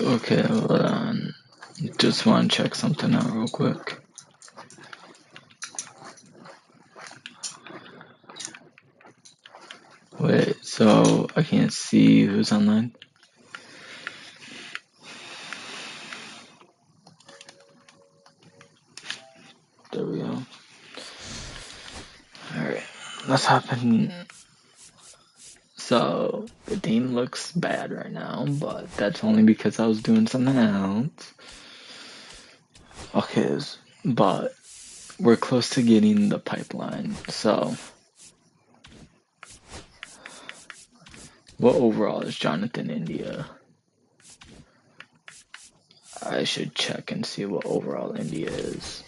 Okay, hold on. Just want to check something out real quick. Wait, so I can't see who's online? There we go. Alright, let's hop in. So, the team looks bad right now, but that's only because I was doing something else. Okay, but we're close to getting the pipeline, so what overall is Jonathan India? I should check and see what overall India is.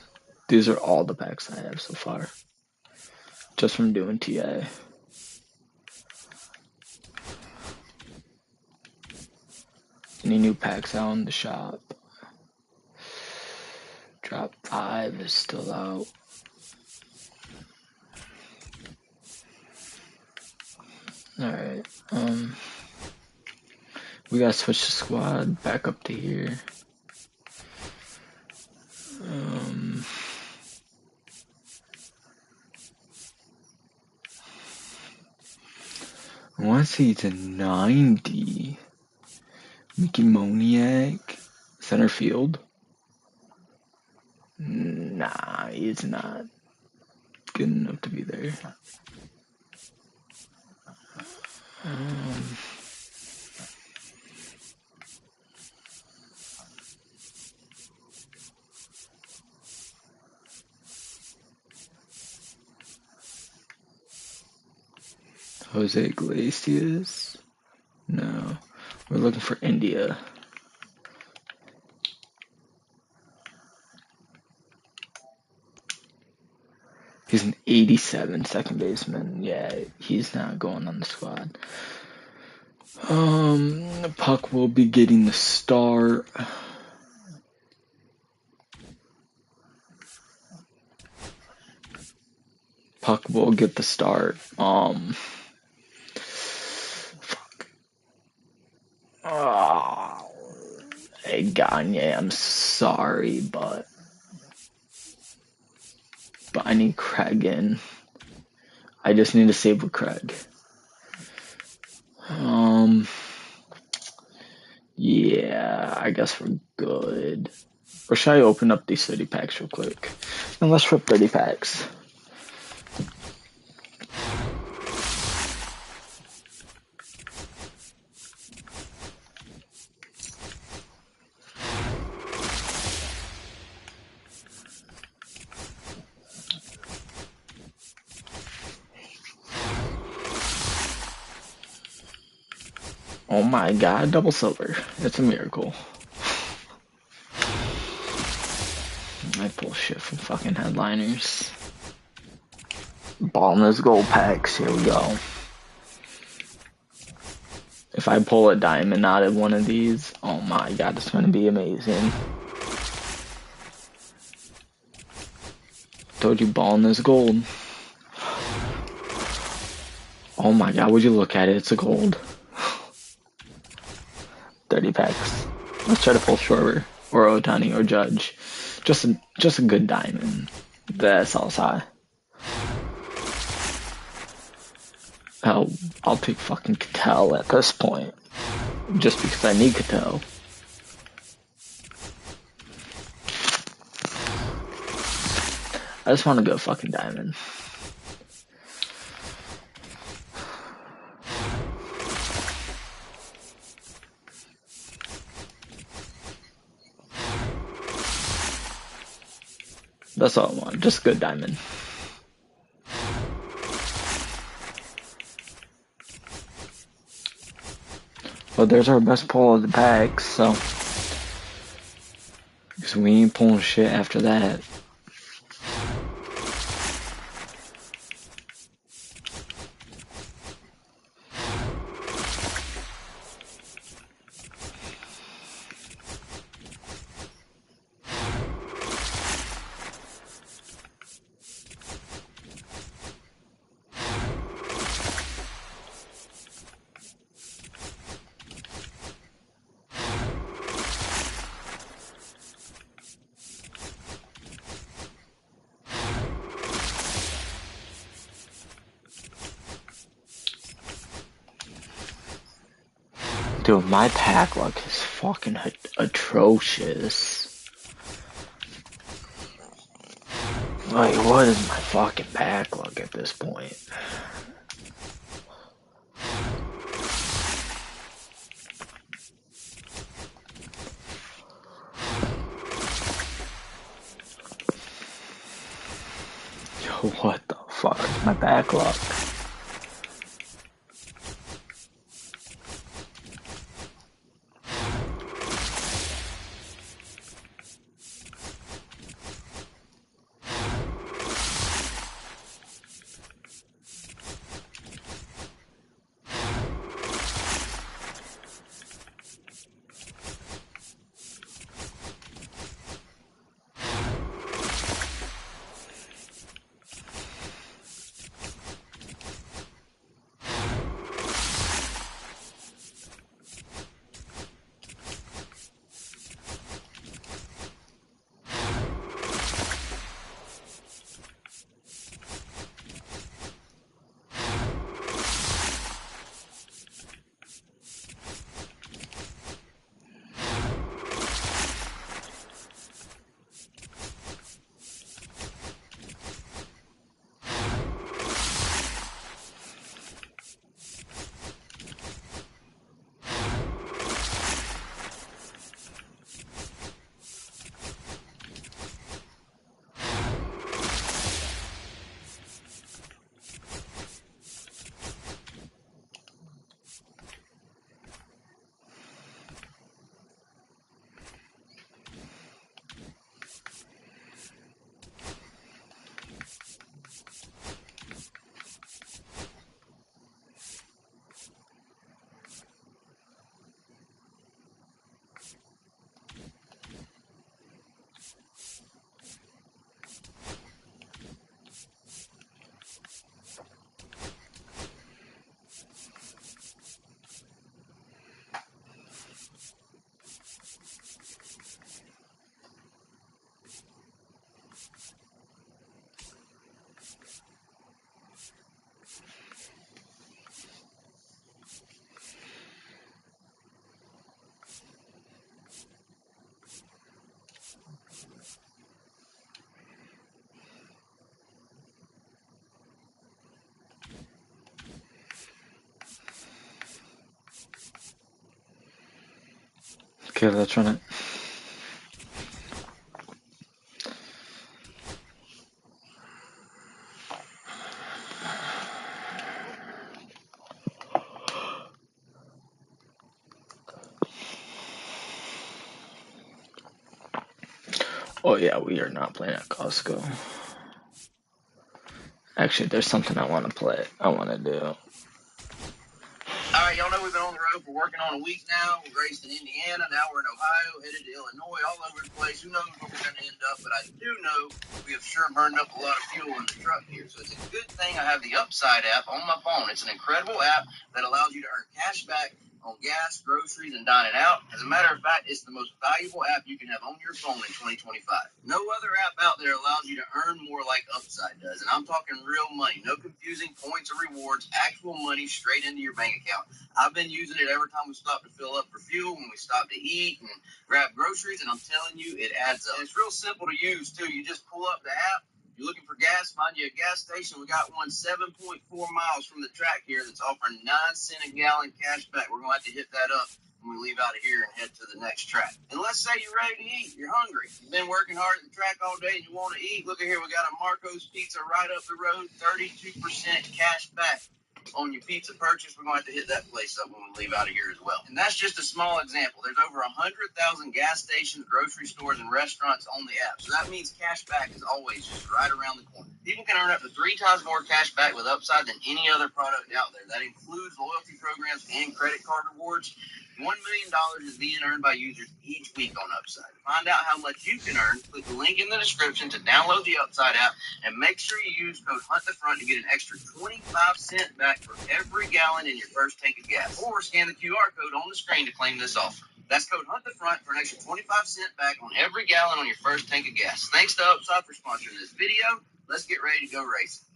These are all the packs I have so far, just from doing TA. Any new packs out in the shop? Drop 5 is still out. Alright, we gotta switch the squad back up to here. I wanna say it's a 90. Mickey Moniak, center field. Nah, he's not good enough to be there. Jose Iglesias? No, we're looking for India. He's an 87 second baseman. Yeah, he's not going on the squad. Puck will be getting the start. Puck will get the start. Fuck. Oh, hey Gagne, I'm sorry, but I need Craig in. I just need to save with Craig. Yeah, I guess we're good. Or should I open up these 30 packs real quick? And let's rip 30 packs. Oh my god, double silver. It's a miracle. I pull shit from fucking headliners. Ballness gold packs, here we go. If I pull a diamond out of one of these, oh my god, it's gonna be amazing. Told you ballness gold. Oh my god, would you look at it, it's a gold. 30 packs. Let's try to pull Schwarber or Otani or Judge. Just a good diamond. That's all high. I'll take fucking Cattell at this point. Just because I need Cattell. I just want to go fucking diamond. That's all I want. Just good diamond. Well, there's our best pull of the packs, so. Because we ain't pulling shit after that. Dude, my pack luck is fucking atrocious. Like, what is my fucking pack luck at this point? Yo, what the fuck is my pack luck? Okay, let's run it. Oh yeah, we are not playing at Costco. Actually, there's something I want to play. I want to do. All right, y'all know we've been on the road for working on a week now. We raced in Indiana, now we're in Ohio, headed to Illinois, all over the place. Who knows where we're going to end up, but I do know we have sure burned up a lot of fuel in the truck here. So it's a good thing I have the Upside app on my phone. It's an incredible app that allows you to earn cash back on gas, groceries, and dining out. As a matter of fact, it's the most valuable app you can have on your phone in 2025. No other app out there allows you to earn more like Upside does, and I'm talking real money. No confusing points or rewards, actual money straight into your bank account. I've been using it every time we stop to fill up for fuel, when we stop to eat and grab groceries, and I'm telling you, it adds up. And it's real simple to use, too. You just pull up the app. You're looking for gas, find you a gas station. We got one 7.4 miles from the track here that's offering 9 cents a gallon cash back. We're going to have to hit that up when we leave out of here and head to the next track. And let's say you're ready to eat. You're hungry. You've been working hard at the track all day and you want to eat. Look at here. We got a Marco's Pizza right up the road, 32% cash back on your pizza purchase. We're going to have to hit that place up when we leave out of here as well. And that's just a small example. There's over 100,000 gas stations, grocery stores, and restaurants on the app. So that means cash back is always just right around the corner. People can earn up to 3 times more cash back with Upside than any other product out there. That includes loyalty programs and credit card rewards. $1 million is being earned by users each week on Upside. To find out how much you can earn, click the link in the description to download the Upside app, and make sure you use code HUNTTHEFRONT to get an extra 25 cents back for every gallon in your first tank of gas. Or scan the QR code on the screen to claim this offer. That's code HUNTTHEFRONT for an extra 25 cents back on every gallon on your first tank of gas. Thanks to Upside for sponsoring this video. Let's get ready to go racing.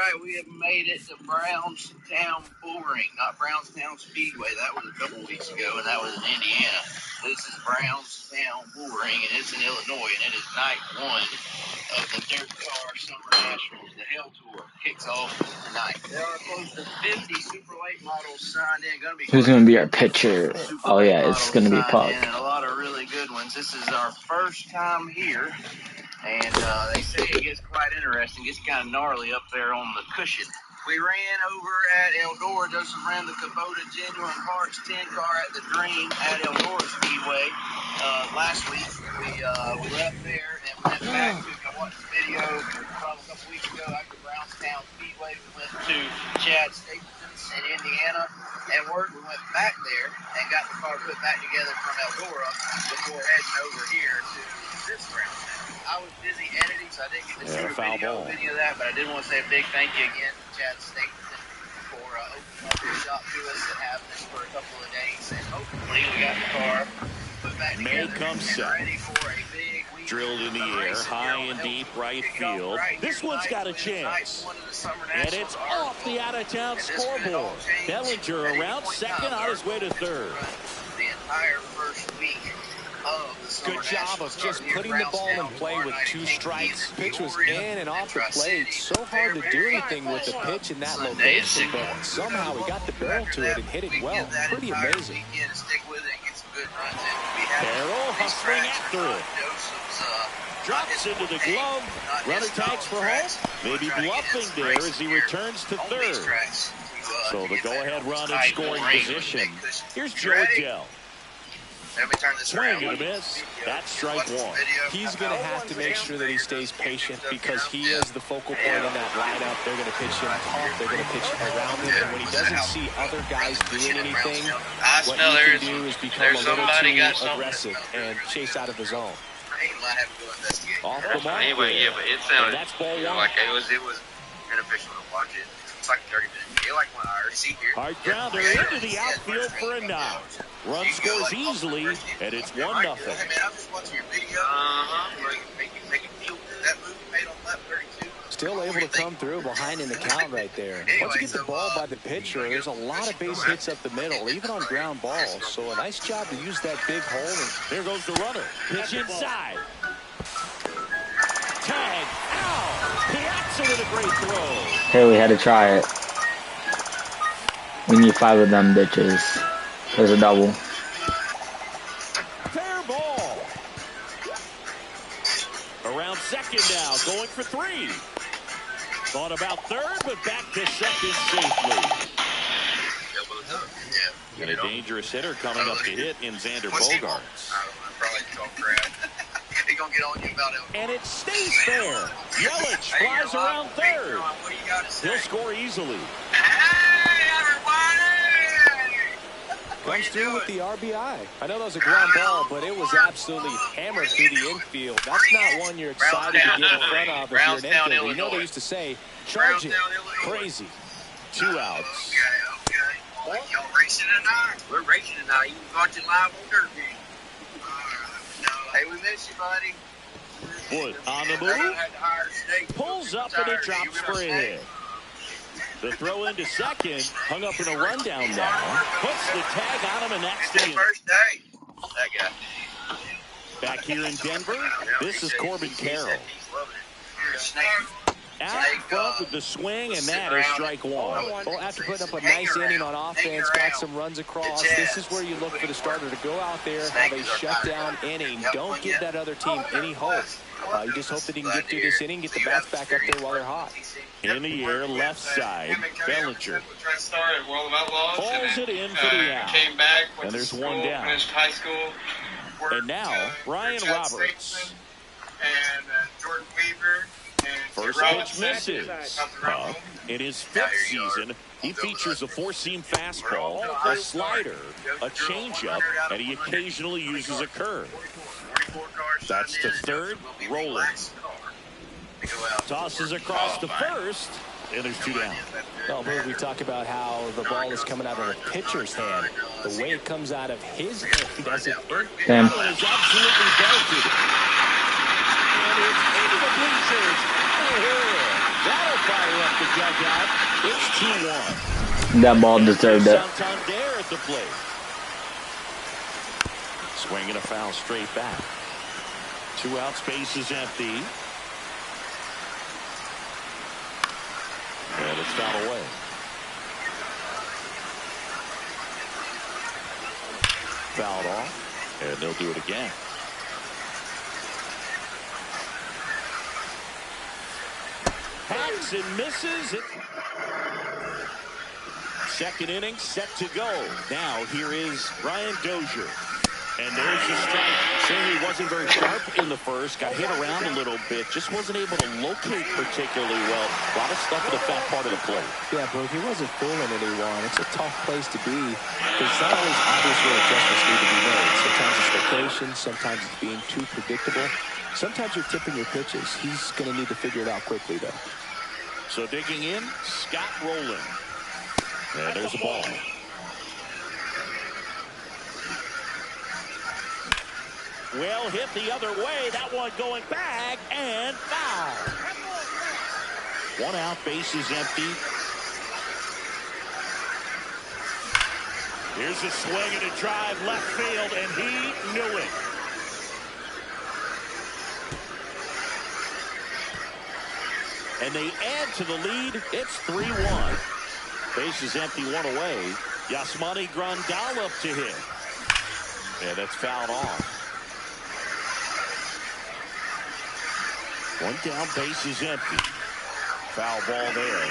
right, we have made it to Brownstown Bull Ring, not Brownstown Speedway. That was a couple weeks ago, and that was in Indiana. This is Brownstown Bull Ring, and it's in Illinois, and it is night one of the Dirt Car Summer Nationals. The Hell Tour kicks off tonight. There are close to 50 super late models signed in. Who's going to be our pitcher? Oh, yeah, it's going to be Puck. And a lot of really good ones. This is our first time here. And they say it gets quite interesting. It gets kind of gnarly up there on the cushion. We ran over at Eldora. Joseph ran the Kubota Genuine Parts 10 car at the Dream at Eldora Speedway last week. We left there and went back to, I watched the video from a couple weeks ago after Brownstown Speedway. We went to Chad Stapleton's in Indiana and we went back there and got the car put back together from Eldora before heading over here to this Brownstown. I was busy editing, so I didn't get to shoot a video of that, but I did want to say a big thank you again to Chad Stapleton for opening up his shop to us and having us for a couple of days. And hopefully we got the car put back together and ready for a big week. Drilled in the air, high and deep right field. This one's got a chance. And it's off the out-of-town scoreboard. Bellinger around second on his way to third. The entire first week. Good job of just putting the ball in play with 2 strikes. Pitch was in and off the plate. So hard to do anything with the pitch in that location, but somehow he got the barrel to it and hit it well. Pretty amazing. Barrel hustling after it. Drops into the glove. Runner tags for home. Maybe bluffing there as he returns to third. So the go-ahead run in scoring position. Here's Joe Dell. Swing and a miss. That's strike one. He's going to have to make sure that he stays patient because he is the focal point in that lineup. They're going to pitch him off. They're going to pitch around him. And when he doesn't see other guys doing anything, what he can do is become a little too aggressive and chase out of the zone. Off the mark. Anyway, yeah, but it sounded that's ball one. like it was beneficial to watch it. It's like a 30-minute video, like when I already see here. Hard grounder into the outfield for a knock. Run scores easily, and it's 1-0. Hey, man, I'm just watching your video. Make it feel that move you made on lap 32. Still able to come through behind in the count right there. Once you get the ball by the pitcher, there's a lot of base hits up the middle, even on ground balls. So a nice job to use that big hole. And there goes the runner. Pitch inside. Tag. Ow! Piazza with a great throw. Hey, we had to try it. We need 5 of them bitches. There's a double. Fair ball. Around second now, going for 3. Thought about third, but back to second safely. And a dangerous hitter coming up to hit in Xander Bogaerts. And it stays there. Yelich flies around third. He'll score easily. Comes through with the RBI. I know that was a ground ball, but it was absolutely hammered through the infield. That's not one you're excited to get in front of if you're an infielder. You know they used to say, charge it. Crazy. 2 outs. Okay. Y'all racing tonight? We're racing tonight. You can watch it live on Derby. Hey, we miss you, buddy. Wood on the move. Pulls up and it drops for a hit. The throw into second, hung up in a rundown now. Puts the tag on him, and that's the first day. That guy. Back here in Denver, this is Corbin Carroll. Out front with the swing, and that is strike one. Well, after putting up a nice inning on offense, got some runs across, this is where you look for the starter to go out there, have a shutdown inning. Don't give that other team any hope. You just hope that he can get through this inning, get the bats back up there while they're hot. In the air, left side, Bellinger. Pulls it in for the out. And there's one down. And now, Ryan Roberts. And Jordan Weaver. First pitch misses. Puck, in his 5th season, he features a 4-seam fastball, a slider, a changeup, and he occasionally uses a curve. That's to third, rolling. Tosses across to first, and there's 2 down. Well, we talk about how the ball is coming out of the pitcher's hand. The way it comes out of his hand doesn't. Damn. It is absolutely belted. And it's into the bleachers. That'll fire up at the dugout. It's 2-1. That ball deserved it. Santander at the plate. Swinging a foul straight back. 2 outs, bases empty. And it's fouled away. Fouled off, and they'll do it again. Hacks and misses it. Second inning set to go. Now here is Brian Dozier. And there's the strike. Saying he wasn't very sharp in the first. Got hit around a little bit. Just wasn't able to locate particularly well. A lot of stuff in the back part of the plate. Yeah, Brooke, he wasn't fooling anyone. It's a tough place to be. Because it's not always obvious where adjustments need to be made. Sometimes it's location. Sometimes it's being too predictable. Sometimes you're tipping your pitches. He's going to need to figure it out quickly, though. So digging in, Scott Rowland. And there's the ball. Well hit the other way. That one going back and foul. 1 out, bases empty. Here's a swing and a drive left field, and he knew it. And they add to the lead. It's 3-1. Bases empty, 1 away. Yasmani Grandal up to hit. And that's fouled off. 1 down, bases empty. Foul ball there.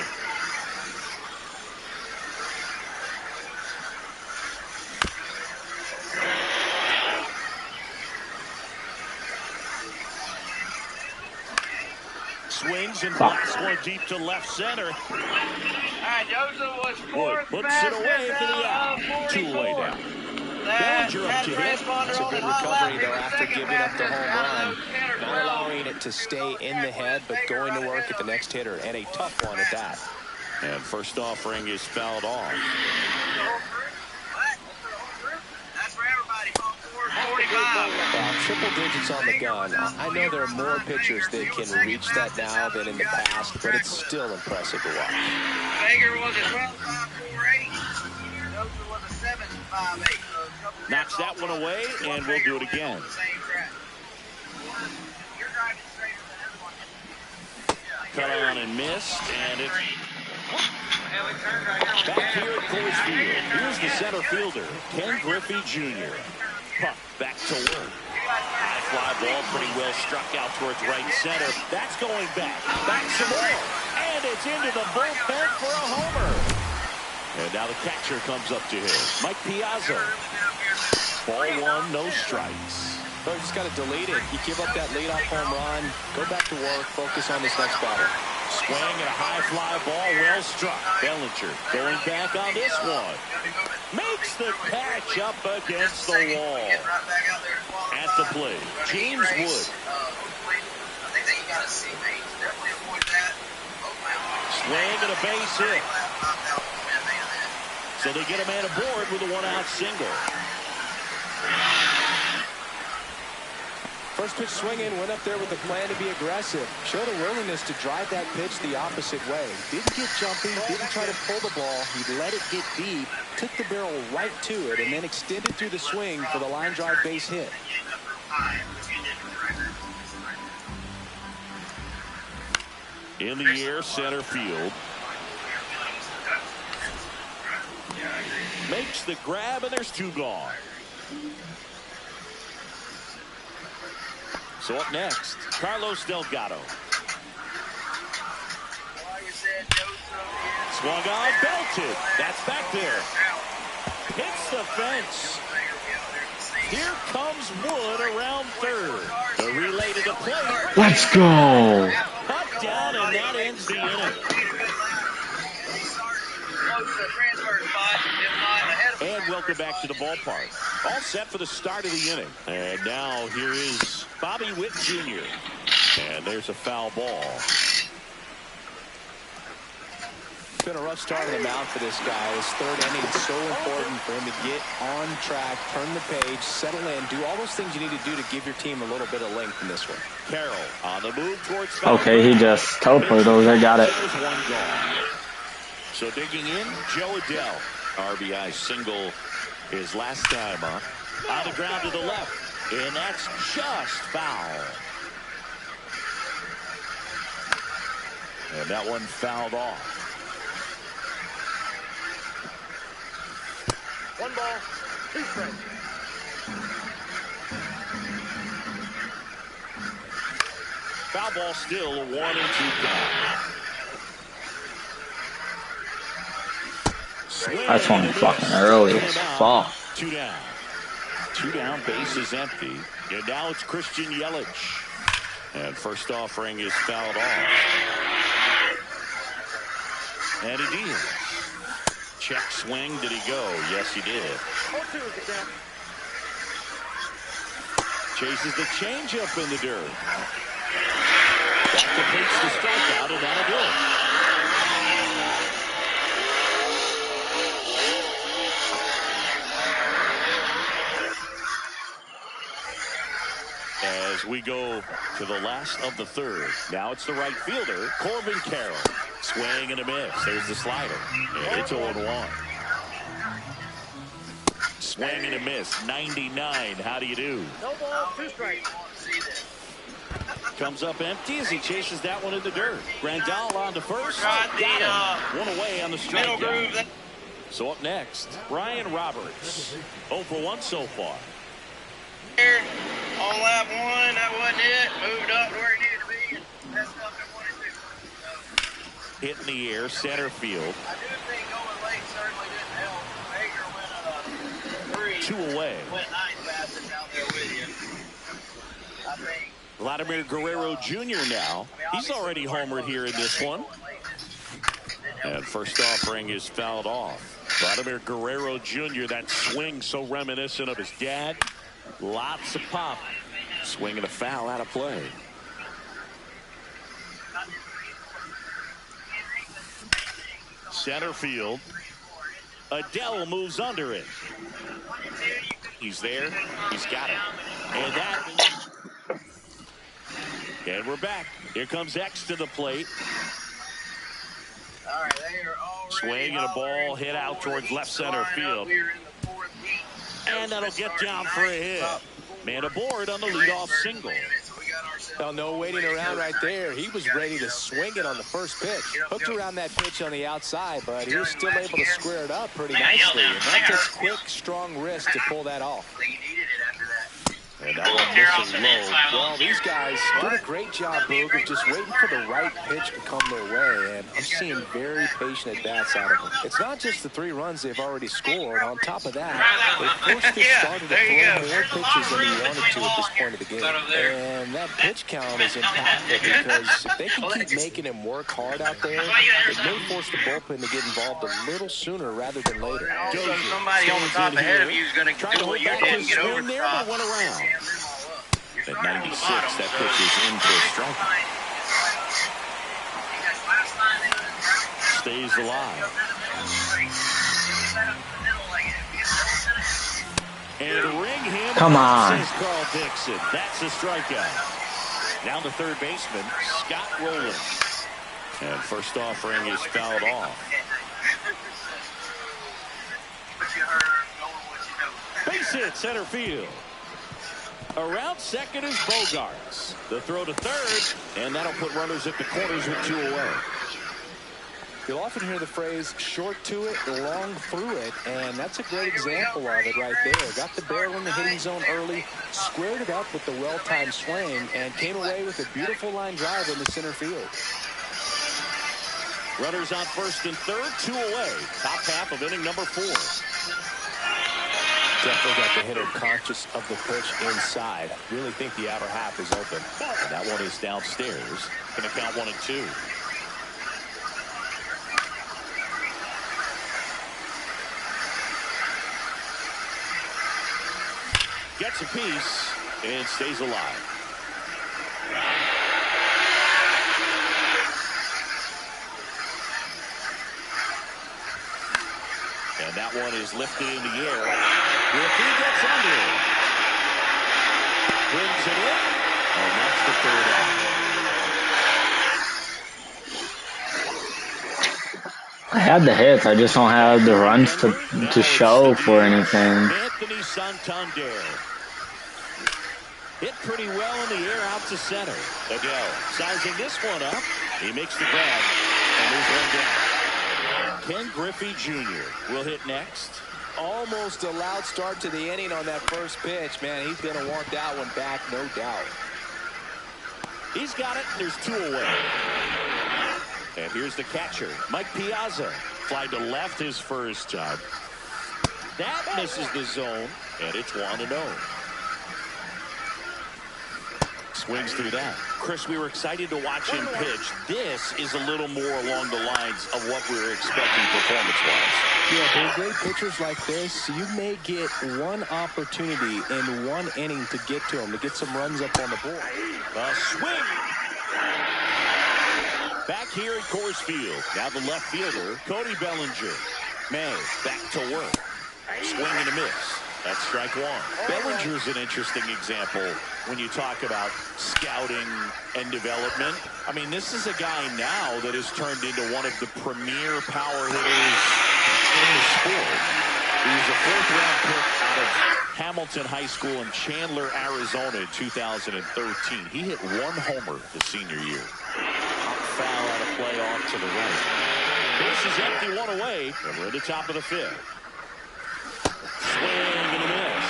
Swings and blasts one deep to left center. All right, Joseph was fourth. Puts it away for the out. 2 away now. Bellinger up to hit. It's a good recovery, though, after giving up the home run. Not allowing it to stay in the head, but going to work at the next hitter, and a tough one at that. And first offering is fouled off. That's for everybody. 45. Triple digits on the gun. I know there are more pitchers that can reach that now than in the past, but it's still impressive to watch. Baker was a 12.548. Joseph was a 7.58. Knocks that one away, and we'll do it again. Cut on and missed, and it's back here at Coors Field. Here's the center fielder, Ken Griffey Jr. Puck back to work. High fly ball, pretty well struck out towards right center. That's going back. Back some more. And it's into the bullpen for a homer. And now the catcher comes up to him. Mike Piazza. Ball 1, no strikes. So you just got to delete it. You give up that leadoff home run, go back to work, focus on this next batter. Swing and a high fly ball, well struck. Bellinger going back on this one. Makes the catch up against the wall. At the plate, James Wood. Swing and a base hit. So they get a man aboard with a 1-out single. First pitch swinging, went up there with a plan to be aggressive. Showed a willingness to drive that pitch the opposite way. Didn't get jumpy, didn't try to pull the ball. He let it get deep, took the barrel right to it, and then extended through the swing for the line drive base hit. In the air, center field. Makes the grab, and there's 2 gone. So up next, Carlos Delgado. Swung on, belted. That's back there. Hits the fence. Here comes Wood around third. The relay to the plate. Let's go. Cut down, and that ends the inning. And welcome back to the ballpark. All set for the start of the inning. And now here is Bobby Witt Jr. And there's a foul ball. been a rough start on the mound for this guy. His third inning is so important for him to get on track, turn the page, settle in, do all those things you need to do to give your team a little bit of length in this one. Carroll on the move towards Okay, he just teleported over there. Got it. One gone. So digging in, Joe Adell. RBI single his last time up. On the ground to the left. And that's just foul. And that one fouled off. 1 ball, 2 strikes. Foul ball still a 1-2 count. That's one fucking early as fuck. 2 down. 2 down, base is empty. And now it's Christian Yelich. And first offering is fouled off. And it is. Check swing. Did he go? Yes, he did. 0-2 is the count. Chases the changeup in the dirt. That completes the strikeout, and that'll do it. As we go to the last of the third. Now it's the right fielder, Corbin Carroll. Swing and a miss. There's the slider. And it's 0-1. Swing and a miss. 99. How do you do? No ball, 2 strikes. Comes up empty as he chases that one in the dirt. Grandal on to first. Got him. One away on the strikeout. So up next, Brian Roberts. 0 for 1 so far. On lap 1, that wasn't it. Moved up to where it needed to be and messed up at 1 and 2. Hit in the air, center field. I do think going late certainly didn't help. Baker went 3. 2 away. Went 9 passes out there with you. I think. Vladimir Guerrero Jr. now. He's already homered here in this one. And first offering is fouled off. Vladimir Guerrero Jr., that swing so reminiscent of his dad. Lots of pop. Swing and a foul out of play. Center field. Adell moves under it. He's there. He's got it. And that. And we're back. Here comes X to the plate. All right, they are swing and a ball hit out towards left center field. And that'll get down for a hit. Man aboard on the leadoff single. Well, no waiting around right there. He was ready to swing it on the first pitch. Hooked around that pitch on the outside, but he was still able to square it up pretty nicely. And that takes quick, strong wrist to pull that off. And that one misses low. Well, these guys did a great job, Boog, of just waiting for the right pitch to come their way, and I'm seeing very patient at-bats out of them. It's not just the 3 runs they've already scored. On top of that, they forced this starter to throw more pitches than he wanted to at this point of the game. And that pitch count is impactful because if they can keep making him work hard out there, it may force the bullpen to get involved a little sooner rather than later. Somebody on the top ahead of you is going to do what you did and get over the top. Went around. At 96, that pitch is in for a strike. Stays alive. And ring him. Come on. Says Carl Dixon. That's a strikeout. Now the third baseman, Scott Rowland. And first offering is fouled off. Base hit, center field. Around second is Bogaerts. The throw to third, and that'll put runners at the corners with 2 away. You'll often hear the phrase, short to it, long through it, and that's a great example of it right there. Got the barrel in the hitting zone early, squared it up with the well-timed swing, and came away with a beautiful line drive in the center field. Runners on first and third, 2 away. Top half of inning number 4. Definitely got the hitter conscious of the pitch inside. Really think the outer half is open. And that one is downstairs. Going to count 1 and 2. Gets a piece and stays alive. one is lifted in the air. Griffey gets under it. Brings it in. And that's the third out. I had the hits. I just don't have the runs to show for anything. Anthony Santander. Hit pretty well in the air out to center. Adele sizing this one up. He makes the grab. And there's one down. Ken Griffey Jr. will hit next. Almost a loud start to the inning on that first pitch. Man, he's going to want that one back, no doubt. He's got it. There's 2 away. And here's the catcher, Mike Piazza. Fly to left his first time. That misses the zone, and it's 1-0. Swings through that. Chris, we were excited to watch him pitch. This is a little more along the lines of what we were expecting performance-wise. Yeah, for great pitchers like this, you may get one opportunity in one inning to get to him, to get some runs up on the board. A swing. Back here at Coors Field. Now the left fielder, Cody Bellinger. May back to work. Swing and a miss. That's strike one. Bellinger's an interesting example when you talk about scouting and development. I mean, this is a guy now that has turned into one of the premier power hitters in the sport. He was a 4th-round pick out of Hamilton High School in Chandler, Arizona in 2013. He hit 1 homer the senior year. Foul out of play off to the right. Base is empty, 1 away, and we're at the top of the 5th. Swing and a miss.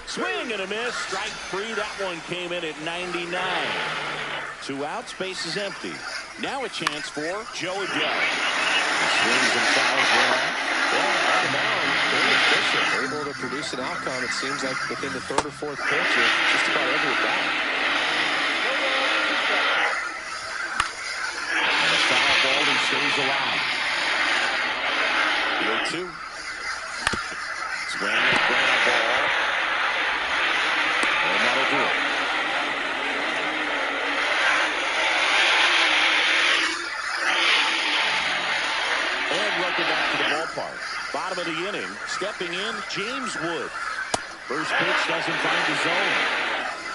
Swing and a miss. Strike 3. That one came in at 99. 2 outs. Base is empty. Now a chance for Joe Adele. Swings and fouls one. Yeah, out of bounds. Very efficient. Able to produce an outcome, it seems like, within the 3rd or 4th pitch of just about every at-bat. And a foul ball and stays alive. 0-2. Swing and ground ball. And that'll do it. And welcome back to the ballpark. Bottom of the inning. Stepping in, James Wood. First pitch doesn't find the zone.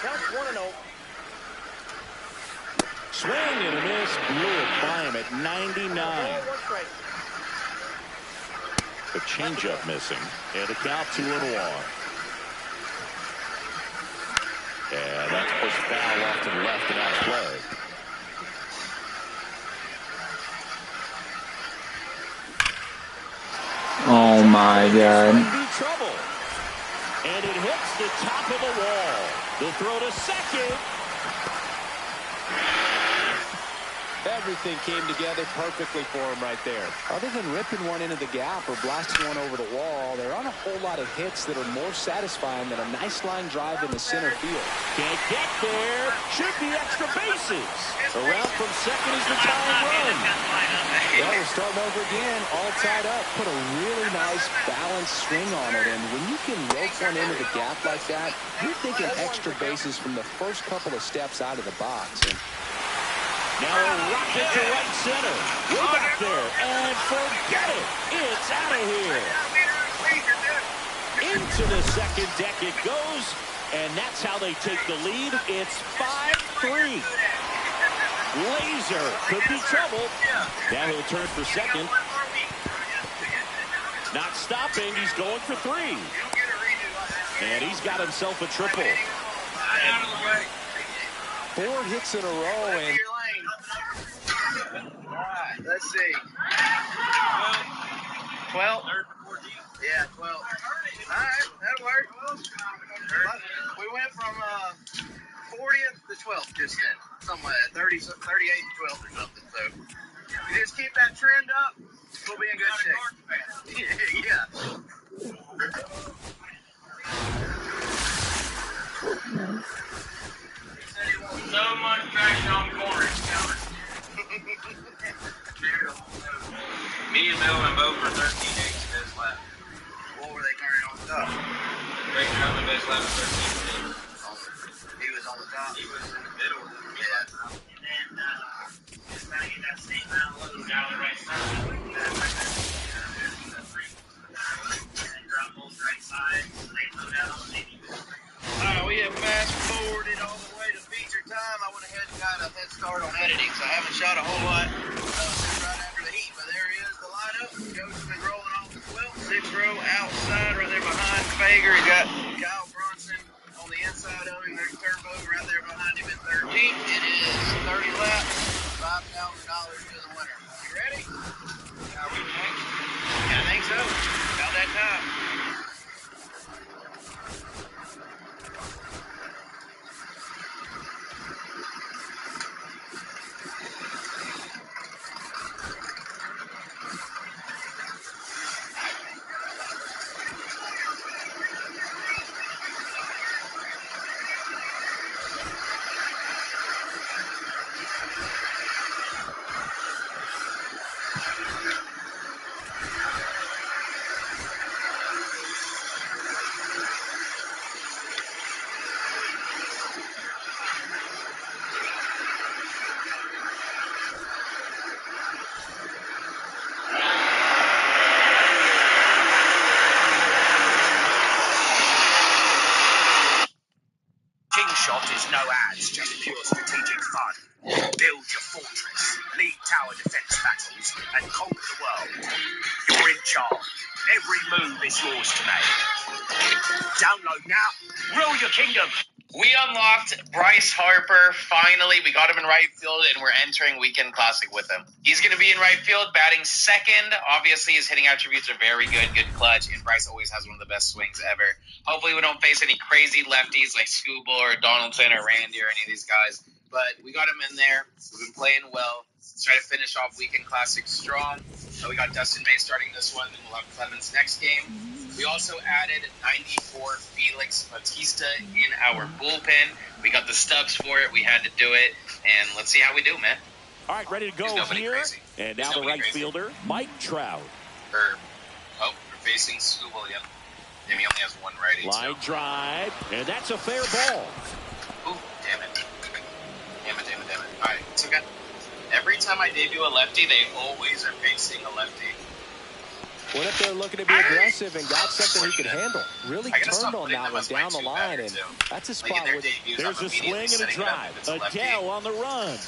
Counts 1-0. Swing and a miss. Blew it by him at 99. 1 strike. The changeup missing. And the count 2-1. And that's pushed foul off to the left and out of play. Oh my God. Trouble. And it hits the top of the wall. The throw to second. Everything came together perfectly for him right there. Other than ripping one into the gap or blasting one over the wall, there aren't a whole lot of hits that are more satisfying than a nice line drive in the center field. Can't get there. Should be extra bases. Around from second is the tying run. Well, we're starting over again, all tied up. Put a really nice balanced swing on it, and when you can rope one into the gap like that, you're thinking extra bases from the first couple of steps out of the box. And now a rocket to right center. Way back there, and forget it. It's out of here. Into the second deck it goes, and that's how they take the lead. It's 5-3. Laser could be trouble. Now he'll turn for second. Not stopping. He's going for 3. And he's got himself a triple. 4 hits in a row. And All right, let's see. 12? Yeah, 12. All right, that'll work. We went from 40th to 12th just then. Something like that, 38 to 12th or something. So we just keep that trend up, we'll be in good shape. Yeah. So much traction on the corner. Me and Bill and Bo for 13 days best lap. What were they turning on the top? They turned the best lap of 13 days. He was on the top. He was in the middle. Yeah. And then Alright, we have fast forwarded all the way to feature time. I went ahead and got a head start on editing, so I haven't shot a whole lot right after the heat. But there is the lineup. Coach has been rolling off the 12th, 6th row outside, right there behind Fager. He got Kyle Brunson on the inside of him. There's Turnbow right there behind him at 13th. It is 30 laps, $5,000 to the winner. You ready? Are we ready? Yeah, I think so. About that time. Kingshot is no ads, just pure strategic fun. Build your fortress, lead tower defense battles, and conquer the world. You're in charge. Every move is yours to make. Download now. Rule your kingdom. We unlocked Bryce Harper, finally. We got him in right field, and we're entering Weekend Classic with him. He's going to be in right field, batting second. Obviously, his hitting attributes are very good clutch, and Bryce always has one of the best swings ever. Hopefully, we don't face any crazy lefties like Scooble or Donaldson or Randy or any of these guys. But we got him in there. We've been playing well. Let's try to finish off Weekend Classic strong. We got Dustin May starting this one, then we'll have Clemens next game. We also added 94 Felix Bautista in our bullpen. We got the stubs for it. We had to do it. And let's see how we do, man. All right, ready to go here. Crazy. And now the right fielder, Mike Trout. We're facing Scooble again. He only has one righty. Line drive, and that's a fair ball. Ooh, damn it. All right, it's okay. Every time I debut a lefty, they always are facing a lefty. What if they're looking to be aggressive and got something he could handle? Really turned on that one down the line, and that's a spot where there's a swing and a drive. Adele on the run.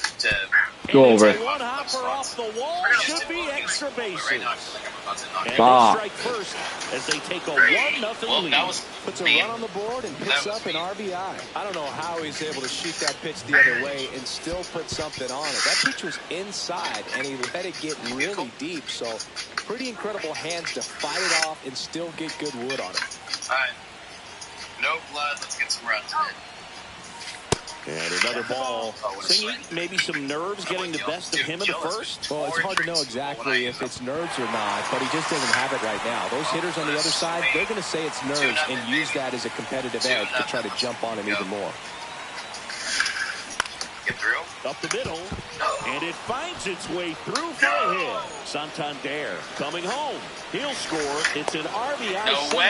Go over it. One hopper off the wall. Should be extra bases. And Stop. strike first as they take a 1-0 lead. puts a run on the board and picks up an RBI. I don't know how he's able to shoot that pitch the other way and still put something on it. That pitch was inside, and he let it get really deep. So pretty incredible hands to fight it off and still get good wood on it. All right. No blood. Let's get some runs. And another ball. Thinking maybe some nerves getting the best of him in the first. Well, it's hard to know exactly if it's nerves or not, but he just doesn't have it right now. Those hitters on the other side, they're going to say it's nerves and use that as a competitive edge to try to jump on him even more. Get through. Up the middle, and it finds its way through for a hit. Santander coming home. He'll score. It's an RBI single.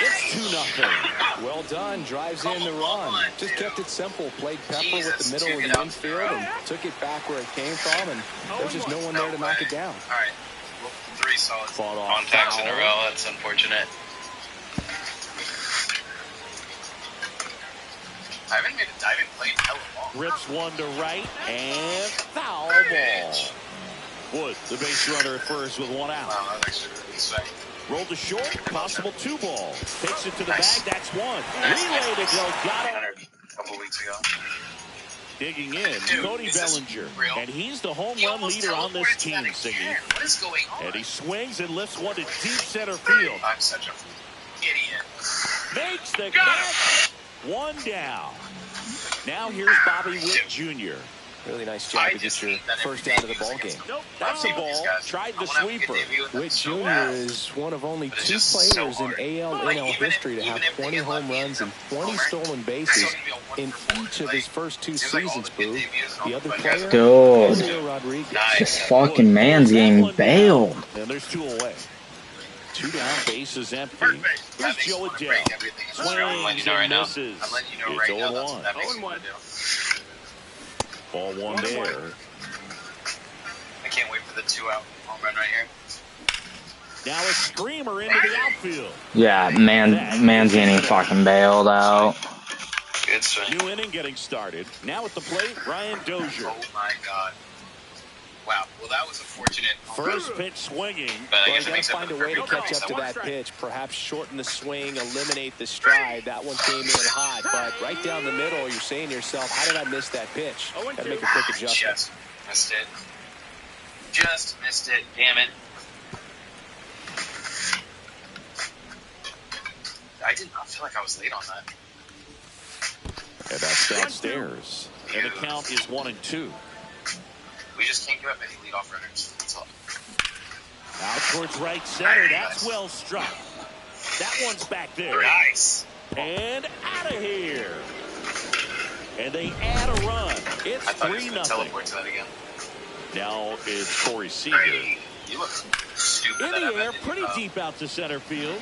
It's 2-0. Well done. Drives in the run. Just kept it simple. Played Pepper with the middle and the infield and took it back where it came from, and there's just no one there to knock it down. All right. Well, 3 solid contacts in a row. That's unfortunate. I haven't made a diving play in hella long. Rips one to right, and foul ball. Wood, the base runner at first with one out. Wow, that's actually really sick. Rolled to short, possible 2 ball. Takes it to the bag, that's one. Relay to Delgado. A couple weeks ago. Digging in, Cody Bellinger. And he's the home run leader on this team, Siggy. What is going on? And he swings and lifts one to deep center field. I'm such an idiot. Makes the catch. 1 down. Now here's Bobby Witt Jr. Really nice job to get your first out of the ball game. Nope, that's the ball. Tried the sweeper. Witt Jr. is one of only 2 players in AL/NL history to have 20 home runs and 20 stolen bases in each of his first 2 seasons, Boo. The other player, Dude, Julio Rodriguez. this fucking man's getting bailed. And there's 2 away. 2 down, bases empty. Here's Joe Adele. Swings and misses. It's 0-1. Ball 1 there. can't wait for the 2-out home run right here. Now a screamer into the outfield. Yeah, man's getting fucking bailed out. Good swing. New inning getting started. Now at the plate, Ryan Dozier. Oh my God. Wow. Well, that was a fortunate. First pitch swinging. But I Well, guess you it got makes to up find for a the way to perfect catch up to pitch. that pitch. Perhaps shorten the swing, eliminate the stride. That one came in hot, but right down the middle, you're saying to yourself, how did I miss that pitch? Got to make a quick adjustment. Just missed it. Just missed it. Damn it. I did not feel like I was late on that. And that's downstairs. And the count is 1-2. We just can't give up any leadoff runners. That's all. Out towards right center. That's well struck. That one's back there. Nice. And out of here. And they add a run. It's I thought he was going 3-0. to teleport to that again. Now it's Corey Seager. Hey, you look stupid. In that the air, ended pretty up. deep out to center field.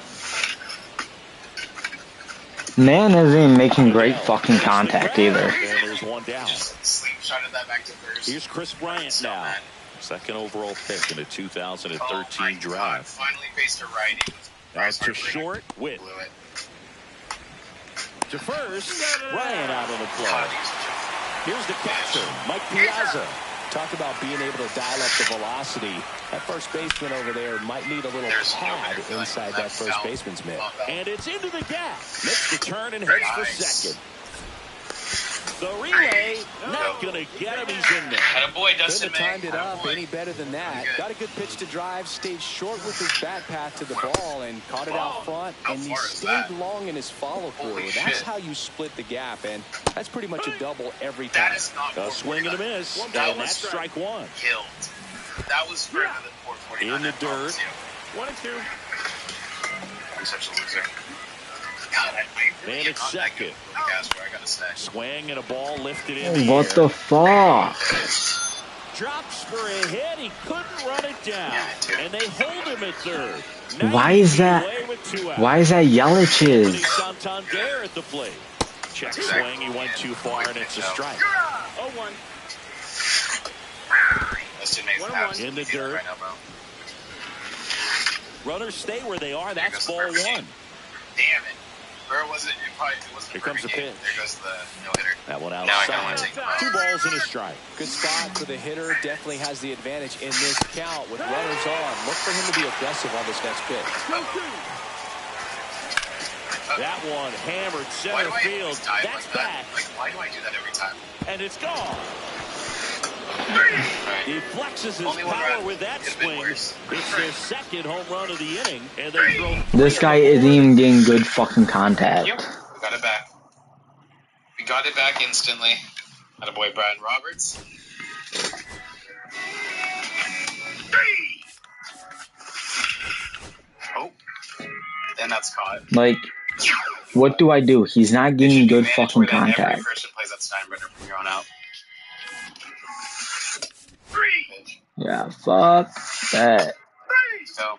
Man isn't even making great fucking contact either. And there's one down. Just sleep shotted that back to first. Here's Chris Bryant So now. mad. Second overall pick in the 2013 Oh my God. draft. Finally faced a righty. Now to short, Witt. Blew it. To first, Ryan out on the God, play. he's such a- Here's the catcher, Mike Piazza. Talk about being able to dial up the velocity. That first baseman over there might need a little There's no pad better feeling inside than that first foul. baseman's mitt. And it's into the gap. Makes the turn and heads for Nice. second. The relay, not going to get him. He's in there. And a boy, Couldn't Dustin have timed May. it up Attaboy. any better than that. Good. Got a good pitch to drive, stayed short with his back path to the ball and caught it out front. How And he far is stayed that? long in his follow-through. Holy That's shit. how you split the gap, and that's pretty much a double every time. That is not A swing and a miss. That And was that's strike one. killed. That was further than 449. In the I promise dirt. you. 1-2. I'm such a loser. God, I really And am it's not that good second. with the gas where I gotta say. Swing and a ball lifted in the What air. the fuck? Drops for a hit. He couldn't run it down. And they hold him at third. Why is that? Away with 2 outs. Why is that Yelich's? Anthony Santander at the plate. Check swing. He went too far, and it's a strike. 0-1. Dustin May's 1-1. absolutely In the killing dirt. right now, bro. Runners stay where they are. There That's goes the ball perfect one. hit. Damn it. Or was it? It wasn't Here a comes perfect the hit. pitch. There goes the no-hitter. That one Now I don't want outside. to take 2 balls and a strike. Good spot for the hitter. Definitely has the advantage in this count. With runners on, look for him to be aggressive on this next pitch. That one hammered Why center do I field. always dive That's like back, that? Like, why do I do that every time? and it's gone. Alright. He flexes his Only one power run. with that Could've been swing. worse. It's their second home run of the inning, and they throw. This guy isn't even getting good fucking contact. Yep. We got it back. We got it back instantly. Attaboy, Brian Roberts. Oh. And that's caught. Like, what do I do? He's not It getting should be good mandatory fucking that every contact. person plays that Steinbrenner from here on out. Yeah, fuck that. So.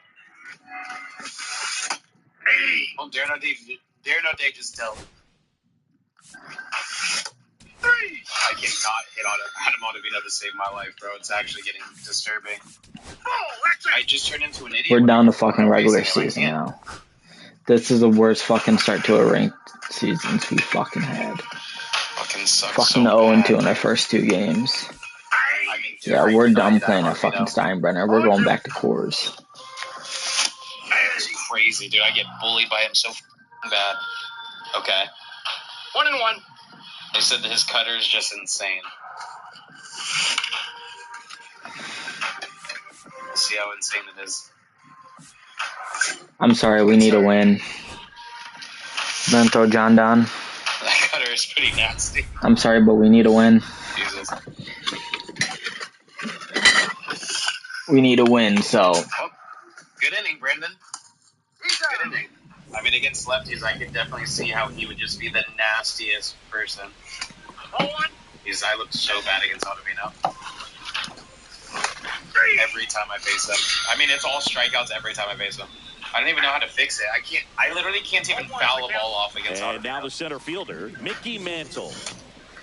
Oh, Darren O'Day just dealt. I cannot hit on Adam Ottavino to save my life, bro. It's actually getting disturbing. I just turned into an idiot. We're down to when fucking I'm regular basing it. season now. This is the worst fucking start to a ranked seasons we fucking had. Fucking sucks Fucking so 0-2 bad. in our first 2 games. I mean, dude, Yeah, I we're cannot done hit that playing at Ottavino. fucking Steinbrenner. We're going back to Coors. It's crazy, dude. I get bullied by him so bad. Okay. 1-1. They said that his cutter is just insane. We'll see how insane it is. I'm sorry, we need a win. Then throw John down. That cutter is pretty nasty. I'm sorry, but we need a win. Jesus. We need a win, so. Oh, good inning, Brendan. Good inning. I mean, against lefties, I could definitely see how he would just be the nastiest person. Because I looked so bad against Ottavino. Every time I face him. I mean, it's all strikeouts every time I face him. I don't even know how to fix it. I literally can't even foul a ball off against Ottavino. And now the center fielder, Mickey Mantle.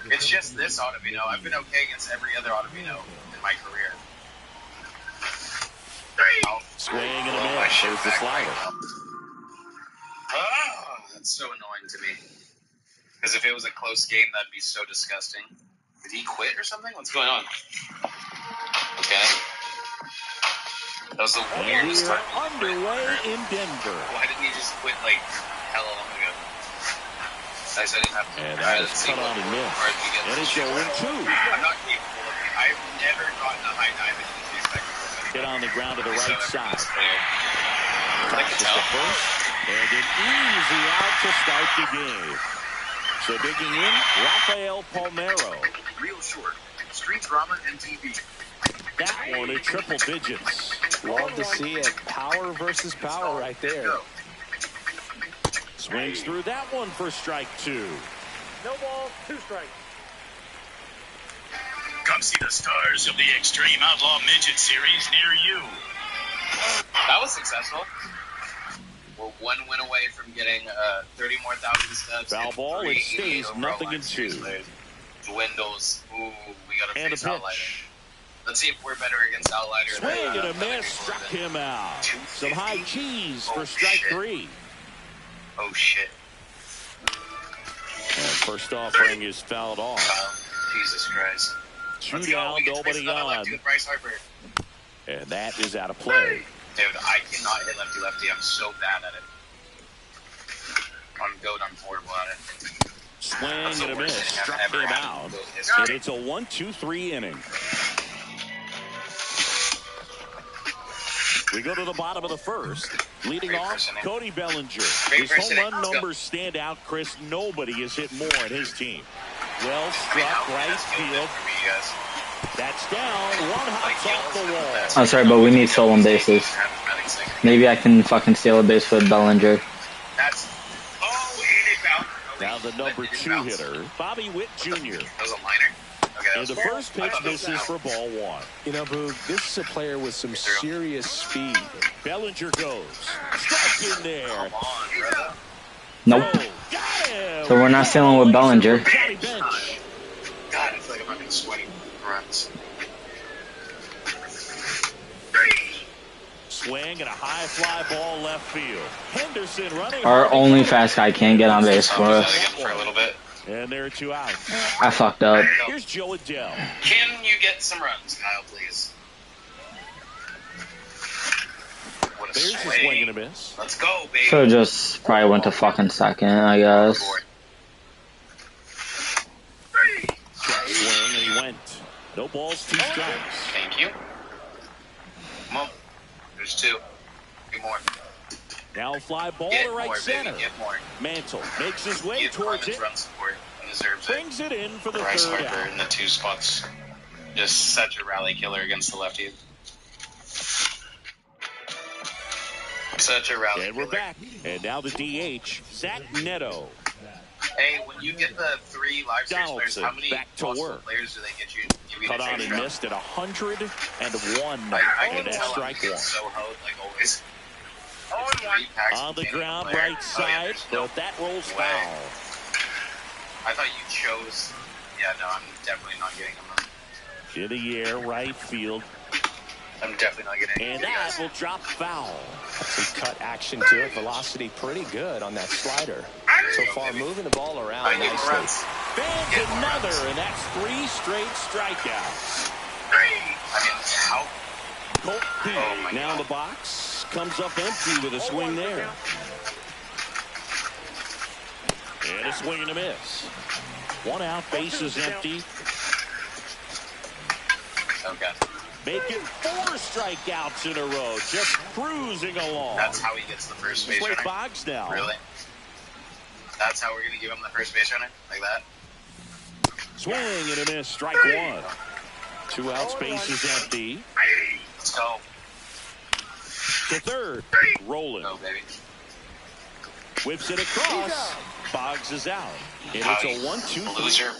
It's just this Ottavino. I've been okay against every other Ottavino in my career. Swing and a miss. There's the slider. Oh, that's so annoying to me. Because if it was a close game, that'd be so disgusting. Did he quit or something? What's going on? Okay. That was the weirdest time. Underway in Denver. Why didn't he just quit like hella long ago? I said didn't have to. And that is cut on and miss. And it's 0-2. I'm not capable of it. I've never gotten a high dive into the effective. Hit on the ground to the right side. I can tell. First, and an easy out to start the game. So digging in, Rafael Palmeiro. Real short. Street drama and TV. That one in triple digits. Love to see it. Power versus power right there. Swings through that one for strike 2. No ball, 2 strikes. Come see the stars of the Extreme Outlaw Midget Series near you. That was successful. We're 1 win away from getting 30 more thousand steps. Foul ball, it stays 0-2. Dwindles. Ooh, we got to And a face Outlier. pitch. Let's see if we're better against Outlier. Swing and a miss, struck him out. Some high cheese for strike 3. Oh, shit. And first offering is fouled off. Jesus Christ. 2 down, nobody on. And that is out of play. Dude, I cannot hit lefty-lefty. I'm so bad at it. I'm good. I'm horrible at it. Swing and a miss, struck him out. And it's a 1-2-3 inning. We go to the bottom of the first. Leading off, Cody Bellinger. His home run numbers stand out, Chris. Nobody has hit more in his team. Well struck, right field. That's down. One hops off the wall. I'm sorry, but we need stolen bases. Maybe I can fucking steal a base with Bellinger. Now the number 2 hitter, Bobby Witt Jr. That was a liner? And the first pitch misses for ball 1. You know, Boog, this is a player with some serious speed. Bellinger goes. Strike in there. Come on, brother. Nope. Oh, got him. So we're not stealing with Bellinger. Johnny Bench. God, I feel like I'm fucking sweating runs. Swing and a high fly ball left field. Henderson running. Our only fast guy can't get on base for us. For a little bit. And there are 2 outs. I fucked up. Here's Joe Adell. Can you get some runs, Kyle, please? What a There's a swing and a miss. Let's go, baby. Should've just probably went to fucking second, I guess. Swing and he went. No balls, 2 strikes. Thank you. Come on. There's 2. 2 more. Now fly ball Get to right more, center. baby. Get more. Mantle makes his way Give towards Clemens it. run support. He deserves it. Brings it in for the Bryce 3rd Harper out. in the 2 spots. Just such a rally killer against the lefty. Such a rally And we're killer. back. And now the DH, Zach Neto. Hey, when you get the 3 live series players, Donaldson how many back to possible work. players do they get you? Give you Cut to on finish and out? missed at 101. I can And that's tell strike I'm 1. so hot, like always. 0-1. On the ground, player. right Oh, yeah, side, there's no but that rolls way. foul. I thought you chose. Yeah, no, I'm definitely not getting him. In the air, right field. I'm definitely not getting him. And that will drop foul. Some cut action to it. Velocity pretty good on that slider. So far, moving the ball around I need nicely. runs. Fans Get more another, runs. and that's 3 straight strikeouts. I mean, how? Colt P. Oh, my Now in God. the box. Comes up empty with a swing there. And a swing and a miss. 1 out, bases empty. Okay. Making 4 strikeouts in a row. Just cruising along. That's how he gets the first base Wade runner? Boggs now. Really? That's how we're going to give him the first base runner? Like that? Swing and a miss. Strike 1. 2 outs, bases empty. Let's go. To third. Rolling. Go, baby. Whips it across. Boggs is out. And it's a 1-2-3. Loser.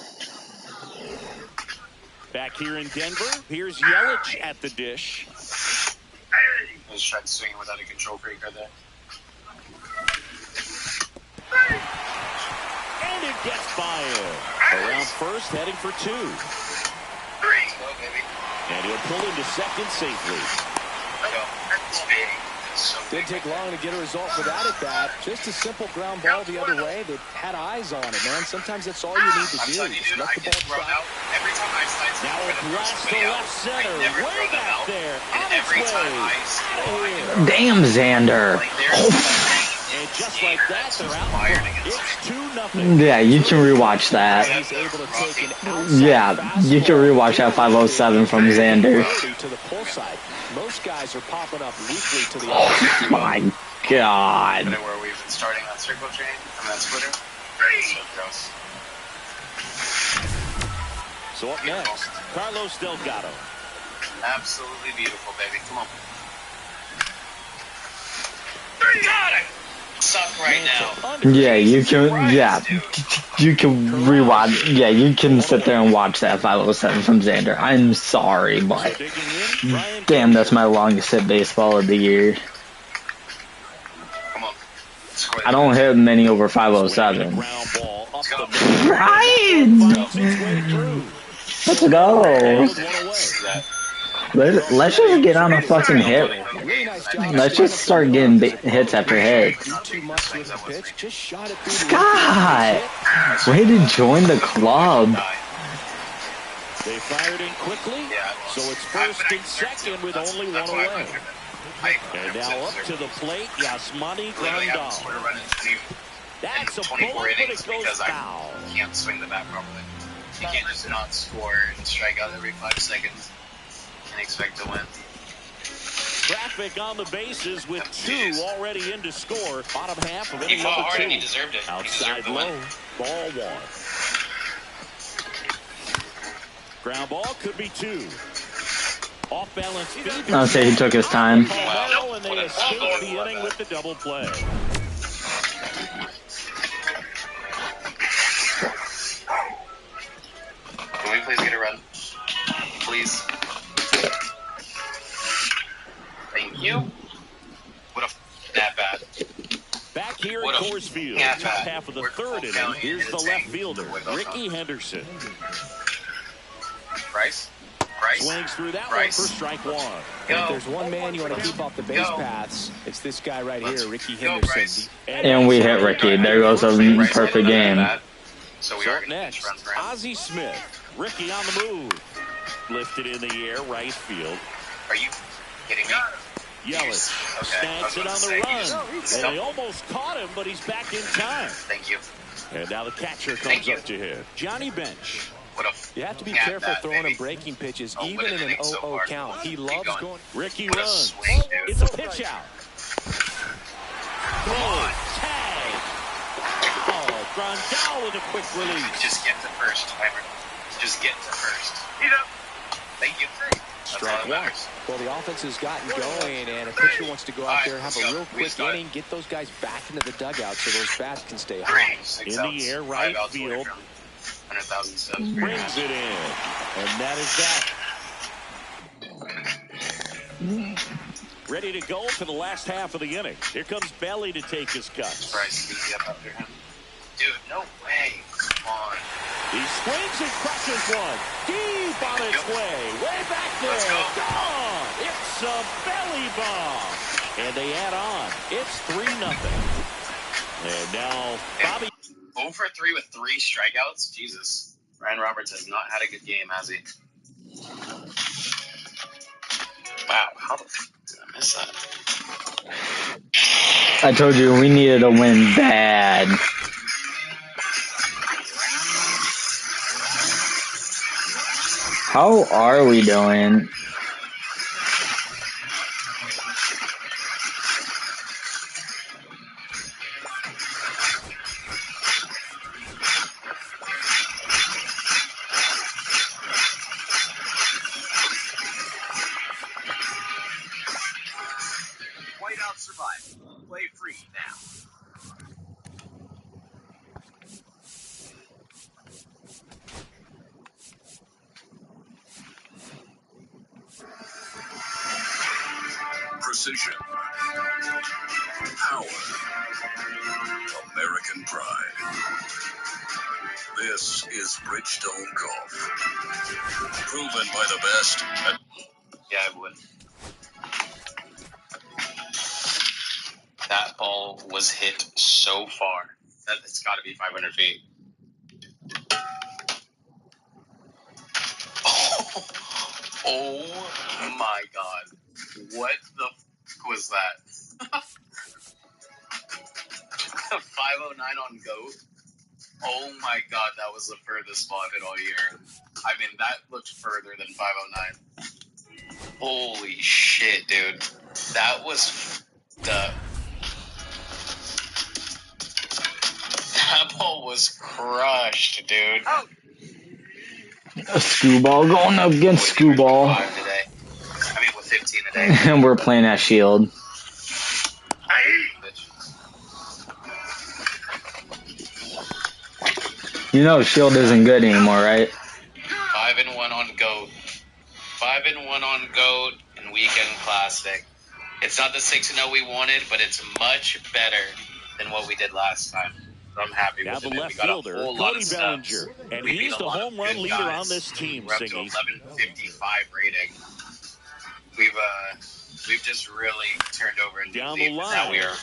Back here in Denver, here's Yelich at the dish. I just tried swinging without a control freak right there. And it gets by him. Around first, heading for 2. Let's go, baby. And he'll pull into second safely. Let's go. It's big. It's so Didn't take long to get a result for that at bat. Just a simple ground ball the other way that had eyes on it, man. Sometimes that's all you need to do. I'm telling you, dude, Let I the get ball thrown out. Every time I slide Now a blast to left center. Way back there. On its every way. time I score, Damn, Xander. like there's And just like that, they're out. It's 2-0. Yeah, you can rewatch that. He's able to take an outside Yeah, you can rewatch that 507 from Xander. to the pull side. Most guys are popping up weakly to the opposite. My God. where we've been starting on Circle Train and that splitter. So gross. So up next, Carlos Delgado. Absolutely beautiful, baby. Come on. Got it! Suck right now. Yeah, you can. Yeah, you can rewatch. Yeah, you can sit there and watch that 507 from Xander. I'm sorry, but damn, that's my longest hit baseball of the year. Come on. I don't hit many over 507. Brian, let's go. Let's just get on a fucking hit. Let's just start getting hits after hits. Scott, way to join the club. They fired in quickly, so it's first and second with only one away. And now up to the plate, Yasmani Grandal. That's a bullet, but it goes foul. I can't swing the bat properly. You can't just not score and strike out every 5 seconds and expect to win. Traffic on the bases with 2 already in to score. Bottom half of He inning fought number hard 2. and he deserved it. Outside low, ball 1. Ground ball could be 2. Off balance feed. I'll say he took his time. Wow. And they escape the inning with the double play. Can we please get a run? Please. Thank you. What a that bad. Back here at Coors Field, top half of the third inning. Here's the left fielder, Ricky Henderson. Bryce? Swings through that one for strike 1. If there's one man you want to keep off the base paths, it's this guy right here, Ricky Henderson. And we hit Ricky. There goes a perfect game. So we up next, Ozzie Smith. Ricky on the move. Lifted in the air, right field. Are you kidding me? Yelich snags it on the run. And they almost caught him, but he's back in time. Thank you. And now the catcher comes up to him. Johnny Bench. You have to be careful throwing him breaking pitches, even in an 0-0 count. He loves going. Ricky runs. It's a pitch out. Good tag. Oh, Grandal with a quick release. Just get to first, Timer. Just get to first. Thank you. Strike 1. Well, the offense has gotten going, and a pitcher wants to go out there, have a real quick inning, get those guys back into the dugout so those bats can stay hot. In the air, right field. 100,000 subs. Brings it in. And that is that. Ready to go for the last half of the inning. Here comes Belly to take his cuts. Bryce, easy up after him. Dude, no way. Come on. He swings and crushes one. Deep on its way. Way back there. Gone. It's a belly bomb. And they add on. It's 3-0. And now Bobby. 0 for 3 with 3 strikeouts? Jesus. Ryan Roberts has not had a good game, has he? Wow, how the f*** did I miss that? I told you we needed a win bad. How are we doing? Whiteout survival. Play free now. Precision. Power. American pride. This is Bridgestone Golf. Proven by the best. Yeah, I would. That ball was hit so far that it's got to be 500 feet. Oh my God. What the was that? 509 on GOAT. Oh my God, that was the furthest ball I've hit all year. I mean, that looked further than 509. Holy shit, dude. That was that ball was crushed, dude. Out. Screwball going up against Screwball. With 5 today. I mean, with 15 today. And we're playing at Shield. You know Shield isn't good anymore, right? 5-1 on GOAT. 5-1 on GOAT and Weekend Classic. It's not the 6-0 we wanted, but it's much better than what we did last time. So I'm happy Now with the it. left We got a fielder, whole lot Cody of Bellinger, and we he's beat a the lot home of run good leader guys. on this team, We're up to Singy. 1155 rating. We've just really turned over a new Down leaf, the line. and now we are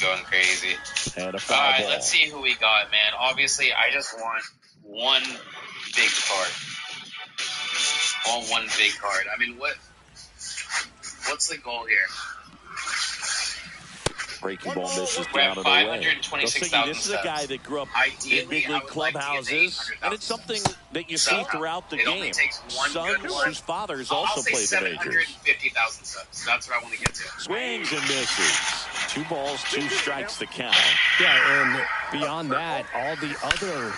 going crazy. And a All foul right, ball. let's see who we got, man. Obviously, I just want one big card. I want one big card. I mean, what's the goal here? Breaking ball misses We're down at and away. 526,000 This is a guy that grew up in big league clubhouses, and it's something that you see throughout the game. Sons whose fathers also played the majors. 750,000 subs. That's what I want to get to. Swings and misses. 2 balls, 2 strikes the count. Yeah, and beyond that, all the other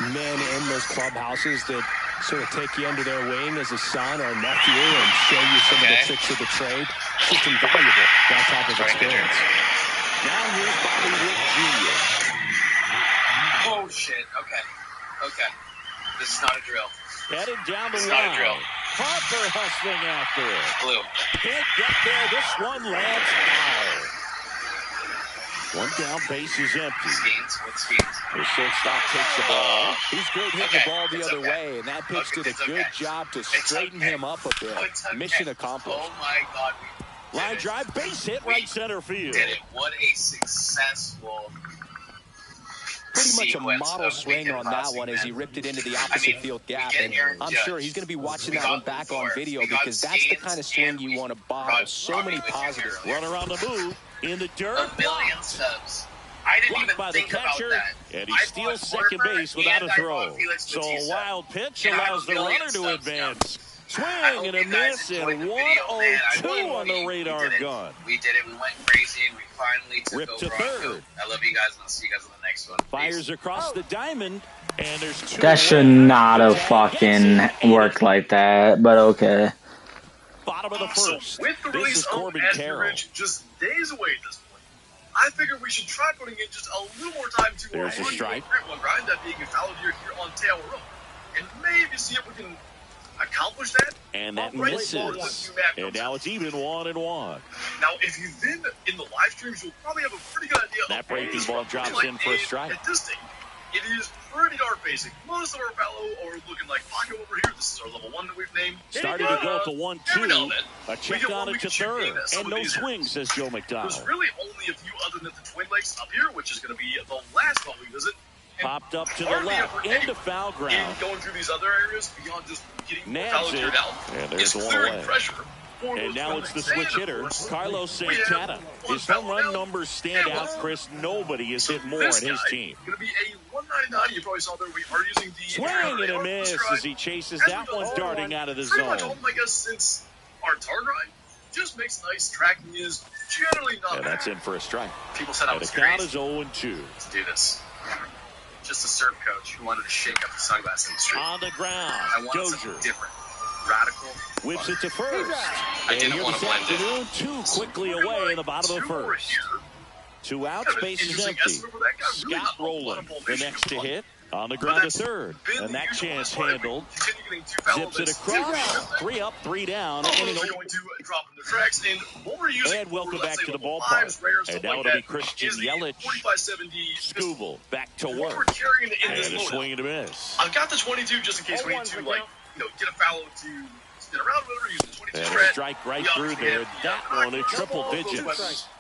men in those clubhouses that sort of take you under their wing as a son or nephew and show you some of the tricks of the trade. It's just invaluable, that type of experience. Now here's Bobby Witt Jr. Oh, shit. Okay. This is not a drill. Headed down the It's not a drill. line. Harper hustling after it. Blue. Can't get there. This one lands foul. One down, base is empty. What schemes? The shortstop takes the ball. He's great hitting the ball the other way, and that pitch did a good job to straighten him up a bit. Mission accomplished. Oh, my God. Line drive, base hit, right center field. Did it. What a successful Pretty much a sequence model of swing weekend on that crossing, one as he man. ripped it into the opposite field gap. And I'm sure he's going to be watching that one back on video because that's the kind of swing you want to bottle. So many positives. Run around the move in the dirt. A million subs. I didn't even By the think about catcher, that. and he I steals bought second Harper base without a and I throw. bought Felix So a Bautista. wild pitch And I have allows the a million runner to subs now. advance. Swing hope and you a guys miss enjoyed and the video, man. I 102 on the we radar did it. gun. We did it. We went crazy, and we finally took Rip over to on third. GOAT. I love you guys, and I'll see you guys on the next one. Fires Peace. across the diamond, and there's 2 That should away. not have fucking worked like that, but okay. Bottom of the So first. with the This release is of Corbin Aston Carroll. Ridge just days away at this point, I figured we should try putting in just a little more time to There's a run strike. the one grind, that being a fallow deer here on Tail Road, and maybe see if we can accomplish that. And that right misses. before the new map And comes now out. it's even 1-1. Now, if you've been in the live streams, you'll probably have a pretty good idea. That of breaking this ball one. drops Like, in for a strike. At this thing, it is pretty dark basic. Most of our fallow are looking like Paco over here. This is our level 1 that we've named. Started to go to Every now 1-2. and then, A we check get on one it we to can chip third. in at some And of no these swing, areas. says Joe There's McDonald. really only a few other than the Twin Lakes up here, which is going to be the last one we visit. And Popped up to the hardly left, ever into anywhere foul in ground. going through these other areas beyond just getting more Nabs fallow it. cleared out. And there's It's one clearing away. pressure. for And those now Twin it's the Lakes. switch And, of hitter, course, Carlos we have Santana. one His home fallow run down. numbers stand And out, Chris. Nobody has So hit more this on his guy team. Going to be a 199. You probably saw there we are using the Swing and a miss as he chases that one darting out of the pretty much all zone. of them, I guess, since our tar grind just makes nice. Tracking is generally not And that's bad. in for a strike. People said I And the was count crazy is 0-2. to do this. Just a surf coach who wanted to shake up the sunglass industry. On the ground, I wanted something Dozier different, radical. whips it to first. I And didn't here want this to blend it. afternoon, 2 quickly away in the bottom of the Two over first. here. 2 outs, Kind of base is interesting empty. estimate for that guy. Really Scott not a lot Rowland, of ball the vision next to on. hit. On the But ground to that's third. been And the that usual. chance That's why we handled. continue getting two foul Zips it that's across. 3 up, 3 down. We're Inning going to drop in the tracks, and what we're using And welcome for, let's back say, to the level ballpark. fives, rare, And stuff now like it'll be that, Christian is the Yelich. 4570 Scooble back to What we're work. carrying in this And a loadout. swing and a miss. I've got the 22 just in case we need to, like, get a fallow to spin around, whatever, use the 22 And a strat. strike right We through obviously there. have That the one in rock, triple those digits. weapons.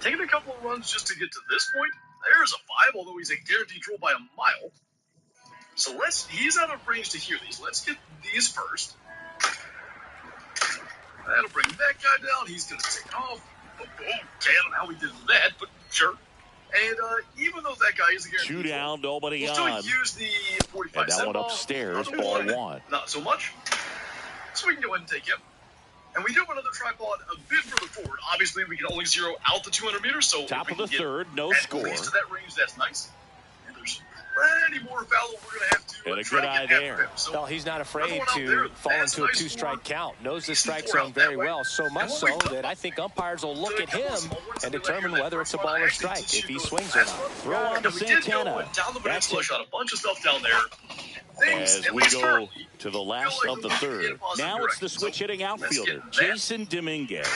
Taking a couple of runs just to get to this point. There's a 5, although he's a guaranteed rule by a mile. So he's out of range to hear these. Let's get these first. That'll bring that guy down. He's going to take off. Okay, I don't know how we did that, but sure. And even though that guy is a guaranteed 2 down, nobody we'll on. still use the 45 and that one upstairs, ball 1. Not so much. So we can go ahead and take him. And we do have another tripod a bit further forward. Obviously, we can only zero out the 200 meters. So top of the third, no score. At least to that range, that's nice. And there's plenty more foul we're going to have to and a good eye there. So well, he's not afraid to fall into a 2-strike count. Knows the strike zone very well. So much so that I think umpires will look at him and determine whether it's a ball or strike if he swings or not. Throw on to Santana. Down the peninsula, shot a bunch of stuff down there. As we go to the last of the third. Now it's the switch hitting outfielder, Jason Dominguez.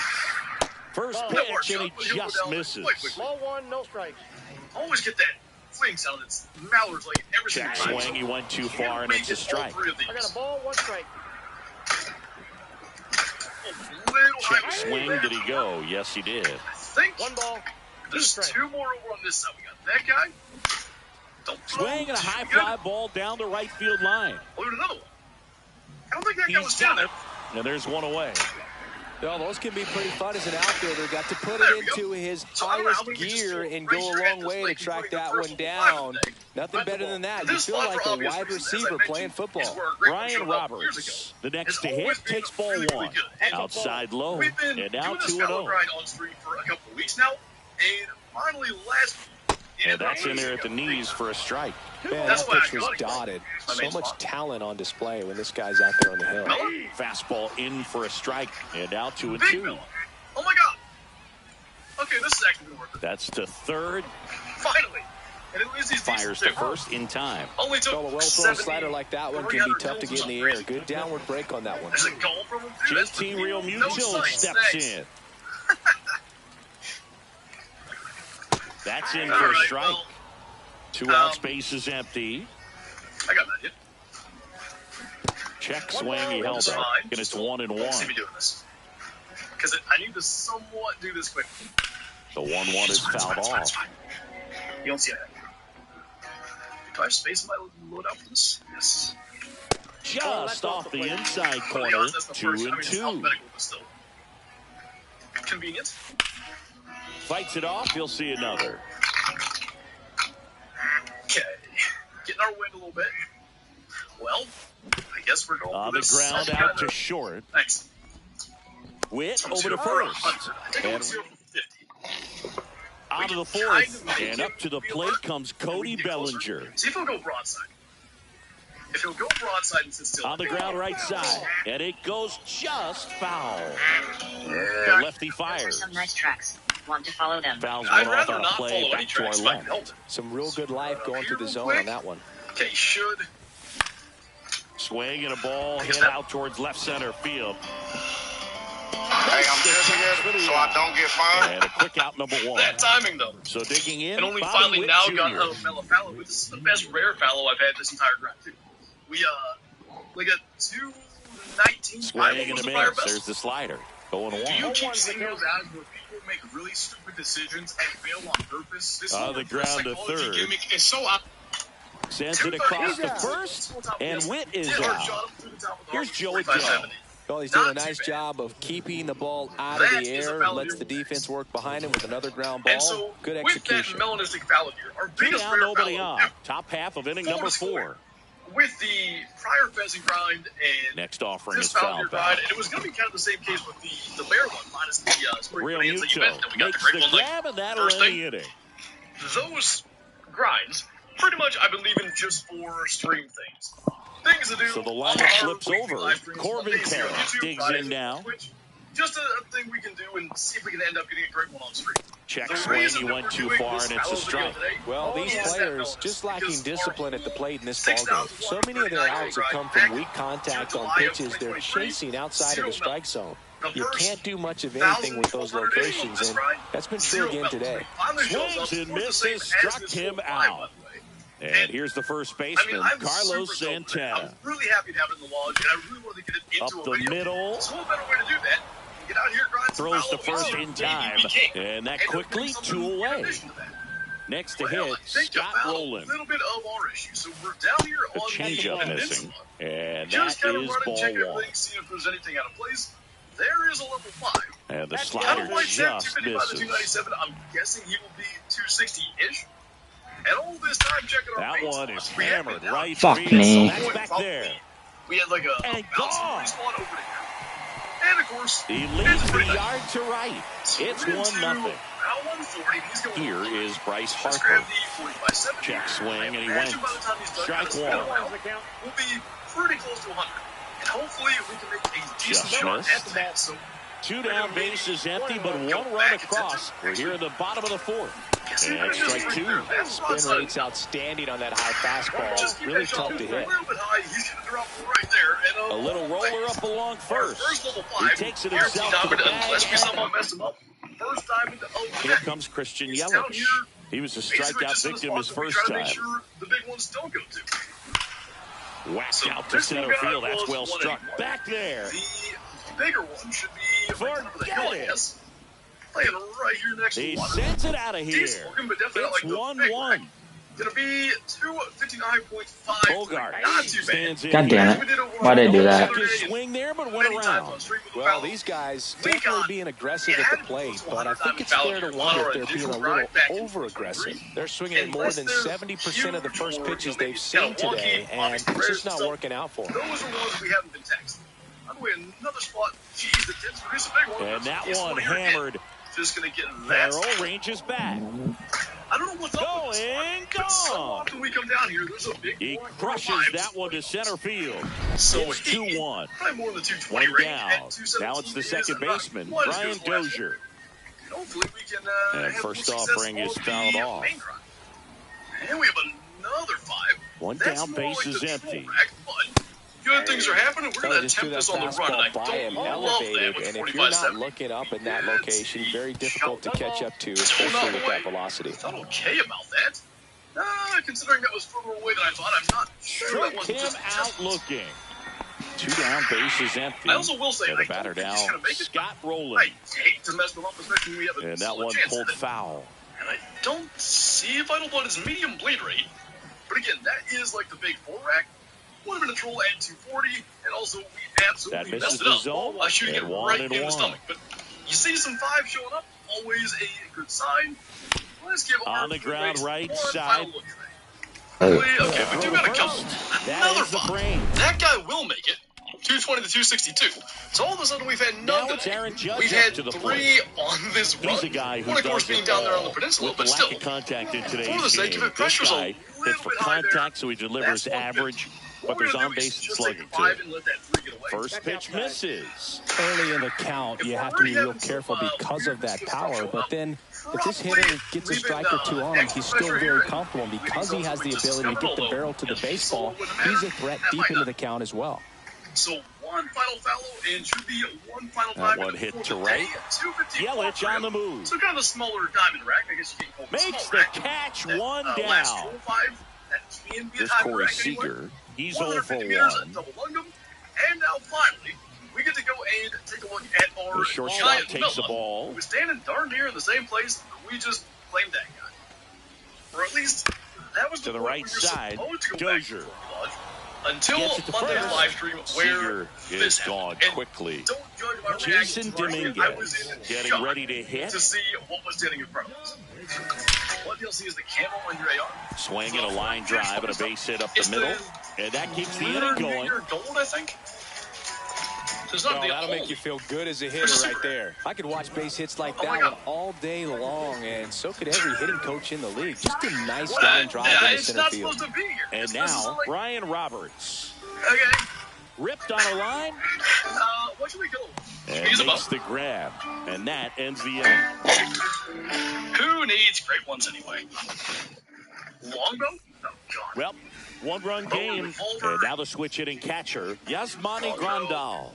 First pitch, and he just misses. Ball 1, no strikes. Always get that swing sound. It's Mallard's like every Check single swing, he went too far, and it's a strike. I got a ball, 1 strike. Check swing, did he go? Yes, he did. I think 1 ball. there's 2 more over on this side. We got that guy. Swing and a high fly ball down the right field line. Oh, another one. I don't think that guy was He's got down it. And there's one away. Well, those can be pretty fun as an outfielder. Got to put it into his highest gear and go a long way to track that one down. Nothing better than that. You feel like a wide receiver playing football. Ryan Roberts, the next to hit, takes ball 1. Outside low, and now 2-0. On street for a couple of weeks now, and finally last week. And that's in there at the knees for a strike. Man, that pitch was dotted. So much talent on display when this guy's out there on the hill. Fastball in for a strike, and now 2-2. Oh my God! Okay, this is actually worth it. That's to third. Finally, and at least he's fires to first in time. Only took a well-thrown slider like that one can be tough to get in the air. Good downward break on that one. There's a goal from him. JT Real Mutual steps in. That's in for a strike. Well, 2 out, space is empty. I got that hit. Check swing, he held up. And it's 1-1. See me doing this. Because I need to somewhat do this quickly. The 1-1 is fouled off. You don't see that. Do I have space in my load out for this? Yes. Just off the inside corner. 2-2. Convenient. Fights it off. You'll see another. Okay. Getting our wind a little bit. Well, I guess we're going on the ground out to short. Thanks. Witt over to first. And out of the fourth. And up to the plate comes Cody Bellinger. See if he'll go broadside. If he'll go broadside and sit still. On the ground right side. And it goes just foul. The lefty fires. Some nice tracks. Want to follow them. Fouls one off our play back to our left. Some real good life going through the zone on that one. Okay, should. Swing and a ball hit out towards left center field. Hey, I'm just here so I don't get fined. And a quick out number 1. That timing, though. So digging in. And only Bobby finally Witt now Jr. got a mellow fallow. This is the best rare fallow I've had this entire grind, too. We got 219. Swing and a miss. There's the slider. Going 1. Do you keep seeing those ads where people make really stupid decisions and fail on purpose? This on the ground to third. Is so sends it across to first, and Witt is out. Here's Joey Joe. Well, he's doing a nice job of keeping the ball out of the air, lets the defense work behind him with another ground ball. So good execution. With that melanistic fallow here, our biggest down, nobody on. Top half of inning number 4. With the prior pheasant grind and next offering is foul back. And it was going to be kind of the same case with the bear one minus the spring Real bonanza event that we got makes the great the one grab, and that'll first end the inning. Those grinds, pretty much I've been leaving just for stream things. Things to do. So the lineup flips over. Corbin Carroll digs in now. Just a thing we can do and see if we can end up getting a great one on stream. Check swing, he went too far, and it's a strike. Well, these players just lacking discipline at the plate in this ballgame. So many of their outs have come from weak contact on pitches they're chasing outside of the strike zone. You can't do much of anything with those locations, and that's been true again today. Swings and misses, struck him out. And here's the first baseman, Carlos Santana. I'm really happy to have it in the lodge, and I really want to get it into up the middle. There's no better way to do that. Get out here, grind throws to first in time, and that quickly 2 away. Next to hit, Scott Rowland. A little bit of our issue. So we're down here the on changeup the missing, and just that kind of is run and ball check one. everything, see if there's anything out of place. There is a level 5. And the Kind slider of like that, just 255 to misses. 297. I'm guessing he will be 260-ish. And all this time checking our That range one is spots, we had hammered been right Fuck field, me. so that's back there. We had like a And bouncing gone. respawn over to here. And of course, He it's leads the pretty good. yard to right. It's 1-0. Now 140. He's going Here is Bryce Let's Harper. grab the 45-70. Check swing, and he I went. imagine by the time he's done, Strike it's been a one. while. We'll be pretty close to 100. And hopefully we can make a decent Just shot missed. at the ball. So 2 down, bases empty, but 1 run across. We're here in the bottom of the 4th. And strike 2. Spin rate's outstanding on that high fastball. Really tough to hit. A little bit high. He's going to drop right there. And A little roller up along first. level 5. He takes it himself to the bag. Unless we somehow mess him up. First time into Here comes Christian Yelich. He was a strikeout victim his first time. Sure the big ones don't go to. Whacked out to center field. That's well struck. Back there. The bigger one should be Forget it. yes. Playing right here next He to water. sends it out of here. Decent looking, but definitely It's not like the big 1-1. rack. Gonna be 259.5. Bogart Not too bad. stands in. God damn it. Why'd I do that? Just swing there, but went around. Well, these guys definitely being aggressive at the plate, but I think it's fair to wonder if they're being a little over-aggressive. They're swinging at more than 70% of the first pitches they've seen today, and it's just not working out for them. Those are ones we haven't been texting. By the way, another spot. Jeez, the Tens produce a big one. And that This one here again. hammered. Just gonna get that. Barrel ranges back. I don't know what's up with this Going, spot, but so gone. often we come down here, there's a big He block crushes of that one to center field. So It's he- 2-1. Probably more than 220 One range. down. And 217 Now it's the is second about baseman, one as Brian good as the last one. Dozier. Hopefully we can And have first some offering success is on fouled the off. main drive. And we have another 5. One That's down, more base like is the empty. troll rack, but good things are happening. We're going to Just threw attempt that this on the run, and I fastball by him don't love that elevated, with and if you're not 45-70. looking up in that location, very difficult to catch up to, especially with that velocity. Not okay about that. Considering that was further away than I thought, I'm not sure that Struck wasn't him just out looking. 2 down, bases empty. I also will say, And I the batter don't think now, he's gonna make it. Scott I Rowland. hate to mess them up, especially when we have a And that solid one chance pulled at it. foul. And I don't see Vital Blood as medium bleed rate. But again, that is like the big 4 rack. Would have been a troll at 240, and also we absolutely That misses messed it the up zone, by shooting it and 1 right and in the 1. stomach. But you see some 5 showing up, always a good sign. Let's give our On the ground, base right one side. final look. Okay, we do got a couple. That Another is the 5. brain. That guy will make it. 220 to 262. So all of a sudden we've had none Now it's today. Aaron Judge We've up had to the 3 plate. on this run. He's a guy who One, of course, does being it down there on all. the peninsula, With but the still. lack of contact in today's For the sake game, of it, this pressure's a guy little hits for bit high there. contact, so he delivers That's average, 150. but there's What we're gonna do on-base is just slugging take to 5 it. and let that 3 get away. First pitch misses. Early in the count, you have to be real careful because of that power, but then if this hitter gets a strike or 2 on him, he's still very comfortable. And because he has the ability to get the barrel to the baseball, he's a threat deep into the count as well. So one final foul and should be one final That time. one hit to right. Yelich on the move. So kind of a smaller diamond rack. I guess you can't call it Makes small the rack. catch, That, 1 last down. 5, that can be a Here's diamond Corey rack anyway. Seager. He's 0 for 150 meters, 1. double lung him. And now finally, we get to go and take a look at our The shortstop giant takes the Miller, ball. who was standing darn near in the same place that we just claimed that guy. Or at least, that was To the point right we were side, supposed to go Dozier. back to. Until Gets it to Monday's first. live stream where Seager this is gone happened. And quickly. don't judge my Jason reaction. I was in Dominguez getting shock ready to hit. to see what was standing in front of us. What you'll see is the camo and your AR. Swinging a line drive and a base hit up the middle. And that keeps the inning going. Gold, I think. So it's not Well, the that'll make only- you feel good as a hitter right there. I could watch base hits like that one all day long, and so could every hitting coach in the league. Just a nice line drive in the It's center not field. supposed to be here. And This is now, like- Brian Roberts. Okay. Ripped on a line What should we go? and He's makes above. the grab. And that ends the inning. Who needs great ones anyway? Longbow? Oh, God. Well, 1-run game. And now the switch hitting catcher, Yasmani Grandal.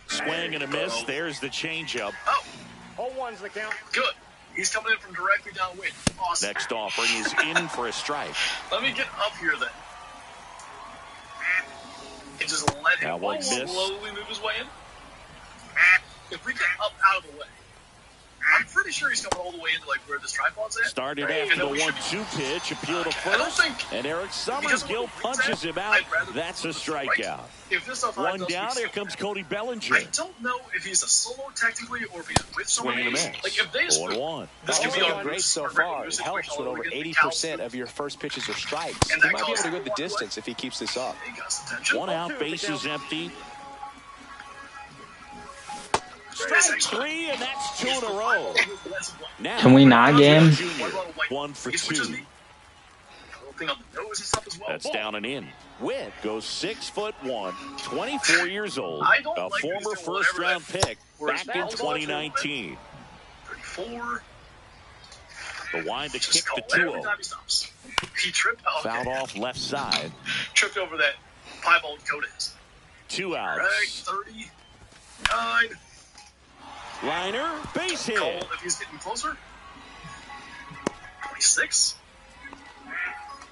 Swing and a miss. There's the changeup. Oh. 0-1's the count. Good. He's coming in from directly downwind. Awesome. Next offering is in for a strike. Let me get up here then. And just let That him one missed. slowly move his way in. If we get up out of the way, I'm pretty sure he's coming all the way into like where this tripod's at. Started after the 1-2 pitch, appeal to first, and Eric Summergill punches him out. That's a strikeout. If this one down, here comes Cody Bellinger. I don't know if he's a solo technically or if he's with somebody. Like if they 0-1. This could be great so far. It helps when over 80% of your first pitches are strikes. He might be able to go the distance if he keeps this up. 1 out, bases empty. Strike 3, and that's 2 in a row. Now, can we not game? 1 for 2. That's down and in. Witt goes 6'1", 24 years old, a former first-round pick back in 2019. 34. The wind to kick the 2-0. He tripped. Fouled off left side. Tripped over that piebald coat is. 2 outs. Right, 39. Liner, base hit. Cole, if he's getting closer. 26.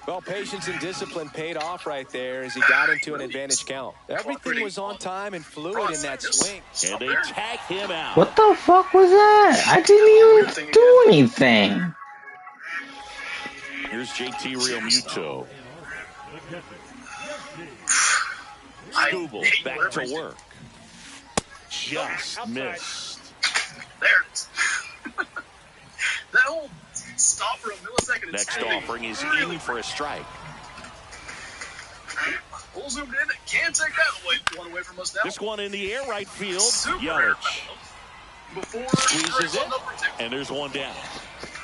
Well, patience and discipline paid off right there as he got into an advantage count. Everything was on time and fluid in that swing. And they tag him out. What the fuck was that? I didn't even do anything. Here's JT Realmuto. Skubal back to work. Just missed. There it is. That whole stop for a millisecond. Next offering is in for a strike. Full zoomed in. Can't take that one away from us now. This one in the air right field. Yelich. Squeezes it. And there's 1 down.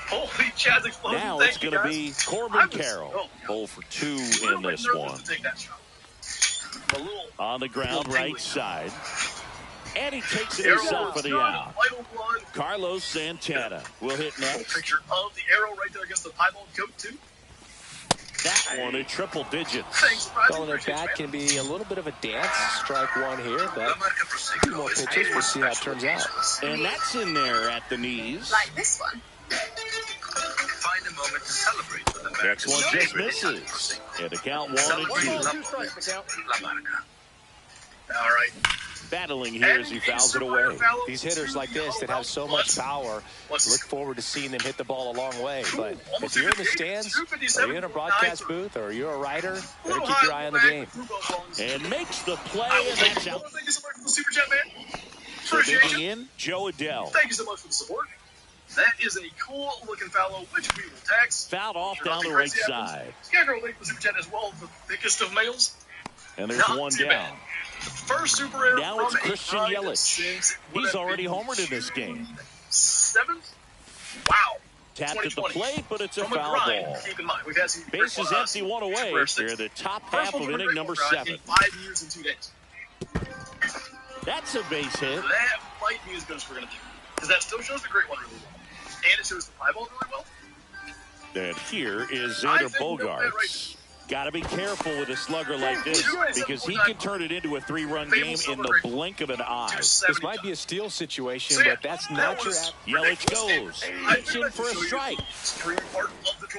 Holy Chad's explosion. Now it's going to be Corbin Carroll. 0 for 2 in this one. On the ground right side. And he takes it himself for the out. Carlos Santana will hit next. Picture of the arrow right there against the piebald coat, too. That one in triple digits. Well, their bat can be a little bit of a dance. Strike 1 here, but a few more pitches. We'll see how it turns out. And that's in there at the knees. Like this one. Find a moment to celebrate with the Next one just misses. And the count 1-2. All right. Battling here as he fouls it away. These hitters like this that have so much power, look forward to seeing them hit the ball a long way. But if you're in the stands, or you're in a broadcast booth, or you're a writer, better keep your eye on the game. And makes the play, and that's out. Thank you so much for the Super Chat, man. So digging in, Joe Adell. Thank you so much for the support. That is a cool-looking foul, which we will tax. Fouled off down the right side. Scarecrow, thank you for the Super Chat as well, the thickest of males. And there's 1 down. First super rare. Now it's Christian Yelich. He's already homered in this game. 7th? Wow. Tapped at the plate, but it's a foul ball. Keep in mind, we've had some bases empty, 1 away. They're the top half of inning number 7. 5 years and 2 days. That's a base hit. That might be as good as we're going to do. Because that still shows the great one really well. And it shows the piebald really well. And here is Xander Bogaerts. Got to be careful with a slugger like this because he can turn it into a 3-run game in the blink of an eye. This might be a steal situation, but that's not your... Yelich goes. Hits him for a strike.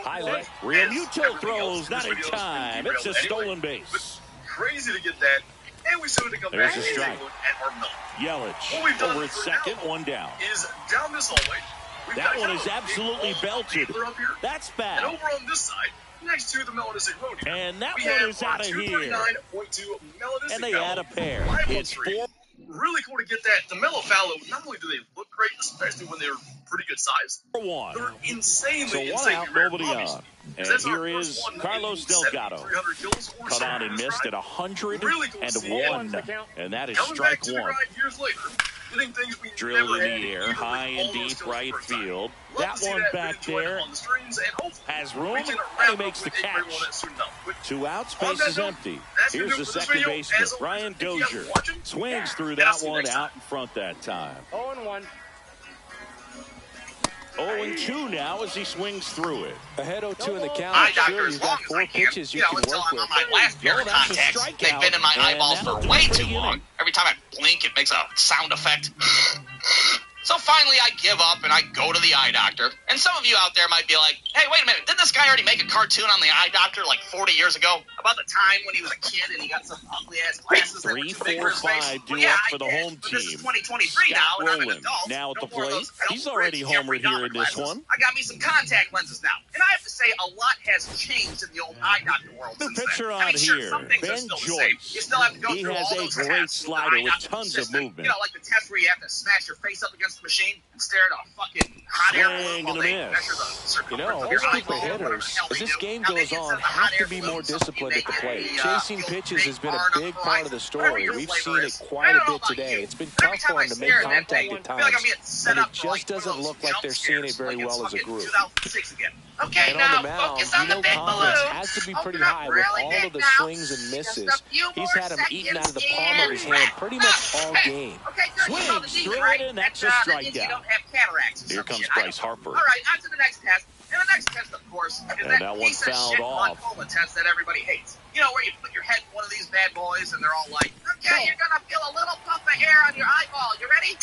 Highlight. Realmuto throws, not in time. It's a stolen base. Crazy to get that. And we still to come There's back a strike. Yelich over at second, 1 down. Is down this hallway. That one is absolutely belted. That's bad. And over on this side, next to the Melanistic Road here, and that one is out of here. And they add a pair. It's 4. Really cool to get that. The Mellow Fallow, not only do they look great, especially when they're pretty good size, 1. they're insanely, so 1 out, nobody on. And here is Carlos Delgado. Cut on and missed at 101. And that is strike 1. Drilled in the air, high and deep right field. That one back there has room, and he makes the catch. 2 outs, base is empty. Here's the second baseman, Brian Dozier. Swings through that one out in front that time. 0-1. 0-2 now as he swings through it. Ahead 0-2 in the count. Sure, you've got 4 pitches you can work with. On my last pair of contacts, they've been in my eyeballs for way too long. Every time I blink, it makes a sound effect. So finally I give up and I go to the eye doctor. And some of you out there might be like, hey, wait a minute, didn't this guy already make a cartoon on the eye doctor like 40 years ago? About the time when he was a kid and he got some ugly-ass glasses that were too big for his face? 3-4-5 due up for the home but team. this is 2023 now, and I'm an adult. Now at the more of plate. those Elton He's already Bridge, Jeffrey homered here in Dahmer this glasses. one. I got me some contact lenses now. And I have to say, a lot has changed in the old eye doctor world The since pitcher then. on I mean, sure, here, some things are Ben still the Joyce. same. You still have to go He through has all a those great tests slider with eye doctor tons of system. movement. You know, like the test where you have to smash your face up against the machine and stare at a fucking hot air balloon while they measure the circumference of your Most eyeball. hitters, as this game goes on, have to be more disciplined at the plate. Chasing pitches has been a big part of the story. We've seen it quite a bit today. It's been tough for them to make contact at times, and it just doesn't look like they're seeing it very well as a group. Okay, and now, on the mound, focus on the big confidence balloon. has to be pretty Open up high with really all big of the now. swings and misses. Just a few He's more had them eaten out of the seconds palm of his hand pretty much all game. Okay, good. You know the Swings demon, through right? it, and that's a That means you strikeout. don't have cataracts or Here some comes shit. Bryce Harper. All right, on to the next test. And the next test, of course, is And that that one piece of fouled shit off. glaucoma test that everybody hates. You know, where you put your head in one of these bad boys, and they're all like, okay, you're going to feel a little puff of hair on your eyeball. You ready?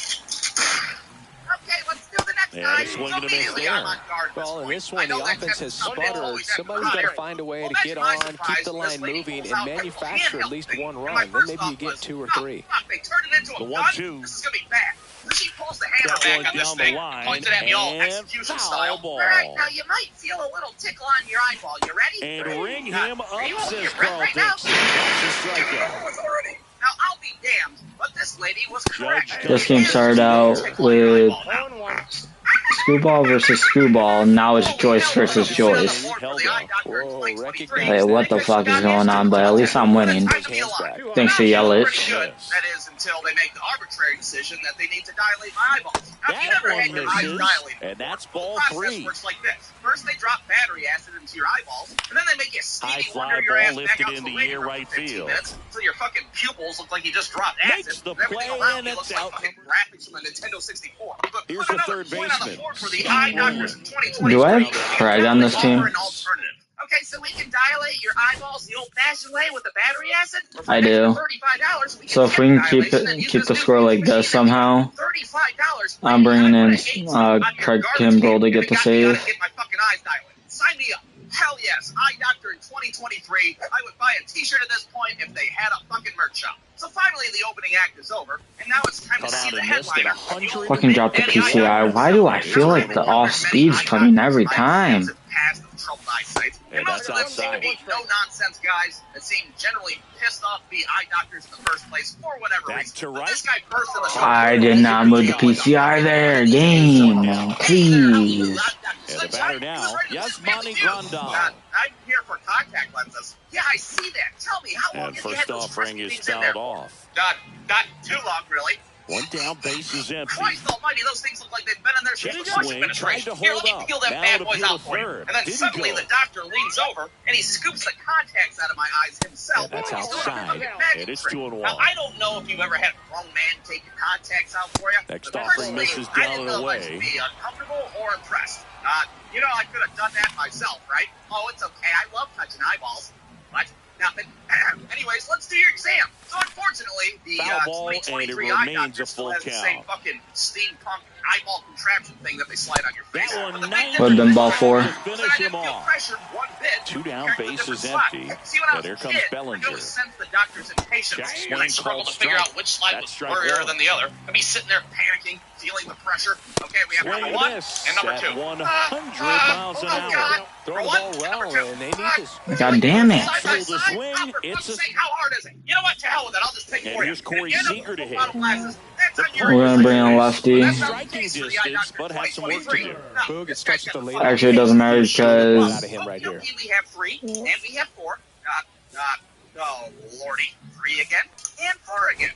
Okay, let's do the next Yeah, time. he's swinging and a miss Immediately, there. I'm on guard at Well, in point. this one, I know the that offense test has is something sputtered. always at Somebody's the got to hot find a way area. to Well, get that's my on, surprise. keep the This line lady moving, pulls and out a manufacture at handheld least thing. one And my run. Then first maybe thought you get was, 2 or oh, 3. fuck, they turned it into The a 1-2. gun? This is going to be bad. Then she pulls the hammer That back one on this down the thing, line, points it at me all and execution foul style. ball. All right, now you might feel a little tickle on your eyeball. You ready? And ring him up, Are you holding says your breath Carl right now? Dixon. That's a strikeout. Now, I'll be damned, but this lady was correct. This game started out with Screwball versus Screwball. Now it's Joyce versus Joyce. Whoa, Hey, what the fuck is going on? But at least I'm winning. Thanks to Yelich. That is until they make the arbitrary decision that they need to dilate my eyeballs. Now, if you That never had one your eyes misses, dilated, and that's the ball process 3. works like this. First, they drop battery acid into your eyeballs, and then they make you High Stevie fly Wonder your ball ass back lifted out to into the radio air room right for 15 field. minutes until your fucking pupils look like you just dropped Makes acid. the and everything play, around and you it's looks like out. fucking graphics from the Nintendo 64. But Here's put the another third point on the baseman. board for the Eye Doctors in 2020. Do I have Craig on this team? Okay, so we can dilate your eyeballs the old-fashioned way with the battery acid? I do. So if we can keep the score like this somehow, I'm bringing in Craig Kimbrell to get the save. Sign me up. Hell yes, Eye Doctor in 2023. I would buy a t-shirt at this point if they had a fucking merch shop. So finally the opening act is over, and now it's time to see the headliner. Fucking drop the PCI. Why do I feel like the off speed's coming every time? And that's outside. No-nonsense guys that seem generally pissed off to be eye doctors in the first place for whatever reason. This guy burst in the show. I did not move the PCI there. Game, please. And the batter now, Yasmani Grandal. I'm here for contact lenses. Yeah, I see that. Tell me, how long And have you had first those offering trusty is things in there? fouled off. Not too long, really. One down, base is empty. Christ almighty, those things look like they've been in there since Getting the Bush swing, administration. tried to Here, hold let me up. peel them Now bad to boys peel out to for you. third. And then Didn't suddenly go. the doctor leans over, and he scoops the contacts out of my eyes himself. And that's He's doing a outside. fucking magic And it's trick. 2-1. Now, I don't know if you've ever had a grown man take your contacts out for you. Next but offering personally, misses I down didn't and know if I away. should be uncomfortable or impressed. I could have done that myself, right? Oh, it's okay. I love touching eyeballs. What? Nothing. Anyways, let's do your exam. So unfortunately, the Foul ball, and it 2023 Eye remains Doctor a still full has the same count. fucking steampunk eyeball contraption thing that they slide on your face. That one, But the big 9 Would've been ball difference four. is to finish that I him didn't feel off. pressured one bit 2 down, compared to the base is different slot. empty. See, when I And was here a comes kid, Bellinger. I could always sense the doctor's impatience. Check And I swing struggled to called figure strike. out which slide That's was strike worrier one. than the other. I'd be sitting there panicking, feeling the pressure. Okay, we have Swing number and one miss and number at two. 100 miles an hour. Throw the ball well, and they need to. God damn it. Side by Full to side? swing, Oh, for it's fuck's a- sake, how hard is it? You know what? To hell with it. I'll just take it And for you. here's Corey If you end up Seager with to hit. full bottle glasses, that's on your We're gonna bring in a lefty. That's not the Striking case for the distance, Eye Doctor but has some work to 2023. do. Now, Boog, it this starts guy's with the got late. Actually, it doesn't matter Out because of him right here. We have 3, and we have 4. Oh, lordy. 3 again, and 4 again.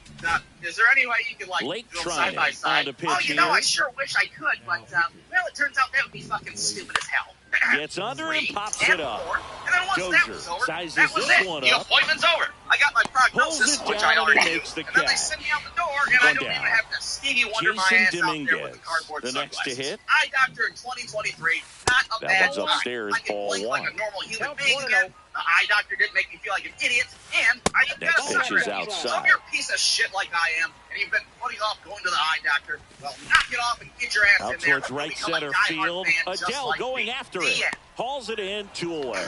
Is there any way you could, Late do them trying side by side? on the pitch Oh, you know, here. I sure wish I could, but, well, it turns out that would be fucking stupid as hell. Gets under and 3 pops and it up. 4, and then once that Dozier was over, sizes that was this it. one The up. appointment's over. I got my prognosis, Pulls it which down I already and knew, makes the and then they catch. send me out the door, and I One don't down. even have to Stevie Wonder my Jason ass out there with the Dominguez, cardboard the next to sunglasses. hit. Eye Doctor in 2023, not a bad one's upstairs, I can ball blink one. like a normal human being again. The eye doctor didn't make me feel like an idiot, and I get better Next pitch is So outside. if you're a piece of shit like I am, and you've been putting off going to the eye doctor, well, knock it off and get your ass Out in there. towards right Become a center diehard field. fan just Adele like going me. after The it. end. Hauls it in, 2 away.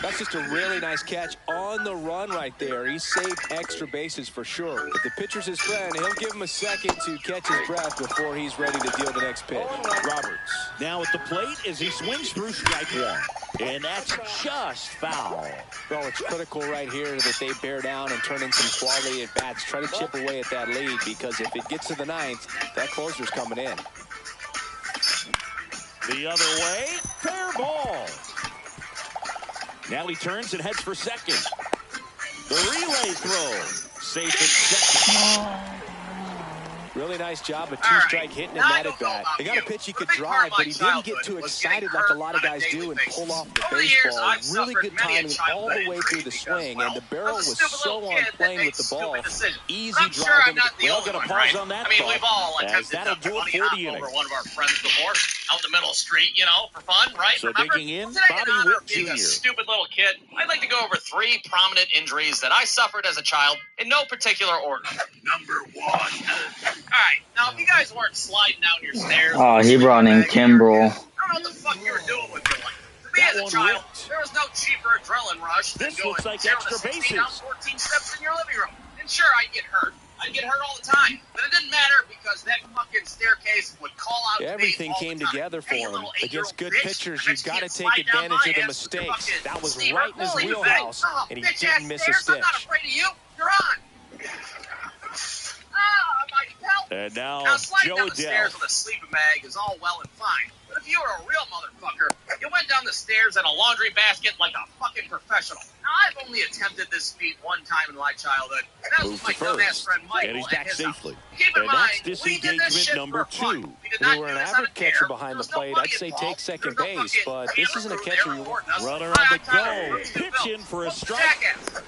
That's just a really nice catch on the run right there. He saved extra bases for sure. If the pitcher's his friend, he'll give him a second to catch his breath before he's ready to deal the next pitch. Roberts. Now at the plate as he swings through strike one. And that's just foul. Well, it's critical right here that they bear down and turn in some quality at bats. Try to chip away at that lead, because if it gets to the ninth, that closer's coming in. The other way, fair ball. Now he turns and heads for second. The relay throw, safe at second. Really nice job of two-strike hitting in that at bat. They got a pitch he could drive, but he didn't get too excited like a lot of guys do and pull off the baseball. Really good timing all the way through the swing, and the barrel was so on playing with the ball. Easy drive into the We're going to pause on that. I mean, we've all as attempted that'll to do it bunny for hop the over inning. one of our friends before, out in the middle of the street, you know, for fun, right? So Remember? digging in, Today, Bobby in honor Witt of being a Jr. stupid little kid, I'd like to go over 3 prominent injuries that I suffered as a child in no particular order. Number 1. All right, now if you guys weren't sliding down your stairs. Oh, he brought in Kimbrel. I don't know what the fuck you were doing with your life. For me as a child, there was no cheaper adrenaline rush than This going looks like 0 to extra 16 down bases. 14 steps in your living room. And sure, I'd get hurt. I'd get hurt all the time. But it didn't matter because that fucking staircase would call out to me Everything all came the time. together for Hey, you him. little Against 8-year-old good bitch, pitchers, I you've bet got to you take can't slide down advantage of my the ass with your mistakes. fucking That was Steve right in his Urkel, you wheelhouse, bag. and he Bitch-ass didn't miss a stairs, I'm not stitch. afraid of you. You're on. My help. And now Sliding Joe down the Adele. stairs with a sleeping bag is all well and fine. But if you were a real motherfucker, you went down the stairs in a laundry basket like a fucking professional. Now, I've only attempted this feat one time in my childhood, and that was Moves with to my dumbass first. friend Michael And he's at back his house. safely. Keep in And that's mind, we did this disengagement shit number for fun. 2. We did They not were do an this out average of catcher care. behind There the was no plate. money I'd say involved. take second There was no base, fucking but this isn't a camera crew catcher there you want. recording us. Runner I on the got time go. to do Pitch film. in for a What's the strike. jackass?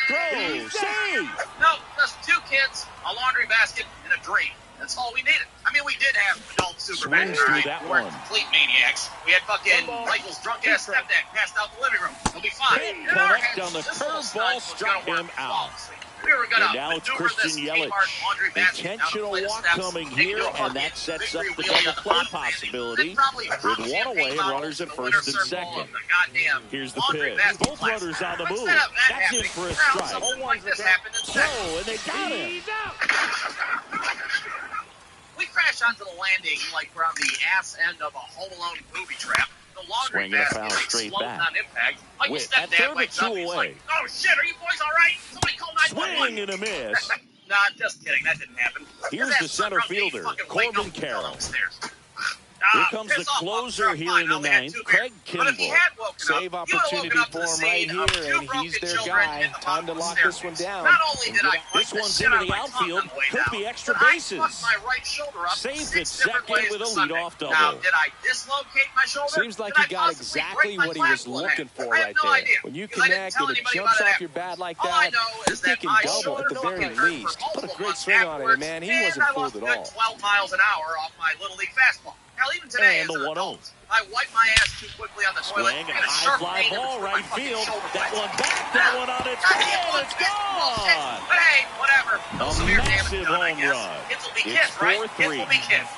Throw, save. No, just 2 kids, a laundry basket, and a dream. That's all we needed. I mean, we did have adult Superman. Swings through that We weren't one. complete maniacs. We had fucking Michael's drunk-ass stepdad passed out in the living room. He'll be fine. Hit In our connect heads, on the this little curveball stunt was struck gonna him work out. flawlessly. We were going And to now it's maneuver Christian this Yelich. Kmart laundry basket down a Intentional flight of walk steps, coming take it here, to a and fucking that sets up victory the wheelie double on the play bottom, possibility then probably with drop 1 champagne away and bottles runners in at the first winner and circle second. of the goddamn Here's the laundry pitch. basket Both class. runners on the But move. instead of that That's in happening, for a now strike. something like this happened instead. Oh, and they got him. We crash onto the landing like we're on the ass end of a Home Alone booby trap. The laundry Swinging a basket foul straight explodes back. on impact. Michael Witt at third stepdad with wakes 2 up. He's away. like, "Oh shit, are you boys all right? Somebody call 911." Swing and a miss. Nah, just kidding. That didn't happen. Here's That the center son of a fielder, fucking Corbin wake up Carroll. fell downstairs. Here comes the closer here in the ninth, Craig Kimbrel. Save opportunity for him right here, and he's their guy. Time to lock this one down. Not only did I This one's into the outfield. Could be extra bases. Safe at second with a leadoff double. Now, did I dislocate my shoulder? Seems like Did he I got possibly exactly break my what he was clavicle in looking half? for I have right no there. idea, When you because I didn't connect tell and it anybody jumps about it off your bat like All I that, know you're is that thinking my double shoulder at the very fucking hurt least. for Put a multiple great months swing on it, afterwards, man. He and wasn't I fooled lost at a good all. 12 miles an hour off my Little League fastball. Hell, even today, And as the an 1-0. adult, I wipe my ass too quickly on the toilet. Swing and get a high sharp fly pain in ball between my right fucking field. shoulder That blades. one back, that one on its way, and it's gone. But hey, whatever. No A severe damage massive done, I home guess. run. Kids will be It's kids, right? 4-3. Kids will be kids.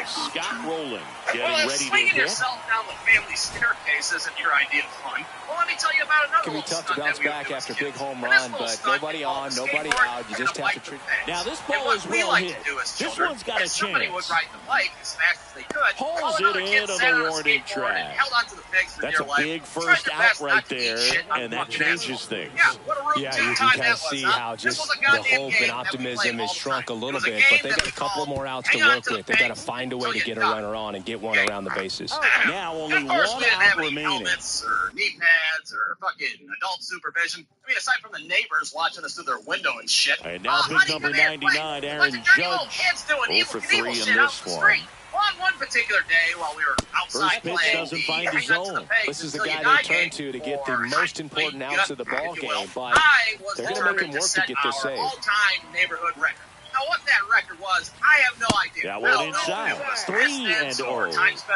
Scott Rowland getting Well, if ready to swinging hit. yourself down the family staircase isn't your idea of fun, well, let me tell you about another Can be little tough to stunt bounce that we would back do as after kids. big home And this run, little but stunt nobody involved on, a nobody skateboard out. You and just a have to bike treat. with pegs. Now this And ball what is we well like hit. to do as This children one's got a is somebody would chance. ride the bike as fast as they could, Pulls while it another kid in on sat the on a warning skateboard and track. held onto the pegs for That's dear a life, big tried first their out best right not to eat there, shit on and that fucking changes assholes. things. Yeah, what a rude Yeah, you can time kind that of was, see huh? how This just was a the goddamn hope game and that we optimism played is all the shrunk a time. It little was a bit, game but they that got we a couple called more outs to hang on work to the with. They got to pegs find a way till to you get a die. runner on and get one around the bases. Now And only of course, one we didn't out have any remaining. helmets or knee pads or fucking adult supervision. I mean, aside from the neighbors watching us through their window and shit. And now big honey, number come here, 99, play. Aaron Bunch of dirty little Judge, kids doing 0 for evil 3 in shit out this in the one. street. Well, on one particular day, while we were outside First pitch playing, doesn't find hang his on to the zone. pegs This is the until guy you they die turn game, to get the or most important gut, outs of the ball if you will. game, but I was they're going to make determined him work to set get this our save. all-time neighborhood record. Now, Now, what that record was, I have no idea. That one inside. 3-0.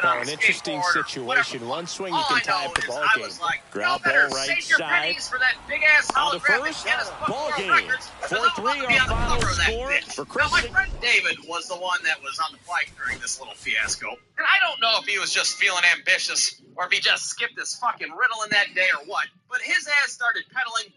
Well, an interesting situation. One swing you can tie up the ball game. Grab ball right side. For that big-ass On the holographic first, Guinness Book ball of game. World Records, 4-3 our final score for Now, my Christian. friend David was the one that was on the flight during this little fiasco. And I don't know if he was just feeling ambitious or if he just skipped his fucking Ritalin that day or what, but his ass started pedaling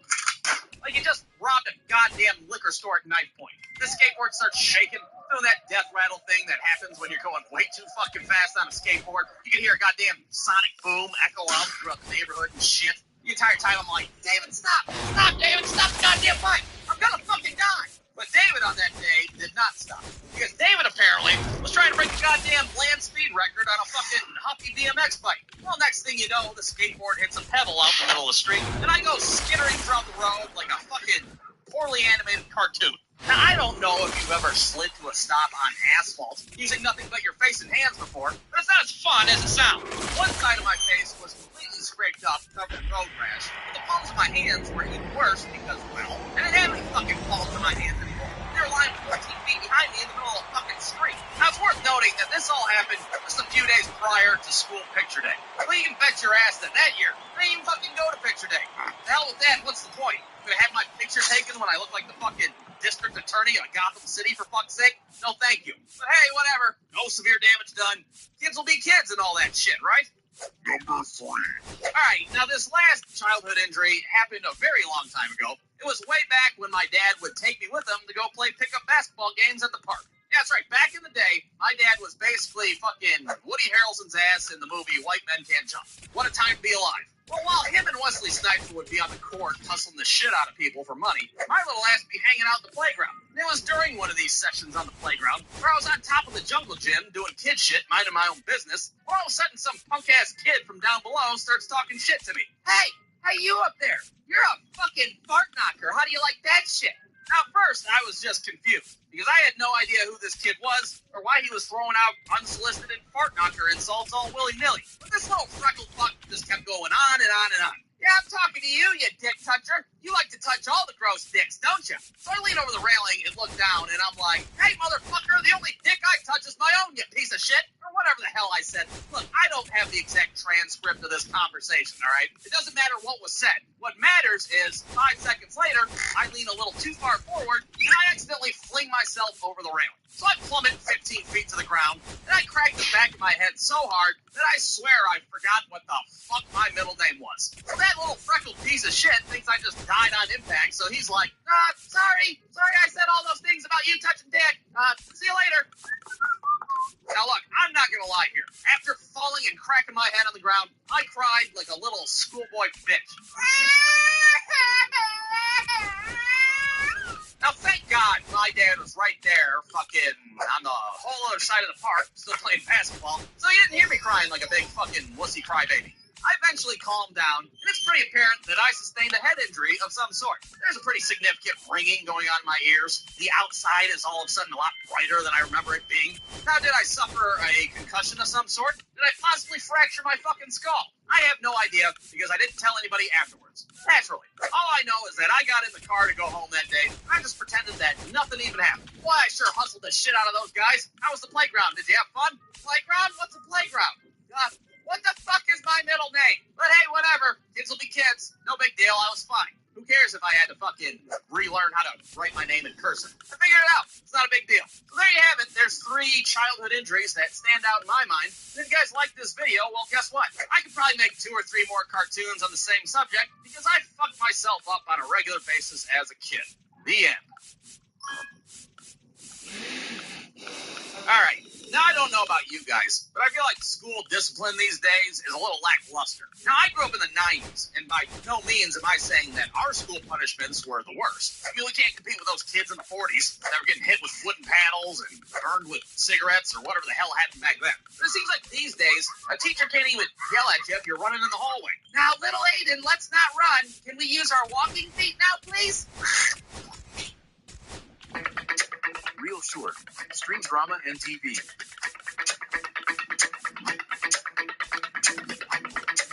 like he just robbed a goddamn liquor store at knife point. The skateboard starts shaking, doing that death rattle thing that happens when you're going way too fucking fast on a skateboard. You can hear a goddamn sonic boom echo out throughout the neighborhood and shit. The entire time I'm like, David, stop! Stop, David! Stop the goddamn bike! I'm gonna fucking die! But David on that day did not stop. Because David apparently was trying to break the goddamn land speed record on a fucking Huffy BMX bike. Well, next thing you know, the skateboard hits a pebble out in the middle of the street, and I go skittering throughout the road like a fucking poorly animated cartoon. Now, I don't know if you've ever slid to a stop on asphalt using nothing but your face and hands before, but it's not as fun as it sounds. One side of my face was completely scraped up, covered in road rash, but the palms of my hands were even worse because, well, I didn't have any fucking palms in my hands anymore. They were lying 14 feet behind me in the middle of a fucking street. Now, it's worth noting that this all happened just a few days prior to school picture day. Well, you can bet your ass that year, I didn't even fucking go to picture day. The hell with that, what's the point? I'm gonna have my picture taken when I look like the fucking district attorney of Gotham City, for fuck's sake? No, thank you. But hey, whatever. No severe damage done. Kids will be kids and all that shit, right? Number 3. All right, now this last childhood injury happened a very long time ago. It was way back when my dad would take me with him to go play pickup basketball games at the park. Yeah, that's right. Back in the day, my dad was basically fucking Woody Harrelson's ass in the movie White Men Can't Jump. What a time to be alive. Well, while him and Wesley Snipes would be on the court hustling the shit out of people for money, my little ass would be hanging out at the playground. And it was during one of these sessions on the playground where I was on top of the jungle gym doing kid shit, minding my own business, where all of a sudden some punk-ass kid from down below starts talking shit to me. Hey, you up there? You're a fucking fart knocker. How do you like that shit? Now, first, I was just confused because I had no idea who this kid was or why he was throwing out unsolicited fart knocker insults all willy-nilly. But this little freckled fuck just kept going on and on and on. Yeah, I'm talking to you, you dick toucher. You like to touch all the gross dicks, don't you? So I lean over the railing and look down, and I'm like, hey, motherfucker, the only dick I touch is my own, you piece of shit. Or whatever the hell I said. Look, I don't have the exact transcript of this conversation, all right? It doesn't matter what was said. What matters is 5 seconds later, I lean a little too far forward, and I accidentally fling myself over the railing. So I plummet 15 feet to the ground, and I cracked the back of my head so hard that I swear I forgot what the fuck my middle name was. So that little freckled piece of shit thinks I just died on impact, so he's like, sorry I said all those things about you touching dick. See you later. Now look, I'm not gonna lie here. After falling and cracking my head on the ground, I cried like a little schoolboy bitch. Now thank God my dad was right there, fucking on the whole other side of the park, still playing basketball, so he didn't hear me crying like a big fucking wussy crybaby. I eventually calmed down, and it's pretty apparent that I sustained a head injury of some sort. There's a pretty significant ringing going on in my ears. The outside is all of a sudden a lot brighter than I remember it being. Now, did I suffer a concussion of some sort? Did I possibly fracture my fucking skull? I have no idea, because I didn't tell anybody afterwards. Naturally. All I know is that I got in the car to go home that day. I just pretended that nothing even happened. Boy, I sure hustled the shit out of those guys. How was the playground? Did you have fun? Playground? What's a playground? What the fuck is my middle name? But hey, whatever. Kids will be kids. No big deal. I was fine. Who cares if I had to fucking relearn how to write my name in cursive? I figured it out. It's not a big deal. So there you have it. There's 3 childhood injuries that stand out in my mind. If you guys like this video, well, guess what? I could probably make 2 or 3 more cartoons on the same subject because I fucked myself up on a regular basis as a kid. The end. All right. Now, I don't know about you guys, but I feel like school discipline these days is a little lackluster. Now, I grew up in the 90s, and by no means am I saying that our school punishments were the worst. I mean, we can't compete with those kids in the 40s that were getting hit with wooden paddles and burned with cigarettes or whatever the hell happened back then. But it seems like these days, a teacher can't even yell at you if you're running in the hallway. Now, little Aiden, let's not run. Can we use our walking feet now, please? Real Short, stream drama and TV.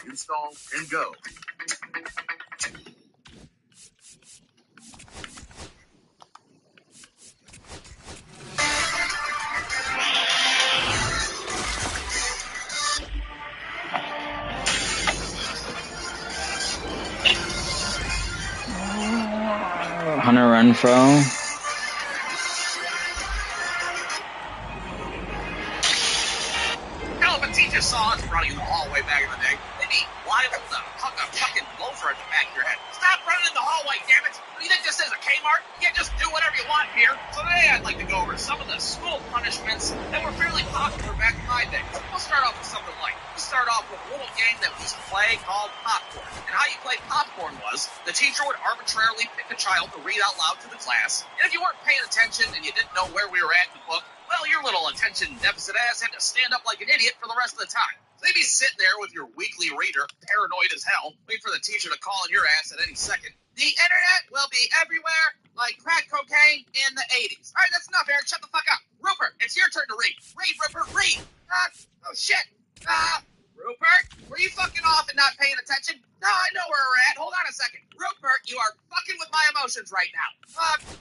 Install and go. Hunter Renfrow. Hell, if a teacher saw us running in the hallway back in the day, they'd be liable to huck a fucking loafer at the back of your head. Stop running in the hallway, damn it! You think this is a Kmart? You can't just do whatever you want here. So today I'd like to go over some of the school punishments that were fairly popular back in my day. We'll start off with something light. We'll start off with a little game that we used to play called Popcorn. And how you play Popcorn was, the teacher would arbitrarily pick a child to read out loud to the class, and if you weren't paying attention and you didn't know where we were at in the book, well, your little attention deficit ass had to stand up like an idiot for the rest of the time. So you'd be sitting there with your weekly reader, paranoid as hell, waiting for the teacher to call on your ass at any second. The internet will be everywhere like crack cocaine in the 80s. All right, that's enough, Eric. Shut the fuck up. Rupert, it's your turn to read. Read, Rupert, read. Oh, shit. Rupert, were you fucking off and not paying attention? No, I know where we're at. Hold on a second. Rupert, you are fucking with my emotions right now.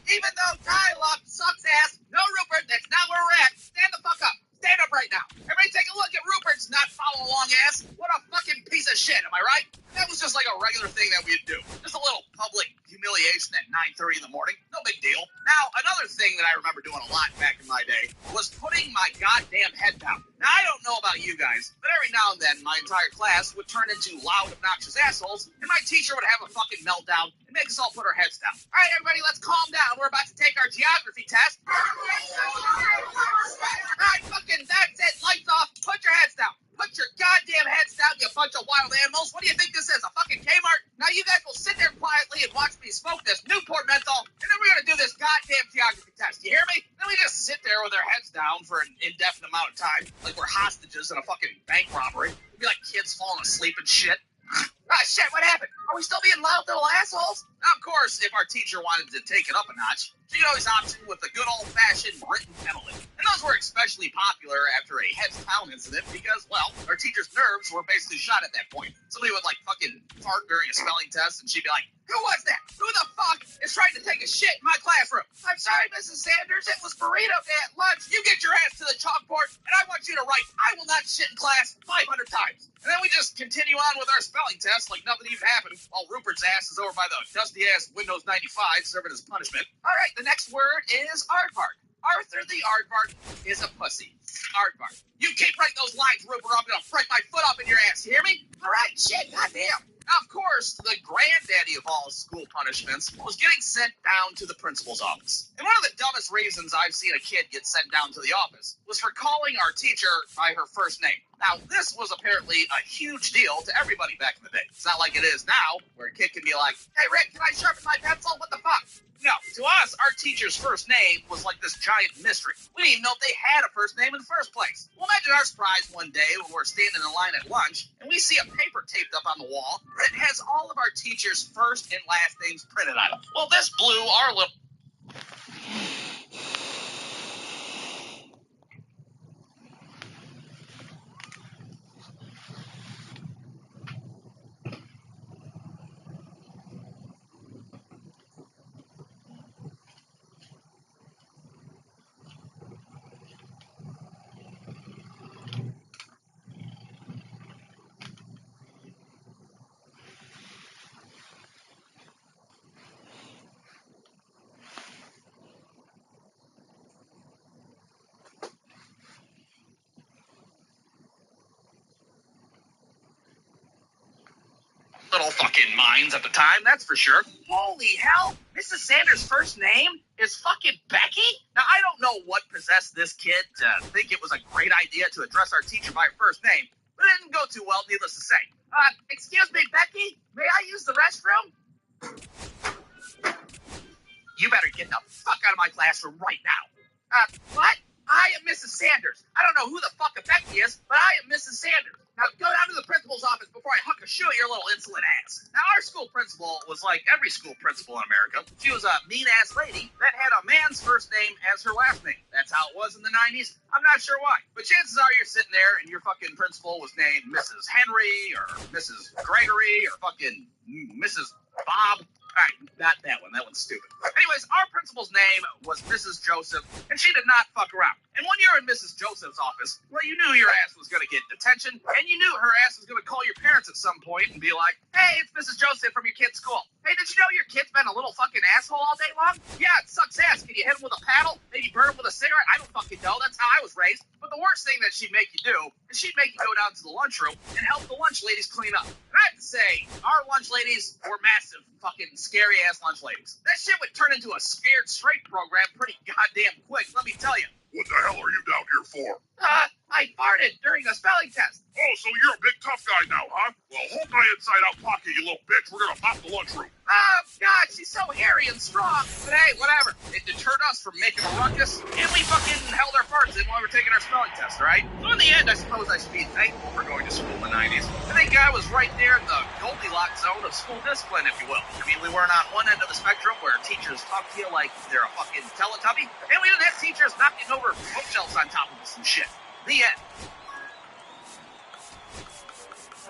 Even though dial-up sucks ass, no, Rupert, that's not where we're at. Stand the fuck up. Stand up right now. Everybody take a look at Rupert's not follow along ass. What a fucking piece of shit, am I right? That was just like a regular thing that we'd do. Just a little public humiliation at 9:30 in the morning. No big deal. Now, another thing that I remember doing a lot back in my day was putting my goddamn head down. Now, I don't know about you guys, but every now and then my entire class would turn into loud, obnoxious assholes, and my teacher would have a fucking meltdown and make us all put our heads down. All right, everybody, let's calm down. We're about to take our geography test. All right, fucking, that's it. Lights off. Put your heads down. Put your goddamn heads down, you bunch of wild animals. What do you think this is, a fucking Kmart? Now you guys will sit there quietly and watch me smoke this Newport menthol, and then we're going to do this goddamn geography test. You hear me? Then we just sit there with our heads down for an indefinite amount of time, like we're hostages in a fucking bank robbery. We'd be like kids falling asleep and shit. Shit, what happened? Are we still being loud little assholes? Now, of course, if our teacher wanted to take it up a notch, she could always opt in with a good old-fashioned written penalty. And those were especially popular after a heads down incident because, well, our teacher's nerves were basically shot at that point. Somebody would, like, fucking fart during a spelling test, and she'd be like, who was that? Who the fuck is trying to take a shit in my classroom? I'm sorry, Mrs. Sanders, it was burrito day at lunch. You get your ass to the chalkboard, and I want you to write, I will not shit in class 500 times. And then we just continue on with our spelling test like nothing even happened, while Rupert's ass is over by the dusty-ass Windows 95 serving his punishment. All right, the next word is aardvark. Arthur the aardvark is a pussy. Aardvark. You keep writing those lines, Rupert, I'm going to break my foot up in your ass. You hear me? All right, shit, goddamn. Now, of course, the granddaddy of all school punishments was getting sent down to the principal's office. And one of the dumbest reasons I've seen a kid get sent down to the office was for calling our teacher by her first name. Now, this was apparently a huge deal to everybody back in the day. It's not like it is now, where a kid can be like, hey, Rick, can I sharpen my pencil? What the fuck? No, to us, our teacher's first name was like this giant mystery. We didn't even know if they had a first name in the first place. Well, imagine our surprise one day when we're standing in line at lunch, and we see a paper taped up on the wall that has all of our teacher's first and last names printed on it. Well, this blew our little... little fucking minds at the time, that's for sure. Holy hell, Mrs. Sanders' first name is fucking Becky? Now, I don't know what possessed this kid to think it was a great idea to address our teacher by her first name, but it didn't go too well, needless to say. Excuse me, Becky, may I use the restroom? You better get the fuck out of my classroom right now. What? I am Mrs. Sanders. I don't know who the fuck a Becky is, but I am Mrs. Sanders. Now go down to the principal's office before I huck a shoe at your little insolent ass. Now our school principal was like every school principal in America. She was a mean-ass lady that had a man's first name as her last name. That's how it was in the 90s. I'm not sure why. But chances are you're sitting there and your fucking principal was named Mrs. Henry or Mrs. Gregory or fucking Mrs. Bob. right, not that one. That one's stupid. Anyways, our principal's name was Mrs. Joseph, and she did not fuck around. And when you're in Mrs. Joseph's office, well, you knew your ass was going to get detention, and you knew her ass was going to call your parents at some point and be like, hey, it's Mrs. Joseph from your kid's school. Hey, did you know your kid's been a little fucking asshole all day long? Yeah, it sucks ass. Can you hit him with a paddle? Maybe burn him with a cigarette? I don't fucking know. That's how I was raised. But the worst thing that she'd make you do is she'd make you go down to the lunchroom and help the lunch ladies clean up. And I have to say, our lunch ladies were massive, fucking scary-ass lunch ladies. That shit would turn into a scared straight program pretty goddamn quick, let me tell you. What the hell are you down here for? I farted during a spelling test. Oh, so you're a big tough guy now, huh? Well, hold my inside-out pocket, you little bitch. We're gonna mop the lunchroom. Oh, God, she's so hairy and strong. But hey, whatever. It deterred us from making a ruckus, and we fucking held our farts in while we were taking our spelling test, right? So in the end, I suppose I should be thankful for going to school in the 90s. I think I was right there in the Goldilocks zone of school discipline, if you will. I mean, we weren't on one end of the spectrum where teachers talk to you like they're a fucking Teletubby, and we didn't have teachers knocking over bookshelves on top of us and shit. The end.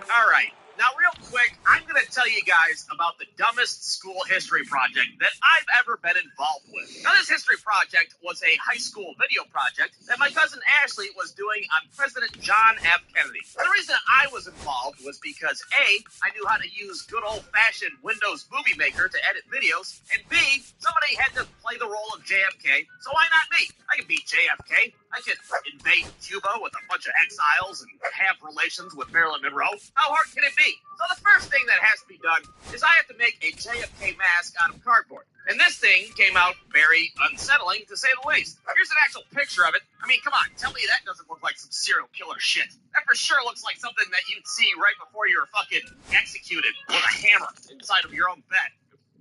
All right. Now, real quick, I'm going to tell you guys about the dumbest school history project that I've ever been involved with. Now, this history project was a high school video project that my cousin Ashley was doing on President John F. Kennedy. The reason I was involved was because A, I knew how to use good old-fashioned Windows Movie Maker to edit videos, and B, somebody had to play the role of JFK, so why not me? I can be JFK. I could invade Cuba with a bunch of exiles and have relations with Marilyn Monroe. How hard can it be? So the first thing that has to be done is I have to make a JFK mask out of cardboard. And this thing came out very unsettling, to say the least. Here's an actual picture of it. I mean, come on, tell me that doesn't look like some serial killer shit. That for sure looks like something that you'd see right before you were fucking executed with a hammer inside of your own bed.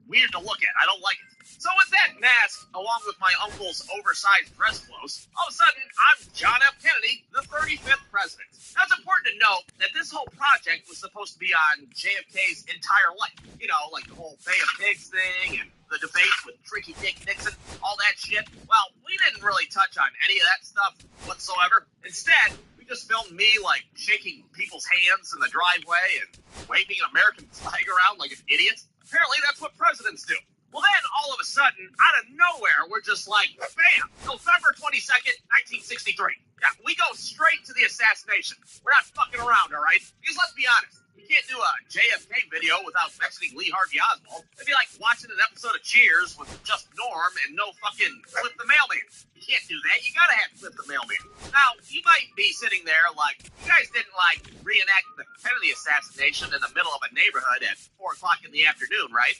Weird to look at. I don't like it. So with that mask, along with my uncle's oversized dress clothes, all of a sudden, I'm John F. Kennedy, the 35th president. Now, it's important to note that this whole project was supposed to be on JFK's entire life. You know, like the whole Bay of Pigs thing and the debates with Tricky Dick Nixon, all that shit. Well, we didn't really touch on any of that stuff whatsoever. Instead, we just filmed me, like, shaking people's hands in the driveway and waving an American flag around like an idiot. Apparently, that's what presidents do. Well, then, all of a sudden, out of nowhere, we're just like, bam, November 22nd, 1963. Yeah, we go straight to the assassination. We're not fucking around, all right? Because let's be honest, you can't do a JFK video without mentioning Lee Harvey Oswald. It'd be like watching an episode of Cheers with just Norm and no fucking Flip the Mailman. You can't do that. You gotta have Flip the Mailman. Now, you might be sitting there like, you guys didn't, like, reenact the Kennedy assassination in the middle of a neighborhood at 4 o'clock in the afternoon, right?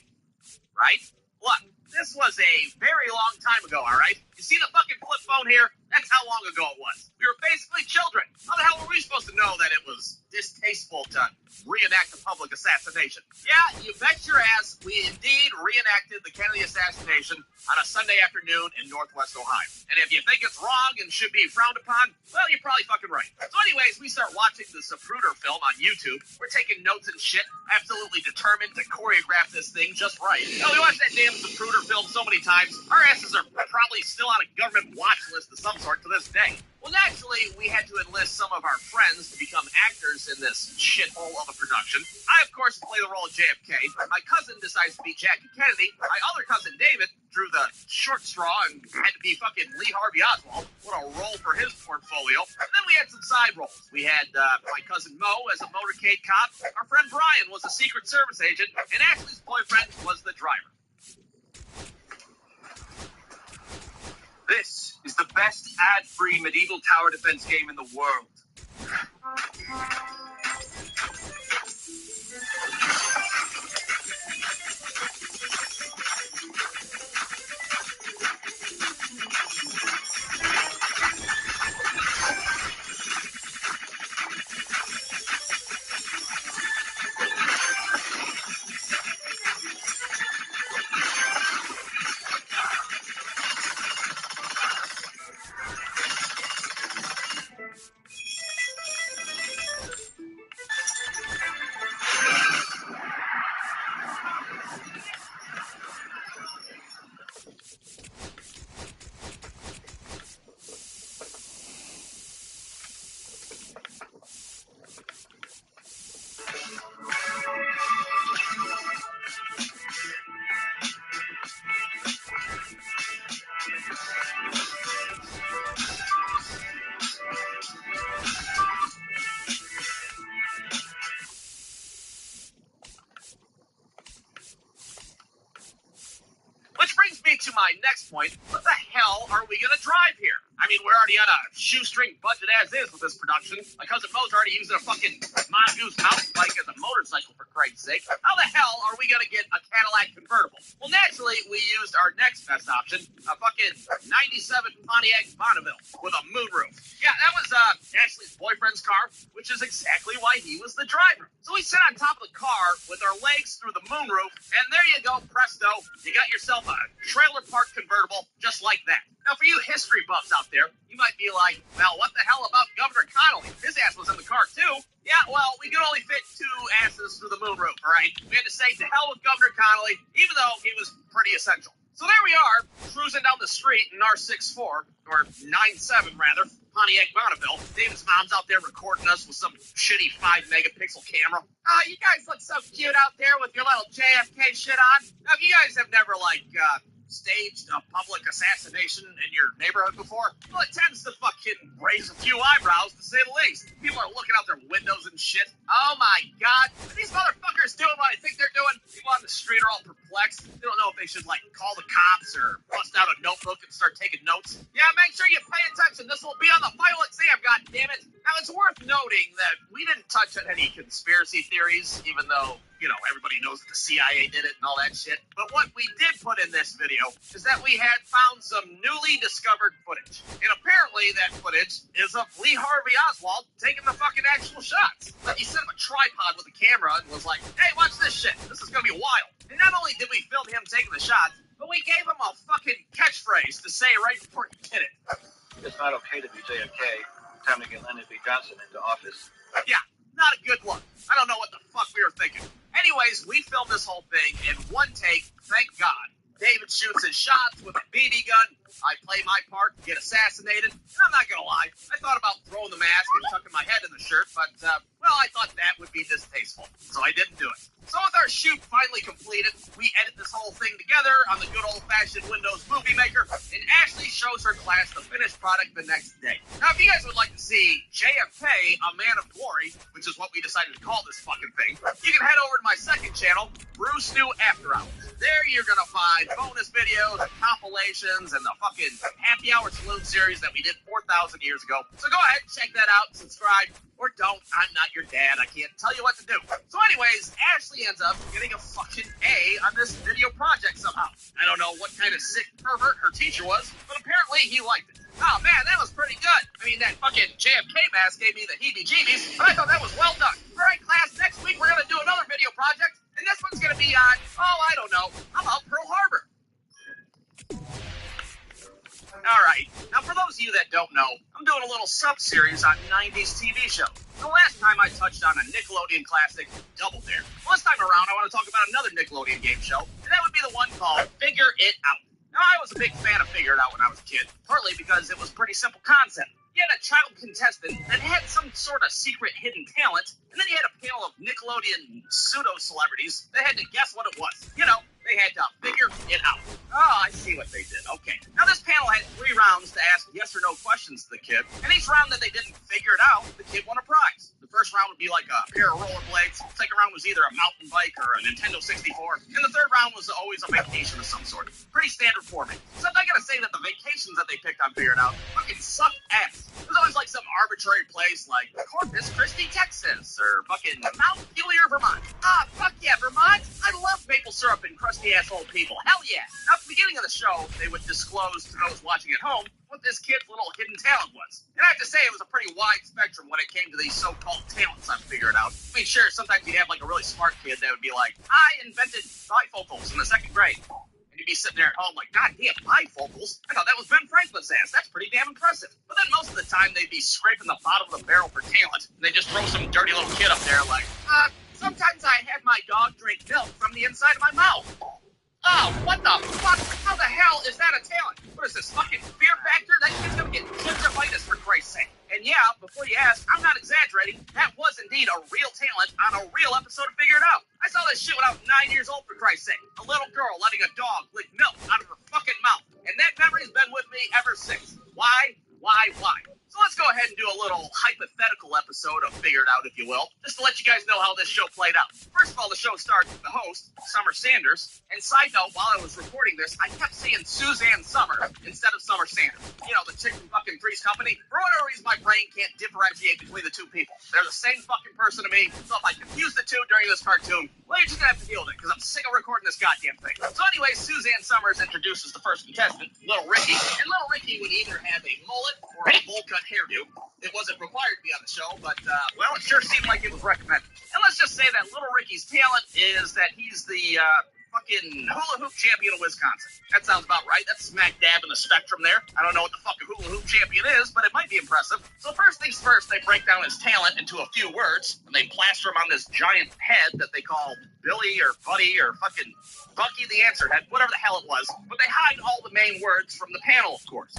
Right? Look, this was a very long time ago, all right? You see the fucking flip phone here? That's how long ago it was. We were basically children. How the hell were we supposed to know that it was distasteful to reenact a public assassination? Yeah, you bet your ass we indeed reenacted the Kennedy assassination on a Sunday afternoon in Northwest Ohio. And if you think it's wrong and should be frowned upon, well, you're probably fucking right. So anyways, we start watching the Zapruder film on YouTube. We're taking notes and shit, absolutely determined to choreograph this thing just right. Now, we watched that damn Zapruder film so many times, our asses are probably still on a government watch list of some sort to this day. Well, naturally, we had to enlist some of our friends to become actors in this shithole of a production. I, of course, play the role of JFK. My cousin decides to be Jackie Kennedy. My other cousin, David, drew the short straw and had to be fucking Lee Harvey Oswald. What a role for his portfolio. And then we had some side roles. We had my cousin Mo as a motorcade cop. Our friend Brian was a Secret Service agent. And Ashley's boyfriend was the driver. This is the best ad-free medieval tower defense game in the world. Which brings me to my next point. What the hell are we going to drive here? I mean, we're already on a shoestring budget as is with this production. My cousin Mo's already using a fucking Mongoose mountain bike as a motorcycle, for Christ's sake. How the hell are we going to get a Cadillac convertible? Well, naturally, we used our next best option, a fucking 97 Pontiac Bonneville with a moonroof. Yeah, that was Ashley's boyfriend's car, which is exactly why he was the driver. So we sit on top of the car with our legs through the moonroof, and there you go, presto, you got yourself a trailer park convertible just like that. Now, for you history buffs out there, you might be like, well, what the hell about Governor Connolly? His ass was in the car, too. Yeah, well, we could only fit 2 asses through the moonroof, all right? We had to say to hell with Governor Connolly, even though he was pretty essential. So there we are, cruising down the street in our 6'4", or 9'7", rather, Pontiac Bonneville. David's mom's out there recording us with some shitty 5-megapixel camera. Oh, you guys look so cute out there with your little JFK shit on. Now, if you guys have never, staged a public assassination in your neighborhood before, well, it tends to fucking raise a few eyebrows, to say the least. People are looking out their windows and shit. Oh, my God. Are these motherfuckers doing what I think they're doing? People on the street are all perplexed. They don't know if they should, call the cops or bust out a notebook and start taking notes. Yeah, make sure you pay attention. This will be on the final exam, goddammit. Now, it's worth noting that we didn't touch on any conspiracy theories, even though, everybody knows that the CIA did it and all that shit. But what we did put in this video is that we had found some newly discovered footage. And apparently that footage is of Lee Harvey Oswald taking the fucking actual shots. He set up a tripod with a camera and was like, hey, watch this shit. This is going to be wild. And not only did we film him taking the shots, but we gave him a fucking catchphrase to say right before he did it. It's not okay to be JFK. Time to get Lyndon B. Johnson into office. Yeah, not a good look. I don't know what the fuck we were thinking. Anyways, we filmed this whole thing in one take, thank God. David shoots his shots with a BB gun. I play my part, get assassinated. And I'm not going to lie, I thought about throwing the mask and tucking my head in the shirt, but, I thought that would be distasteful, so I didn't do it. So with our shoot finally completed, we edit this whole thing together on the good old-fashioned Windows Movie Maker, and Ashley shows her class the finished product the next day. Now, if you guys would like to see JFK, A Man of Glory, which is what we decided to call this fucking thing, you can head over to my second channel, Bruce New After Hours. There you're going to find bonus videos, compilations, and the fucking Happy Hour Saloon series that we did 4,000 years ago. So go ahead, check that out, subscribe, or don't. I'm not your dad. I can't tell you what to do. So anyways, Ashley ends up getting a fucking A on this video project somehow. I don't know what kind of sick pervert her teacher was, but apparently he liked it. Oh man, that was pretty good. I mean, that fucking JFK mask gave me the heebie-jeebies, but I thought that was well done. All right, class, next week we're going to do another video project, and this one's going to be on, I don't know, how about Pearl Harbor? All right, now for those of you that don't know, I'm doing a little sub-series on 90s TV shows. The last time I touched on a Nickelodeon classic, Double Dare. Well, this time around, I want to talk about another Nickelodeon game show, and that would be the one called Figure It Out. Now, I was a big fan of Figure It Out when I was a kid, partly because it was a pretty simple concept. You had a child contestant that had some sort of secret hidden talent, and then you had a panel of Nickelodeon pseudo-celebrities that had to guess what it was. They had to figure it out. Oh, I see what they did. Okay. Now, this panel had 3 rounds to ask yes or no questions to the kid, and each round that they didn't figure it out, the kid won a prize. The first round would be like a pair of rollerblades. The second round was either a mountain bike or a Nintendo 64. And the third round was always a vacation of some sort. Pretty standard for me. So I'm not going to say that the vacations that they picked on Figure It Out fucking sucked ass. It was always like some arbitrary place like Corpus Christi, Texas, or fucking Mount Pelier, Vermont. Ah, fuck yeah, Vermont. I love maple syrup and crusty asshole people. Hell yeah. Now, at the beginning of the show, they would disclose to those watching at home what this kid's little hidden talent was. And I have to say, it was a pretty wide spectrum when it came to these so-called talents I figured out. I mean, sure, sometimes you'd have like a really smart kid that would be like, I invented bifocals in the 2nd grade. And you'd be sitting there at home like, God damn, bifocals? I thought that was Ben Franklin's ass. That's pretty damn impressive. But then most of the time, they'd be scraping the bottom of the barrel for talent. And they just throw some dirty little kid up there like, sometimes I have my dog drink milk from the inside of my mouth. Oh, what the fuck? How the hell is that a talent? What is this, fucking Fear Factor? That kid's gonna get gingivitis, for Christ's sake. And yeah, before you ask, I'm not exaggerating. That was indeed a real talent on a real episode of Figure It Out. I saw this shit when I was 9 years old, for Christ's sake. A little girl letting a dog lick milk out of her fucking mouth. And that memory's been with me ever since. Why? So let's go ahead and do a little hypothetical episode of Figure It Out, if you will, just to let you guys know how this show played out. First of all, the show starts with the host, Summer Sanders. And side note, while I was recording this, I kept seeing Suzanne Summers instead of Summer Sanders. You know, the chick from fucking Three's Company. For whatever reason, my brain can't differentiate between the two people. They're the same fucking person to me. So if I confuse the two during this cartoon, well, you're just gonna have to deal with it, because I'm sick of recording this goddamn thing. So anyway, Suzanne Summers introduces the first contestant, Little Ricky. And Little Ricky would either have a mullet or a bowl cut hairdo. It wasn't required to be on the show, but, well, it sure seemed like it was recommended. And let's just say that Little Ricky's talent is that he's the, fucking hula hoop champion of Wisconsin. That sounds about right. That's smack dab in the spectrum there. I don't know what the fuck a hula hoop champion is, but it might be impressive. So first things first, they break down his talent into a few words, and they plaster him on this giant head that they call Billy or Buddy or fucking Bucky the Answer Head, whatever the hell it was. But they hide all the main words from the panel, of course.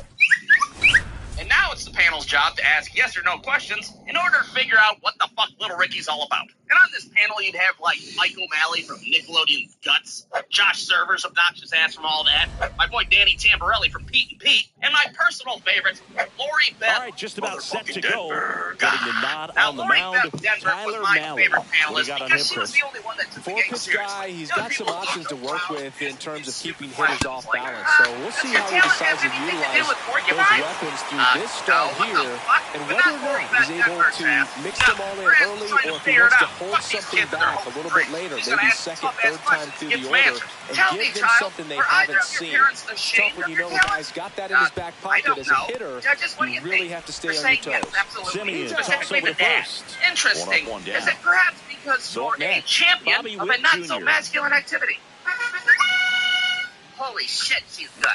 And now it's the panel's job to ask yes or no questions in order to figure out what the fuck Little Ricky's all about. And on this panel, you'd have, like, Mike O'Malley from Nickelodeon's Guts, Josh Server's obnoxious ass from All That, my boy Danny Tamborelli from Pete and Pete, and my personal favorite, Lori Beth. All right, just about set to go. Denver. Getting the nod Now, on the Lori mound, Beth Denver Tyler was my Malley. favorite What do you panelist got on him, because she was Chris? the only one that took the game Four-pitch seriously. guy, he's You know, got some people options look to work around with in terms of and keeping super hitters off like, balance. So we'll see does how your he talent decides have to anything to do utilize with those porcupines? weapons through this start No, what the here, fuck? and But whether not or Lori not Beth he's able Denver's to ass. mix Now, them all in Chris is early, trying or to if he figure it wants to out. hold Fuck these something kids, they're back a hoping little free. bit later, He's maybe gonna ask second, tough-ass third time questions, through give the some order, answers. and Tell give me, them child, something they were either haven't of your seen. parents It's tough ashamed when of you your know the talent? guy's got that in his back I pocket don't as a know. hitter. Judges, what do You you really think? have to stay We're on saying your yes, toes. absolutely. Simeon, Specifically toss over the to dad. first. Interesting. One up, one down. Is it perhaps because So you're a next, champion Bobby of a Witt not-so-masculine activity? Holy shit, she's good.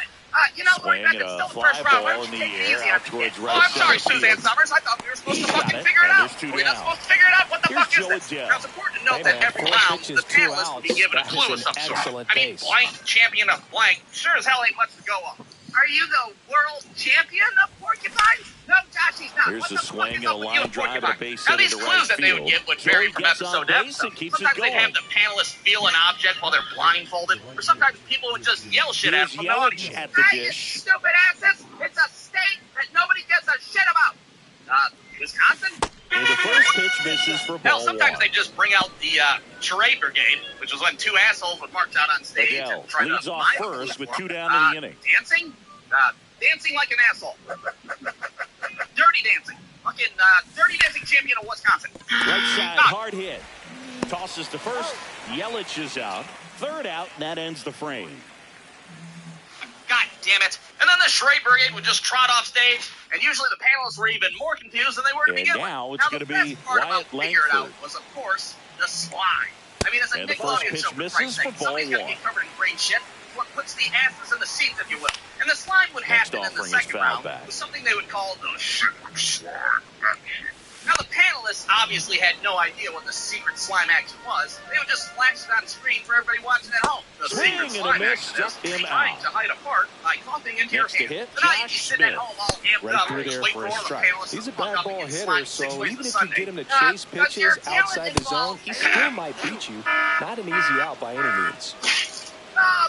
You know, Lori Swing Beth, and it's a still the fly first round. Why ball don't in you the take it air easy out on the kid? towards Oh, right I'm sorry, center Suzanne field. Summers. I thought we were supposed He's to got fucking it, figure it and out. there's two Were we not down. supposed to figure it out? What the Here's fuck is Joe this? Adele. Now, it's important to note Hey, that man, every 4 round, pitches, the 2 panelists will be outs. given a That clue is of an some sort. excellent I mean, base. blank, champion of blank, sure as hell ain't much to go on. Are you the world champion of porcupines? No, Josh, he's not. Here's What a the fuck swing is and a up with you line and drive to porcupines? base Now, center these to clues right that they would field. give would Joey vary from gets on episode to base episode. and keeps it Sometimes they'd have going. the panelists feel an object while they're blindfolded, or sometimes people would just yell shit at Here's them from the Yelich audience. at the Hey, you dish. stupid asses! It's a state that nobody gives a shit about. Wisconsin? And the first pitch misses for Hell, ball sometimes one. they just bring out the charade brigade, which was when two assholes would march out on stage Adele and try leads to off lie first for with them. 2 down in the inning. Dancing? Dancing like an asshole. Dirty dancing. Fucking dirty dancing champion of Wisconsin. Right side, hard hit. Tosses to first. Yelich is out. Third out, and that ends the frame. God damn it. And then the charade brigade would just trot off stage, and usually the panelists were even more confused than they were to And begin now with. it's Now, gonna the be best part about Wyatt Figure It Out Langford. was, of course, the slime. I mean, it's a And the first Nickelodeon pitch show, for misses Christ's for sake. Somebody's ball got to be one. covered in green shit. What puts the asses in the seats, if you will. And the slime would Next happen in the offering is second foul round back. with something they would call the secret slime action. Now, the panelists obviously had no idea what the secret slime action was. They would just flash it on screen for everybody watching at home. The Swing secret and a slime miss, action is struck him trying out. to hide a fart by coughing into Next to your hand. hit, So now you'd be Josh sitting at Smith. home all amped Right up, through just there waiting for a for the strike. panelists He's to a fuck bad up ball and get hitter, slimed so 6 ways even to if you Sunday. get him to chase Does your pitches talent outside the zone, involve he a still might beat you. Not an easy out by any means.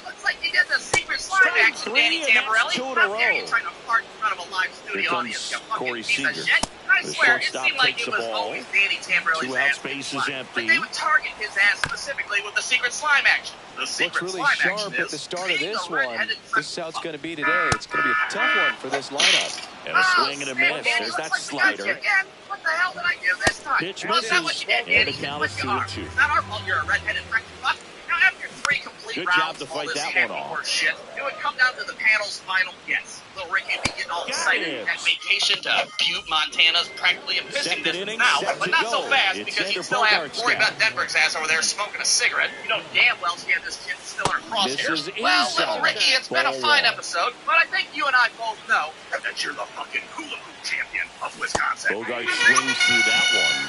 Looks like you did the secret slime Strike action, three, Danny and that's Tamborelli. 2 in a How dare you row. trying to fart in front of a live Here studio comes audience, you fucking Corey piece of Seager. shit. I The swear, it shortstop seemed like takes it the was ball. always Danny Tamborelli's 2 ass. outs, base is empty. But they would target his ass specifically with the secret slime action. The secret Looks really slime sharp action at the is start of being this a one. red-headed This is how it's going to be today. It's going to be a tough one for this lineup. And a swing and a miss. Danny, There's looks that like we got you slider. again. What the hell did I do this time? Pitch Well, it's not what misses, you did, and Danny. the count It's is what you 2-2. are. It's not our fault you're a red-headed freaking fuck. Now, after 3 complete Good rounds job to of all fight this that happy one off. horse shit, it would come down to the panel's final guess. Little Ricky would be getting all excited at vacation to Butte, Montana's practically a pissing Second distance inning, now, set but to not so go. fast It's because Xander you still have Bogaerts Lori now. Beth Denberg's ass over there smoking a cigarette. You know damn well she had this kid still in her crosshairs. Misses Well, inside. Little Ricky, it's been a Ball fine one. episode, but I think you and I both know that you're the fucking hula hoop champion of Wisconsin. Bogart swings through that one.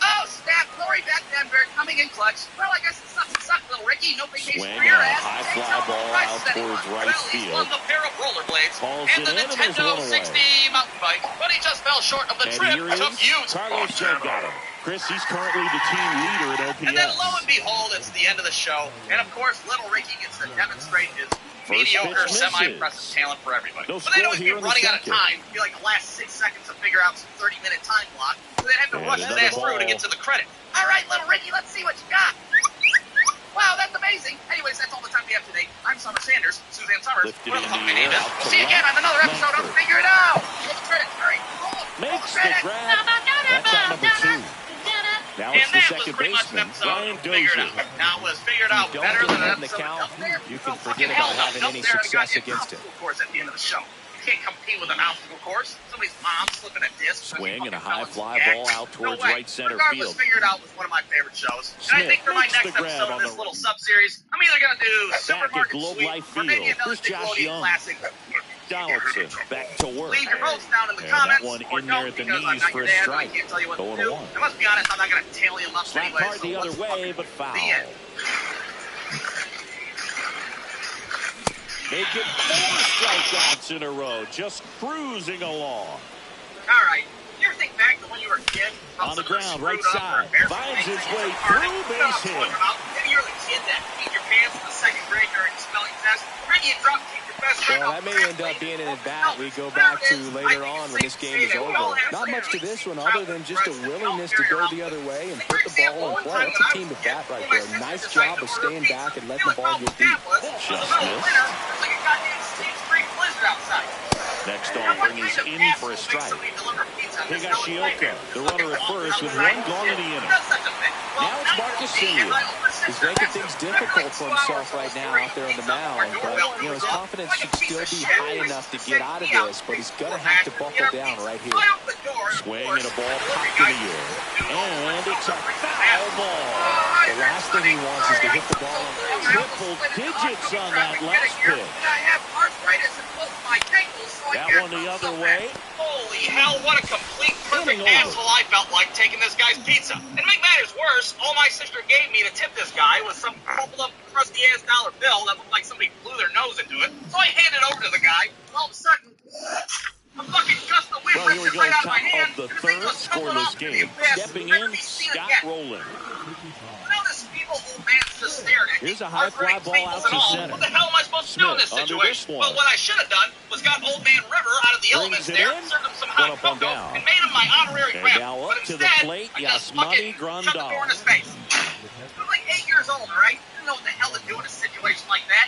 Oh, snap! Lori Beth Denberg coming in clutch. Well, I guess it sucks, Little Ricky. No vacation Swing for your and a ass. high Ain't fly no ball prices out anymore. towards right Well, he's field. won the pair of rollerblades rollerblades and the Nintendo 60 mountain bike, but he just fell short of the trip to Butte. Carlos got him. Chris, he's currently the team leader in OPS. And then lo and behold, it's the end of the show. And of course, Little Ricky gets to demonstrate his mediocre, semi-impressive talent for everybody. But they'd always be running out of time. It'd be like the last 6 seconds to figure out some 30-minute time block. So they'd have to rush his ass through to get to the credit. All right, Little Ricky, let's see what you got. Wow, that's amazing. Anyways, that's all the time we have today. I'm Summer Sanders, Suzanne Summers. What the fuck my name is. We'll see you again on another episode of Figure It Out. Roll the credits. Hurry. Makes the grab. That's at number 2. Now it's the second baseman, Brian Dozier. Now it was figured out better than an episode count. of there. You can forget about having any success against it. Of course, at the end of the show. You can't compete with an obstacle course. Somebody's mom slipping a disc. Swing and a high fly ball out towards right center Regardless, field. Figured Out was one of my favorite shows. And I think for my next episode of this little sub-series, I'm either going to do Supermarket Sweep or maybe another Nickelodeon classic. Donaldson back to work. Leave your votes down in the comments. That one or in there at the knees for a strike. I can't tell you what to do. I must be honest, I'm not going to tally them up Slap anyway. hard the other way, but foul. The end. Make it 4 strikeouts in a row, just cruising along. All right. You ever think back to when you were a kid? On the ground, right side. Finds his way through, base hit. Maybe you're the kid that peed your pants in the second grade during the spelling test. Maybe you dropped your best friend. Well, that may end up being an at-bat we go back to later on when this game is over. Not much to this one other than just a willingness to go the other way and put the ball in play. It's a team to bat right there. Nice job of staying back and letting the ball get deep. Just missed. Next on brings in for a strike. Higashioka, the runner at first with one gone in the inning. Now it's Marcus Semien. He's making things difficult for himself right now out there on the mound. But, his confidence should still be high enough to get out of this, but he's going to have to buckle down right here. Swing and a ball popped in the air. And it's a foul ball. The last thing he wants is to hit the ball triple digits on that last pitch. That one the other way. Holy hell, what a complete perfect asshole I felt like taking this guy's pizza. And to make matters worse, all my sister gave me to tip this guy was some crumpled up crusty ass dollar bill that looked like somebody blew their nose into it. So I handed it over to the guy. All of a sudden, a fucking gust of wind ripped it right out of my hand. Top of the third scoreless game. Stepping in, Scott Rowland. Here's a high fly ball out to center. What the hell am I supposed to do in this situation? Well, what I should have done was got Old Man River out of the elements there, served him some hot cocoa, and made him my honorary rep. Now but up to instead, the plate, Yasmani Grandal. Shut the door in his face. I'm like 8 years old, right? Didn't know what the hell to do in a situation like that.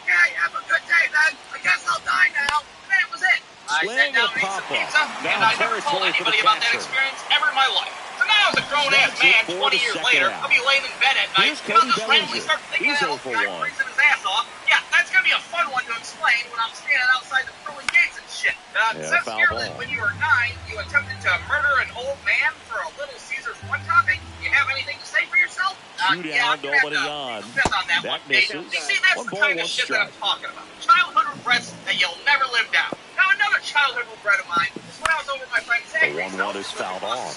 Okay, have a good day then. I guess I'll die now. And that was it. I sat down and ate some pizza, and I never told anybody about that experience ever in my life. So now as a grown-ass man, 20 years later, I'll be laying in bed at night, and I'll just randomly start thinking that old guy freezing his ass off. Yeah, that's going to be a fun one to explain when I'm standing outside the pearly gates and shit. It says here that when you were 9, you attempted to murder an old man for a Little Caesars one topping. You have anything to say for yourself? Shootout, nobody on. That misses. You see, that's the kind of shit that I'm talking about. Childhood regrets that you'll never live down. Now, another childhood regret of mine is when I was over at my friend Zachary's house. 1-1 is fouled off.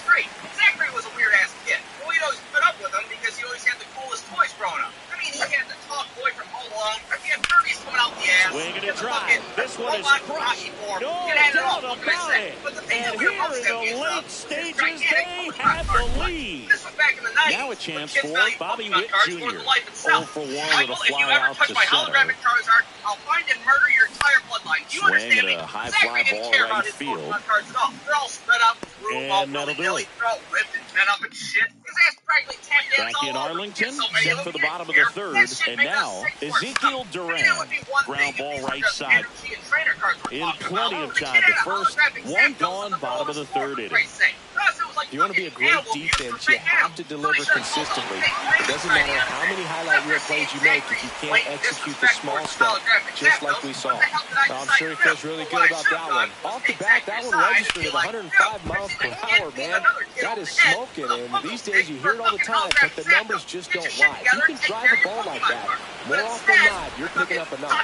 Zachary was a weird-ass kid. Well, we'd always put up with him because he always had the coolest toys growing up. I mean, he had the talk boy from Home Alone. He had Furbies coming out the ass. Swing and a drive. This one is crushed. No doubt about it. But the thing And that we were here most in the envious late of stages, is gigantic they Pokemon have card the play. lead. This was back in the 90s. Now a chance when kids for valued Bobby Pokemon Witt cards more Jr. than life itself. 0 for 1 with a Michael, if you fly ever out touch to my center. holographic Charizard, I'll find and murder your entire bloodline. Do you Swing understand me? and a high Zachary fly didn't ball care right about his field. Pokemon cards at all. They're all spread out through And all that'll do willy-nilly. it. They're all ripped and bent up and shit. His ass practically tapped dance Back in all over. Arlington, So many set of for them the bottom of didn't the care. third, That shit and makes us now sick for Ezekiel it. Duran. I mean, it would be one Ground thing if ball these were right just side. energy and trainer cards we're In talking plenty about. of The time. kid The had a first holographic one Zapdos gone, in the bottom of the third for inning. Christ's sake. Us, it was like If you want to be a great fucking animal defense, abuse you for fake have to animals. deliver Pretty sure consistently. Pokemon It doesn't matter how many highlight reel plays you make if you can't execute the small stuff, just like we saw. I'm sure he feels really good about that one. Off the bat, that one registered at 105 miles per hour, man. That is smoking, and these days you hear it all the time, but the numbers just don't lie. If you can drive a ball like that, more often than not, you're picking up a number.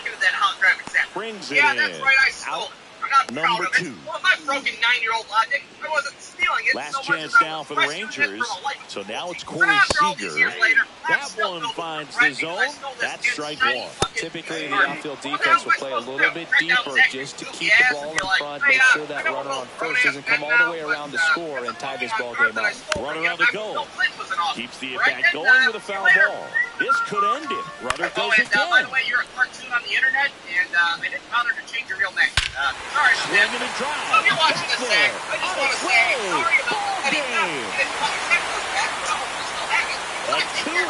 Brings it Yeah, in. that's right, I stole it. I'm not proud Number of it. 2. Well, if I broke 9-year-old logic, I wasn't stealing it Last so much chance as I now was for the questioning it Rangers. for the life of So me. now it's But Corey after all these Seager. years later, I That one finds the zone. That's strike one. Typically, the outfield defense will play a little bit deeper just to keep the ball in front, make sure that runner on first doesn't come all the way around to score and tie this ball game up. Runner on the goal. Keeps the at-bat going with a foul ball. This could end it. Runner goes again. By the way, you're a cartoon on the internet, and I didn't bother to change your real name. Sorry, swing and a drive. So if you're watching this, Zach, I just want to say sorry about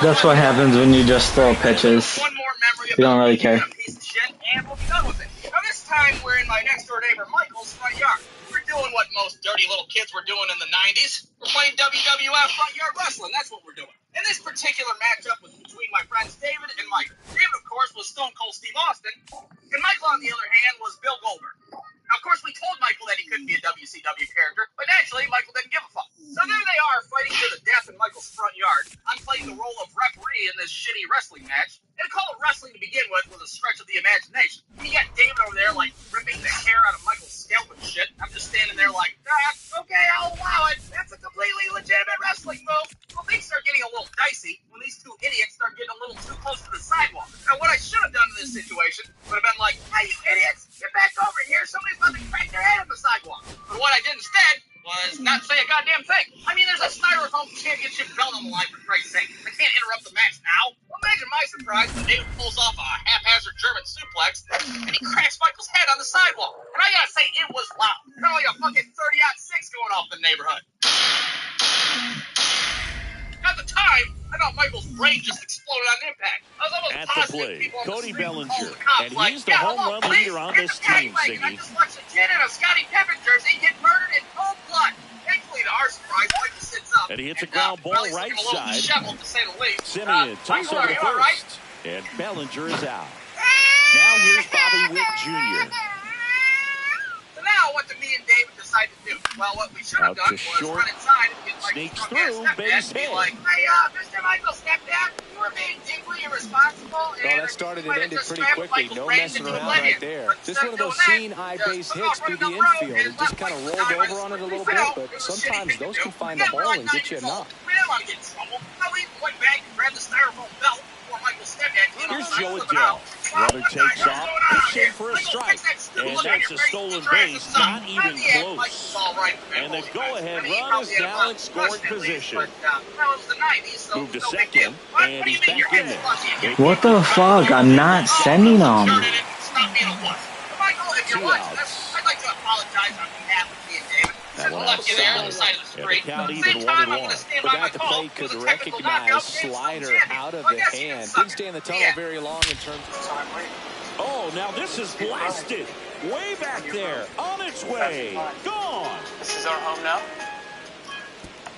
That's what happens when you just throw pitches. One more memory You don't really care. Piece of shit, and we'll be done with it. Now this time we're in my next door neighbor Michael's front yard. We're doing what most dirty little kids were doing in the 90s. We're playing WWF front yard wrestling. That's what we're doing. And this particular matchup was between my friends David and Michael. David, of course, was Stone Cold Steve Austin, and Michael, on the other hand, was Bill Goldberg. Now, of course, we told Michael that he couldn't be a WCW character, but naturally, Michael didn't give a fuck. So there they are, fighting to the death in Michael's front yard. I'm playing the role of referee in this shitty wrestling match. And to call it wrestling to begin with was a stretch of the imagination. You got David over there, like, ripping the hair out of Michael's scalp and shit. I'm just standing there like, okay, I'll allow it. That's a completely legitimate wrestling move. Well, things start getting a little dicey when these two idiots start getting a little too close to the sidewalk. Now, what I should have done in this situation would have been like, hey, you idiots, get back over here. Somebody's about to crack their head on the sidewalk. But what I did instead was not say a goddamn thing. I mean, there's a Styrofoam Championship belt on the line, for Christ's sake. I can't interrupt the match now. Well, imagine my surprise when David pulls off a haphazard German suplex and he cracks Michael's head on the sidewalk. And I gotta say, it was loud. Kind of like a fucking 30-06 going off in the neighborhood. At the time, I thought Michael's brain just exploded on impact. I was almost at positive the plate, people on the Cody street Bellinger, called the cops, and like, he's the home run leader on this team, Siggy. I just watched a kid in a Scottie Pippen jersey get murdered in cold blood. Thankfully, to our surprise, Michael sits up. And he hits a ground ball right side. Disheveled, to say the least. Simeon takes over the first, and Bellinger is out. Now here's Bobby Witt Jr. So now, what did me and David decide to do? Well, what we should have done was run inside and get Sneaks through, base hit. Like, hey, Mr. Michael, stepdad, you were being deeply irresponsible. Well, that started and ended pretty quickly. No messing around right there. Just one of those seeing eye base hits through the infield. He just kind of rolled over on it a little bit, but sometimes those can find the hole and get you a knock. We didn't want to get in trouble. I even went back and grabbed the Styrofoam belt before Michael's stepdad came Here's Joe Adele. Runner takes off, pitching for a strike. And that's a stolen base, not even close. And the go-ahead run is now in scoring position. Moved to second, and he's back in there. What the fuck? I'm not sending them. 2 outs. I'd like to apologize on behalf of me and David. That one outside, and the count even 1-1. The guy at the plate could recognize slider out of the hand. Didn't stay in the tunnel very long in terms of time. Oh, now this is blasted. Way back there. On its way. Gone. This is our home now.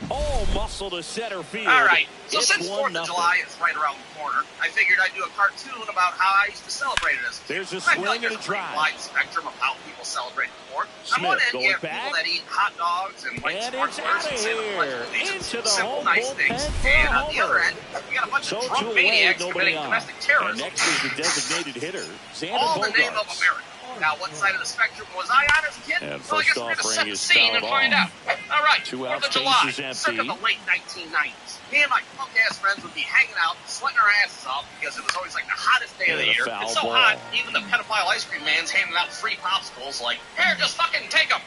Oh, muscle to center field. All right. So it's since 4th of July is right around the corner, I figured I'd do a cartoon about how I used to celebrate it as a kid. There's a swing and a drive. Wide spectrum of how people celebrate the 4th. Smith On one end, going you have back. people that eat hot dogs and white And sparklers it's out and of say the Pledge here. of Allegiance. Into the Simple, home nice bullpen things. for And a on the other homer. end, we got a bunch So of to drunk away, maniacs nobody committing on. domestic And terrorism. next is the designated hitter, Xander All in the name of Bogaerts. America. Now, what side of the spectrum was I on as a kid? And Well, I guess first we're going to offering set the is scene and fouled find off. out. All right, 2 4th outs, of July, base is circa empty. the late 1990s. Me and my punk-ass friends would be hanging out, sweating our asses off because it was always like the hottest day of the And a year. foul It's so ball. hot, even the pedophile ice cream man's handing out free popsicles like, here, just fucking take them.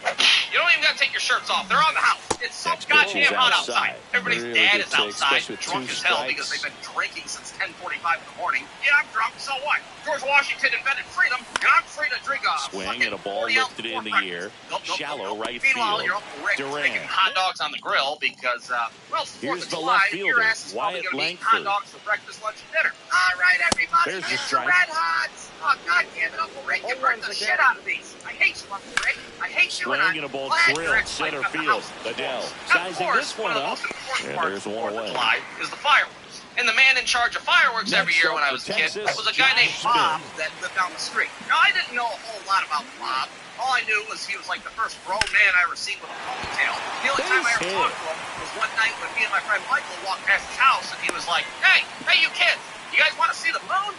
You don't even got to take your shirts off. They're on the house. It's so Next pitch is goddamn hot outside. outside. Everybody's Really dad good is take, outside, especially with drunk 2 as hell strikes. because they've been drinking since 10:45 in the morning. Yeah, I'm drunk, so what? George Washington invented freedom, and I'm free to drink a Swing fucking and a ball 40-ounce lifted in the breakfast. air. Nope. Shallow right Meanwhile, field. your Uncle Rick is Durant. making hot dogs on the grill because, well, it's 4th Here's of the July, left your fielder, ass is probably Wyatt going to be eating Langford. hot dogs for breakfast, lunch, and dinner. All right, everybody, There's the here's the strike. Red Hots. Oh, God damn it, Uncle Rick, you burned the shit out of these. I hate you, Uncle Rick. I hate you, Swing and I'm and a ball glad your drilled ex-wife center got the field. house. Adele Of sizing course, this one of the up. most important And parts there's of one 4th of away. July is the fireworks. And the man in charge of fireworks every Next year up when I for was a kid Texas, was a guy named Josh Bob Smith. that lived down the street. Now, I didn't know a whole lot about Bob. All I knew was he was like the first grown man I ever seen with a ponytail. The only time I ever Base talked to him was one night when me and my friend Michael walked past his house, and he was like, hey, you kids, you guys want to see the moon?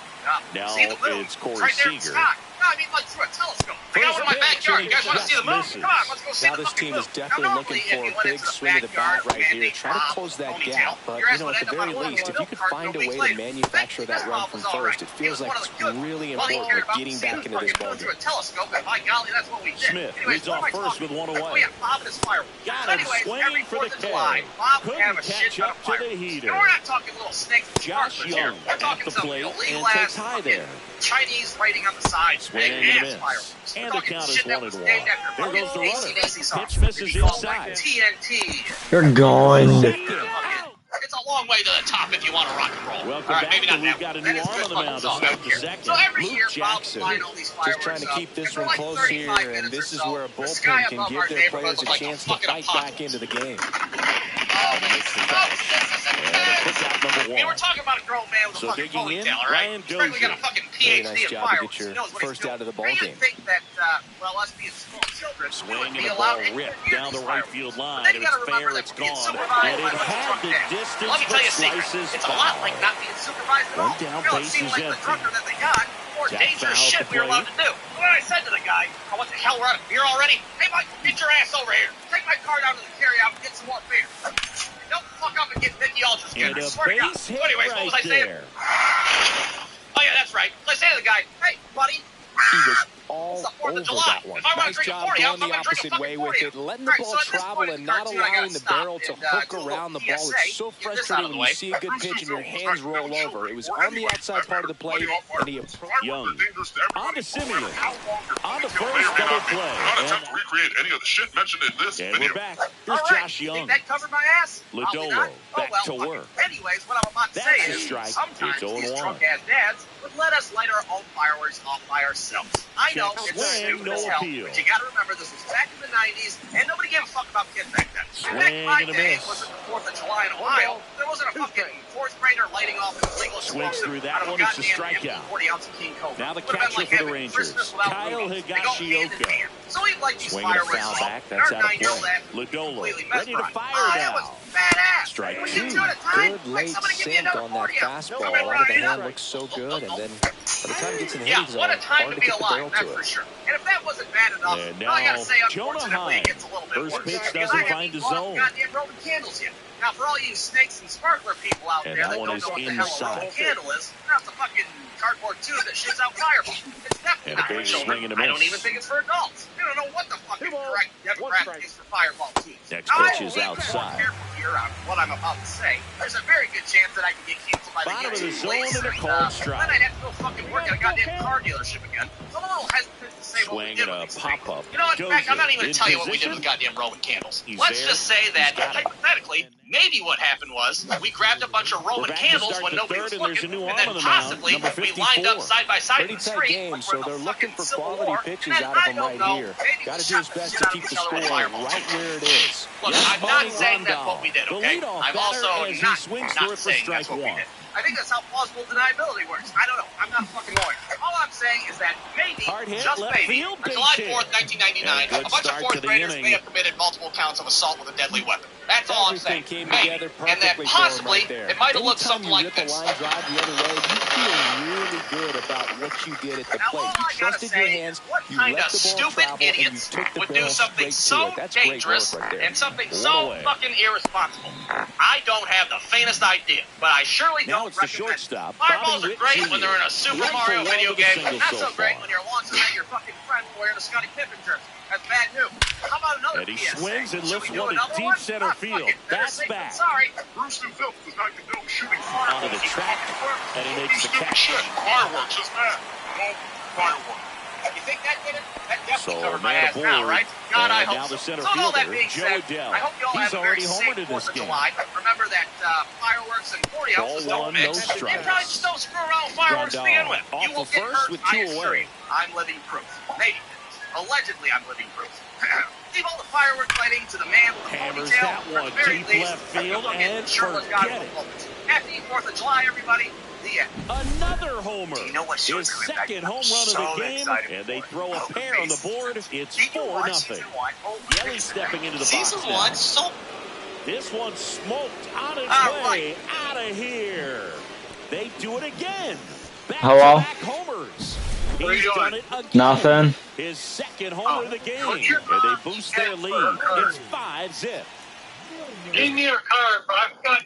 Now See the moon? it's Corey right there in the Seager. sky. I mean, like through a telescope. I got one in my backyard. You guys want to see the moon? Come on, let's go see now the this fucking team moon. is definitely looking for a big swing of the bat right here. Try to close that gap, but at the very least, if you could find a way to manufacture that run from first, it feels like it's really important at getting back into this ballgame. Through a telescope, and by golly, that's what we did. Smith leads off first with one away. We have Bob and his fireworks. Got him swinging for the K. Couldn't catch up to the heater. And we're not talking little snakes. Josh Young at the plate and takes high there. Chinese writing on the side. Swing and a miss. And the count is 1-1. There goes the runner. Pitch misses inside. TNT. You're gone. It's a long way to the top if you want to rock and roll. Welcome back. We've got a new arm on the mound to start the second. So every Luke year, Jackson. Just trying to keep this one close here, and this is where a bullpen can give their players a chance to fight back into the game. Hey, we're talking about a grown man with a fucking ponytail, all right? He's probably got a fucking PhD in fireworks. He knows what he's doing. First out of the ball game. game. Think that, well, us being small children, Swing and a ball ripped down the right field line. It was fair, it's gone. And it had the distance, let me tell you a secret. slices It's a lot like not being supervised at all. One down, It base seems is like the empty. drunker that they got, the more dangerous shit we were allowed to do. What I said to the guy, oh, what the hell, we're out of beer already? Hey, Mike, get your ass over here. Take my car down to the carryout and get some more beer. Don't fuck up and get Vicky Aldridge good. And I a swear to God. base hit Anyways, right what was I saying? there. Oh, yeah, that's right. So I say to the guy, hey, buddy. He was all over that one. Nice job going the opposite way with it, letting the ball travel and not allowing the barrel to hook around the ball. It's so frustrating when you see a good pitch and your hands roll over. It was on the outside part of the plate, and he Young on to Simeon. On the first double play. Not attempt to recreate any of the shit mentioned in this And video. we're back. Here's All right. Josh Young. Think that covered my ass? Lodolo back to work. Anyways, what I'm about to That's say a is strike. sometimes It's these 0-1. drunk-ass dads would let us light our own fireworks off by ourselves. I know Check it's swing, stupid no as hell, appeal. but you gotta remember this was back in the 90s, and nobody gave a fuck about kids back then. Swing Back in my and a day, miss. it wasn't the 4th of July in Ohio. There wasn't a fucking fourth grader lighting off an illegal Swings through that out of a one. It's a goddamn strikeout. 40-ounce King Cobra. Now the Would've been catcher like for the having Rangers, Christmas without Kyle Rudolph. They go hand in Higashioka. hand. So we'd light these Swing and a fireworks foul off, back. and That's our out of 9-year-old play. lad was Lodolo completely ready to mesmerized. fire That was now. badass. Strike We two. can do it at time. Good Like, late somebody give me sink another on that 40 ounce. fastball. Come in, Out of the Ryan. hand looks so good, and then by the time it gets in the Yeah, hitting zone, what a time hard to to be get the barrel alive, that's to for it. sure. And if that wasn't bad enough, And well, I gotta now, say, Jonah unfortunately, it Heim. gets a little bit First worse. pitch Because doesn't I find haven't the bought zone. goddamn Roman candles yet. Now, for all you snakes and sparkler people out And there that that one don't is know what the hell a inside. Roman candle is, that's a fucking cardboard tube that shoots out fireballs. It's definitely And a not for big children. swing and a I don't miss. even think it's for adults. You don't know what the fucking correct demographic is for fireball tubes. Next Now, pitch I is will be outside. more careful here on what I'm about to say. There's a very good chance that I can get canceled by the Bottom of the YouTube zone police, and a and, cold strike. then I'd have to go fucking work at a goddamn car dealership again. So I'm a little hesitant to say what we Swing did and with a these things. pop-up. You know what? In fact, I'm not even going In to tell you what we did position. with goddamn Roman candles. He's Let's there. just say that, He's got it. hypothetically, maybe what happened was we grabbed a bunch of Roman back to candles start when the nobody third, was and there's looking, a new and arm then on the mound, possibly number we lined up 54. side by side in Pretty the tight street. game, like so we're in the they're looking fucking for Civil quality War, pitches and then out of I him don't right know, here. maybe Got to we do his shot the best shit to out keep of the each other score with fireballs. right where it is. Look, Yes, I'm not Bonnie saying that's Rondell. what we did, The okay? leadoff I'm batter also as he not swings through it for saying strike that's what we one. did. I think that's how plausible deniability works. I don't know. I'm not a fucking lawyer. All I'm saying is that maybe, Hard hit, just left maybe, field, on base July hit. 4th, 1999, And a good a bunch of start fourth to the graders inning. may have committed multiple counts of assault with a deadly weapon. That's all I'm Everything saying. came Maybe. together And that perfectly for him possibly right there. it might have looked Anytime something you like rip a this. line drive the other way, you feel really good about what you did at the Now, plate. all You I gotta trusted your say hands, is what you kind let of the ball stupid travel, and you idiots took the would do barrel something straight to so it. That's great dangerous work right there. and something One so away. fucking irresponsible? I don't have the faintest idea, but I surely Now don't it's the recommend it. shortstop, Fireballs Bobby are great Witt when they're in a Jr. Super One for Mario one video with a game. single Not so so great far. when you're launching at your fucking friend wearing a Scottie Pippen jersey. That's bad news. How about another And he PSA? swings and Should lifts we do one in another deep one? center Ah, fuck field. it. Better That's safe than back. sorry. Bruce Newfield does not condone shooting Onto fireworks. the track, and he makes the Stupid catch. shit. Fireworks is bad. No fireworks. You think that did it? That definitely So, covered my man ass now, aboard. right? God, I And hope now the so. center So with all that fielder, being Joe said, Adell. I hope you all He's have a very already safe homered in 4th this of game. July. Remember that fireworks and 40 Ball ounces don't one, mix. no strikes. And probably just don't screw around with fireworks to begin with. Rondell You will off get the first hurt, with I two assure away. you. I'm living proof. Maybe. Allegedly, I'm living proof. Leave all the fireworks lighting to the man with the Hammers ponytail. that Or at one the very deep least, left field, look and at shirtless God forget with it. moments. Happy 4th of July, everybody. The end. Another homer. You know what, His Short's coming back. second I'm home run so of the game, excited and they for it. throw a Oh, pair on the amazing. board. It's Did you watch 4-0. season 1? Oh, Yelly stepping into the season box 1, now. so This one smoked on its All way out of here. They do it again. Hello? Back-to-back homers. He's done it again. Nothing. His second homer of the game. And they boost their lead. It's 5-0. Give me your card, but I've got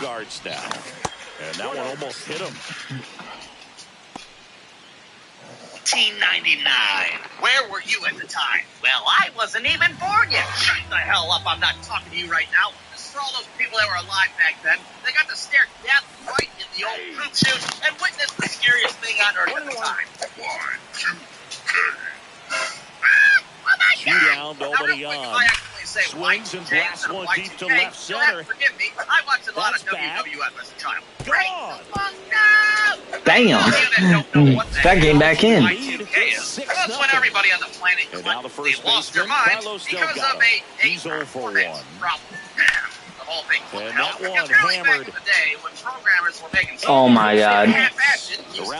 yards now. And that one almost hit him. 1999. Where were you at the time? Well, I wasn't even born yet. Shut the hell up. I'm not talking to you right now. This is for all those people that were alive back then. They got to stare death right in the old poop chute and witness the scariest thing on earth at the time. Shootout, nobody on. Swings and blasts one deep to left center. Forgive me, I watched a lot of WWF as a child. Damn. That game back in. That's when everybody on the planet collectively lost their minds because of a performance problem. The whole thing. And that one hammered. Oh my God.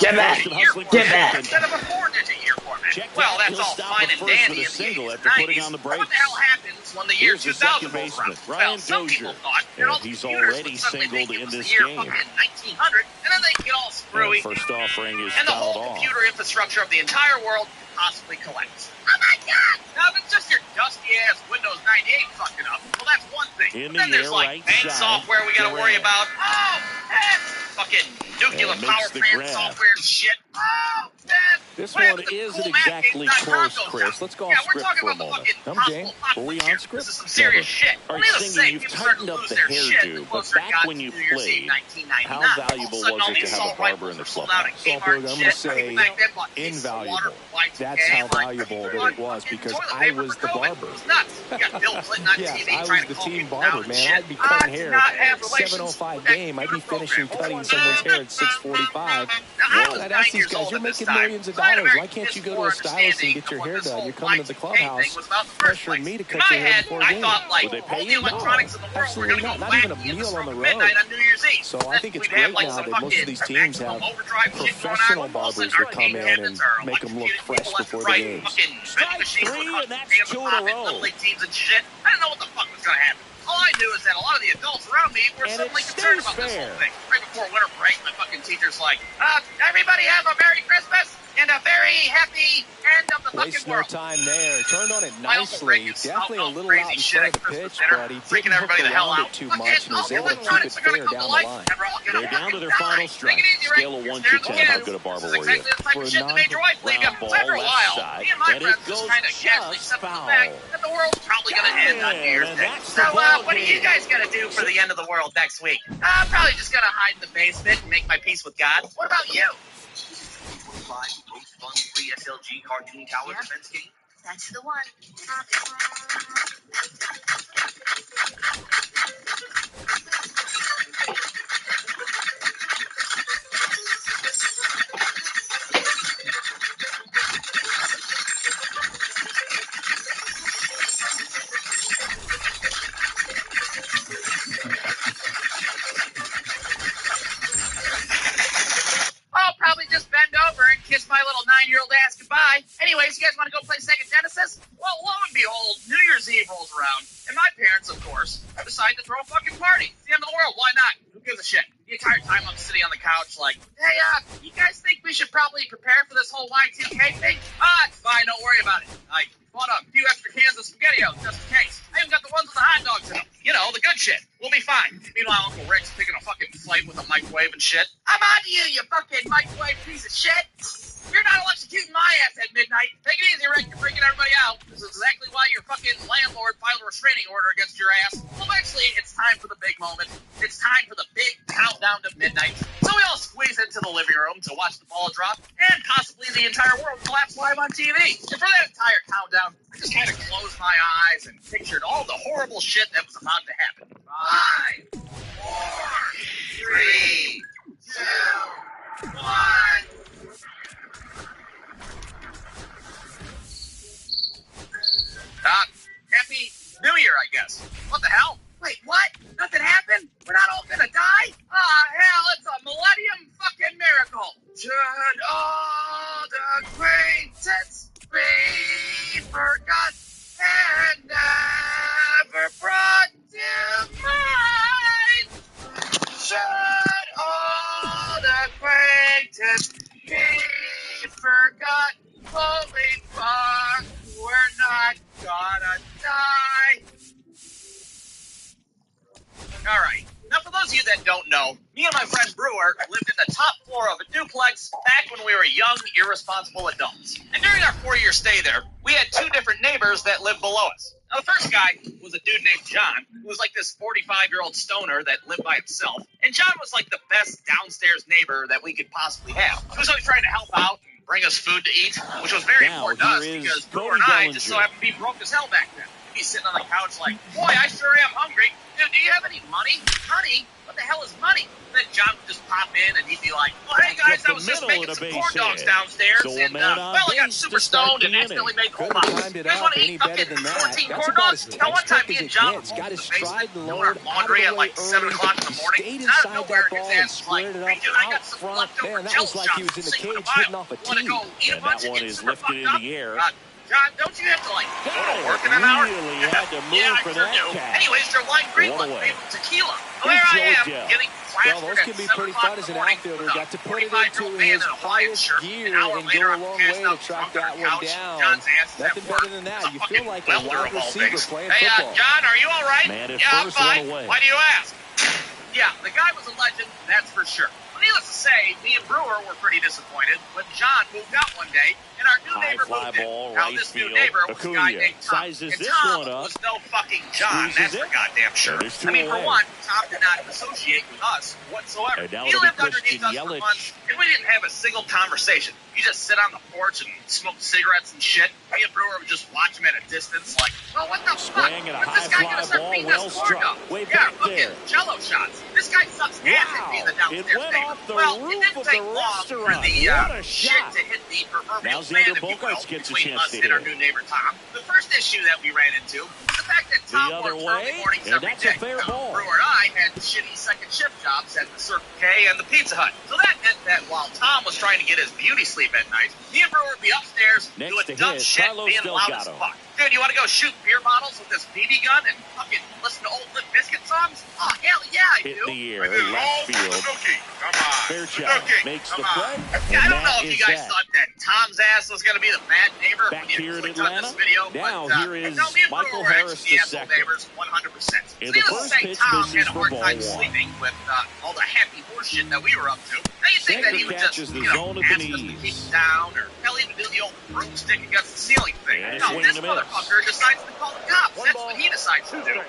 Get back. Get back. Instead of a 4-digit year format. Well, that's all fine and dandy in the 80s, 90s. What the hell happens when the year 2000 rolls around? Well, some people thought that all the computers would suddenly think it was the year fucking 1900, and then they get all screwy. First offering is and the whole computer infrastructure of the entire world possibly collapse. Oh my God! Now, if it's just your dusty-ass Windows 98 fucking up, well, that's one thing. But then there's, like, bank software we gotta worry about. Oh, and fucking nuclear power plant software and shit. Oh, this one isn't exactly close, Chris. Let's go off script for a moment. I'm game. Were we on script? This is some serious shit. All right, Singing, you've tightened up the hairdo, but back when you played, how valuable was it to have a barber in the clubhouse? Saltberg, I'm going to say invaluable. That's how valuable that it was, because I was the barber. Yes, I was the team barber, man. I'd be cutting hair at 7:05 game. I'd be finishing cutting someone's hair at 6:45. I'd ask these guys, you're making millions of dollars. Why can't you go to a stylist and get your hair done? You're coming to the clubhouse pressuring me to cut your hair before game. Would they pay you? No, absolutely not. Not even a meal on the road. So I think it's great now that most of these teams have professional barbers that come in and make them look fresh before the games. Strike 3, and that's 2 in a row. I didn't know what the fuck was going to happen. All I knew is that a lot of the adults around me were suddenly concerned about this whole thing. Right before winter break, my fucking teacher's like, everybody have a Merry Christmas and a very happy end of the fucking world. Waste no time there. Turned on it nicely. Definitely a little out in front of the pitch, but he didn't hook around it too much and was able to keep it fair down the line. They're down to their final strike. Scale of 1 to 10, how good a barber were you? For a non-round ball left side, and it goes just foul. And the world's probably going to end on New Year's Day. So what are you guys going to do for the end of the world next week? I'm probably just going to hide in the basement and make my peace with God. What about you? 5 most fun free SLG cartoon tower defense game. That's the one. I'll probably just bend over and kiss my little 9-year-old ass goodbye. Anyways, you guys want to go play Sega Genesis? Well, lo and behold, New Year's Eve rolls around, and my parents, of course, decide to throw a fucking party. It's the end of the world. Why not? Who gives a shit? The entire time I'm sitting on the couch like, hey, you guys think we should probably prepare for this whole Y2K thing? It's fine. Don't worry about it. I bought a few extra cans of SpaghettiOs just in case. I even got the ones with the hot dogs in them. You know, the good shit. We'll be fine. Meanwhile, Uncle Rick's picking a fucking fight with a microwave and shit. I'm on to you, you fucking microwave piece of shit. You're not electrocuting my ass at midnight. Take it easy, Rick. You're freaking everybody out. This is exactly why your fucking landlord filed a restraining order against your ass. Well, eventually, it's time for the big moment. It's time for the big countdown to midnight. So we all squeeze into the living room to watch the ball drop and possibly the entire world collapse live on TV. And for that entire countdown, I just kind of closed my eyes and pictured all the horrible shit that was about to happen. 5, 4, 3, 2, 1. Happy New Year, I guess. What the hell? Wait, what? Nothing happened? We're not all gonna die? Hell, it's a millennium fucking miracle. Should all the acquaintance be forgot and never brought to mind? Should all the acquaintance be forgot? Holy fuck, we're not gonna die. Alright, now for those of of you that don't know, me and my friend Brewer lived in the top floor of a duplex back when we were young, irresponsible adults. And during our 4-year stay there, we had 2 different neighbors that lived below us. Now, the first guy was a dude named John, who was like this 45-year-old stoner that lived by himself. And John was like the best downstairs neighbor that we could possibly have. He was always trying to help out and bring us food to eat, which was very important to us because Brewer and I just so happened to be broke as hell back then. He'd be sitting on the couch like, boy, I sure am hungry. Dude, do you have any money? Money? What the hell is money? Then John would just pop in and he'd be like, well, hey guys, I was just making some corn dogs downstairs and, I got super stoned and accidentally made the whole box. You guys want to eat fucking 14 corn dogs? Now, one time me and John were both in the basement doing our laundry at like 7 o'clock in the morning. And out of nowhere, his ass was like, hey dude, I got some leftover Jello shots sitting in the aisle. Want to go eat a bunch and get super fucked up? John, don't you have to, like, go to work in an hour? Had to move yeah, I for sure that do. cat. Anyways, they're line Greenland made with tequila. There I am, getting plastered those can be pretty fun as an outfielder. Got to put it into his highest gear and go a long way to track that one down. Nothing better than that. You feel like a wide receiver playing football. Hey, John, are you all right? Man, yeah, I'm fine. Why do you ask? Yeah, the guy was a legend, that's for sure. Needless to say, me and Brewer were pretty disappointed when John moved out one day and our new neighbor moved in. Now, this new neighbor was a guy named Tom. And Tom was no fucking John, that's for goddamn sure. I mean, for one, Tom did not associate with us whatsoever. He lived underneath us for months, and we didn't have a single conversation. You just sit on the porch and smoke cigarettes and shit. Me and Brewer would just watch him at a distance like, well, what the fuck? What's this guy going to start feeding us corn dogs? Yeah, fucking Jello shots. This guy sucks ass at being the downstairs neighbor. Well, it didn't take long for the shit to hit the proverbial fan, if you will, between us and our new neighbor Tom. The first issue that we ran into was the fact that Tom worked early mornings every day. Brewer and I had shitty second shift jobs at the Circle K and the Pizza Hut. So that meant that while Tom was trying to get his beauty sleep at night, me and Brewer would be upstairs doing dumb shit, being loud as fuck. Dude, you want to go shoot beer bottles with this BB gun and fucking listen to old Limp Bizkit songs? Oh, hell yeah, I do. Hit the air, left field. Fairchild makes the play. Yeah, I don't know if you guys thought that Tom's ass was going to be the bad neighbor back when here you in clicked on this video. Now, but, here is no, me and Michael Brewer were Harris actually the asshole II. neighbors 100%. In the first pitch, Tom misses had a for hard ball time 1. sleeping with all the happy horseshit that we were up to. Now you think that he would just, the ask zone us at to the keep knees. him down, or hell, even do the old broomstick against the ceiling thing. And No, this motherfucker decides to call the cops. That's what he decides to do.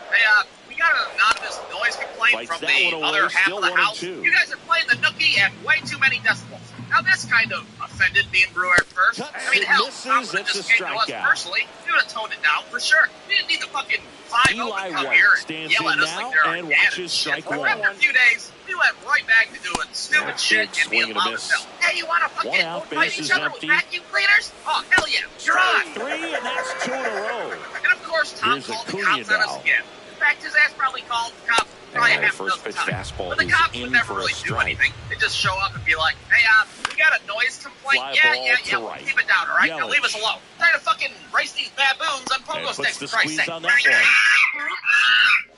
We got an anonymous noise complaint from the other half of the house. You guys are playing the nookie at way too many decibels. Now, this kind of offended me and Brewer at first. I mean, hell, Tom would have just came to us personally. We would have toned it down for sure. We didn't need the fucking 5-0 to come here and yell at us like they're our dad and shit. But after a few days, we went right back to doing stupid shit and being loud as hell. Hey, you want to fucking go fight each other with vacuum cleaners? Oh, hell yeah. You're on. 3, and that's 2 in a row. And of course, Tom called the cops on us again. In fact, his ass probably called the cops probably half a dozen times. But the cops would never really do anything. They'd just show up and be like, hey, we got a noise complaint. Yeah, we'll keep it down, all right? Now leave us alone. Trying to fucking race these baboons on pogo sticks, for Christ's sake.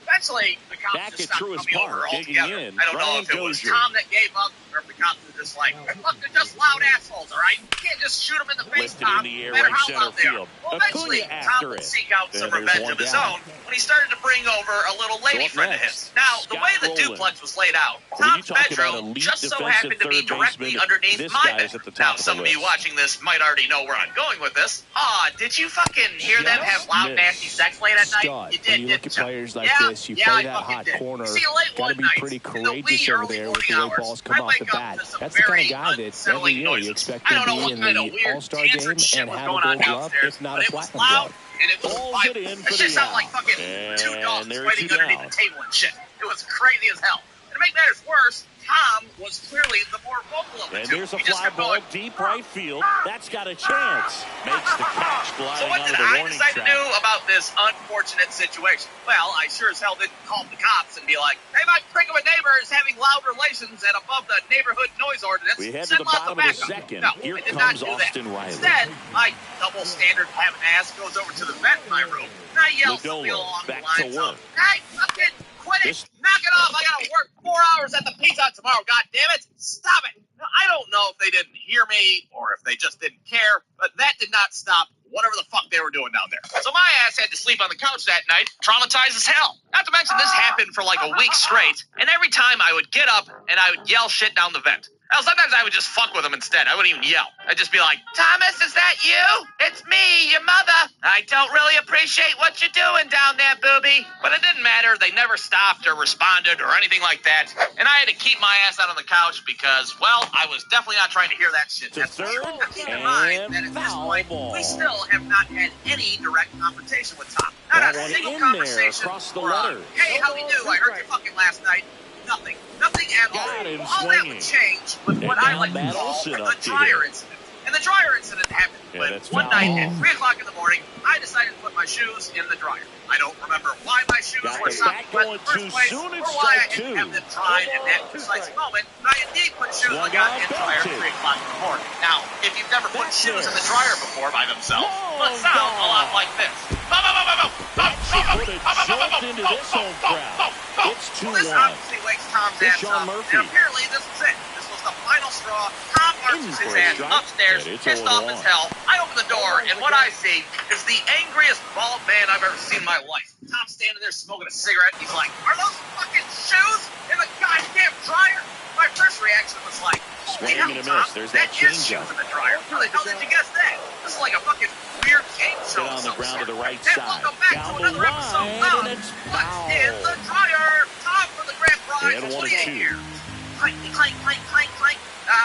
Eventually, the cops just stopped coming over altogether. I don't know if it was Tom that gave up or if the cops were just like, look, they're just loud assholes, all right? You can't just shoot them in the face, Tom, no matter how loud they are. Well, eventually, Tom would seek out some revenge of his own when he started to bring over a little lady friend of his. Now, the way the duplex was laid out, Tom's bedroom just so happened to be directly underneath my bed. Now, some of you watching this might already know where I'm going with this. Did you fucking hear them have loud, nasty sex late at night? You did, didn't you? Players like this, you play that hot corner. Got to be pretty courageous over there with the way balls come off the bat. That's the kind of guy that every year you expect to be in the All-Star game and have a gold glove, if not a platinum glove. And it was violent. It just sounded like fucking 2 dogs fighting underneath the table and shit. It was crazy as hell. And to make matters worse, Tom was clearly the more vocal of the two. And there's a fly ball deep right field. That's got a chance. Makes the catch gliding So what did I decide to do about this unfortunate situation? Well, I sure as hell didn't call the cops and be like, hey, my prick of a neighbor is having loud relations at above the neighborhood noise ordinance. We head to the bottom of the second. No, Here I did comes not do Austin that. Riley. Instead, my double standard having ass goes over to the vent in my room, and I yell something along the lines of, hey, fucking quit it! Knock it off! I gotta work 4 hours at the Pizza Hut tomorrow, God damn it! Stop it! Now, I don't know if they didn't hear me or if they just didn't care, but that did not stop whatever the fuck they were doing down there. So my ass had to sleep on the couch that night, traumatized as hell. Not to mention this happened for like a week straight, and every time I would get up and I would yell shit down the vent. Hell, sometimes I would just fuck with them instead. I wouldn't even yell. I'd just be like, Thomas, is that you? It's me, your mother. I don't really appreciate what you're doing down there, booby. But it didn't matter. They never stopped or responded or anything like that. And I had to keep my ass out on the couch because, well, I was definitely not trying to hear that shit. That's for sure. Now keep in mind that at this point, we still have not had any direct confrontation with Tom. Not a single conversation. Hey, how we do? I heard you fucking last night. Nothing. Nothing at all. All that would change with what I like to call the dryer incident. And the dryer incident happened when one night at 3 o'clock in the morning, I decided to put my shoes in the dryer. I don't remember why my shoes were sopping wet in the first place or why I didn't have them dried in that precise moment, but I indeed put shoes in the goddamn dryer at 3 o'clock in the morning. Now, if you've never put shoes in the dryer before by themselves, it sounds a lot like this. Well, this obviously wakes Tom's ass up, and apparently this is it. This was the final straw. Tom marches his ass upstairs, pissed off as hell. I open the door, and what I see is the angriest bald man I've ever seen in my life. Tom's standing there smoking a cigarette. He's like, "Are those fucking shoes in the goddamn dryer?" My first reaction was like, "Holy hell, Tom, that is shoes in the dryer. How the hell did you guess that? This is like a fucking weird game show of some sort." And welcome back to another episode of What's in the Dryer. Tom from the Grand Prize. What do you hear? Clank, clank, clank, clank, clank.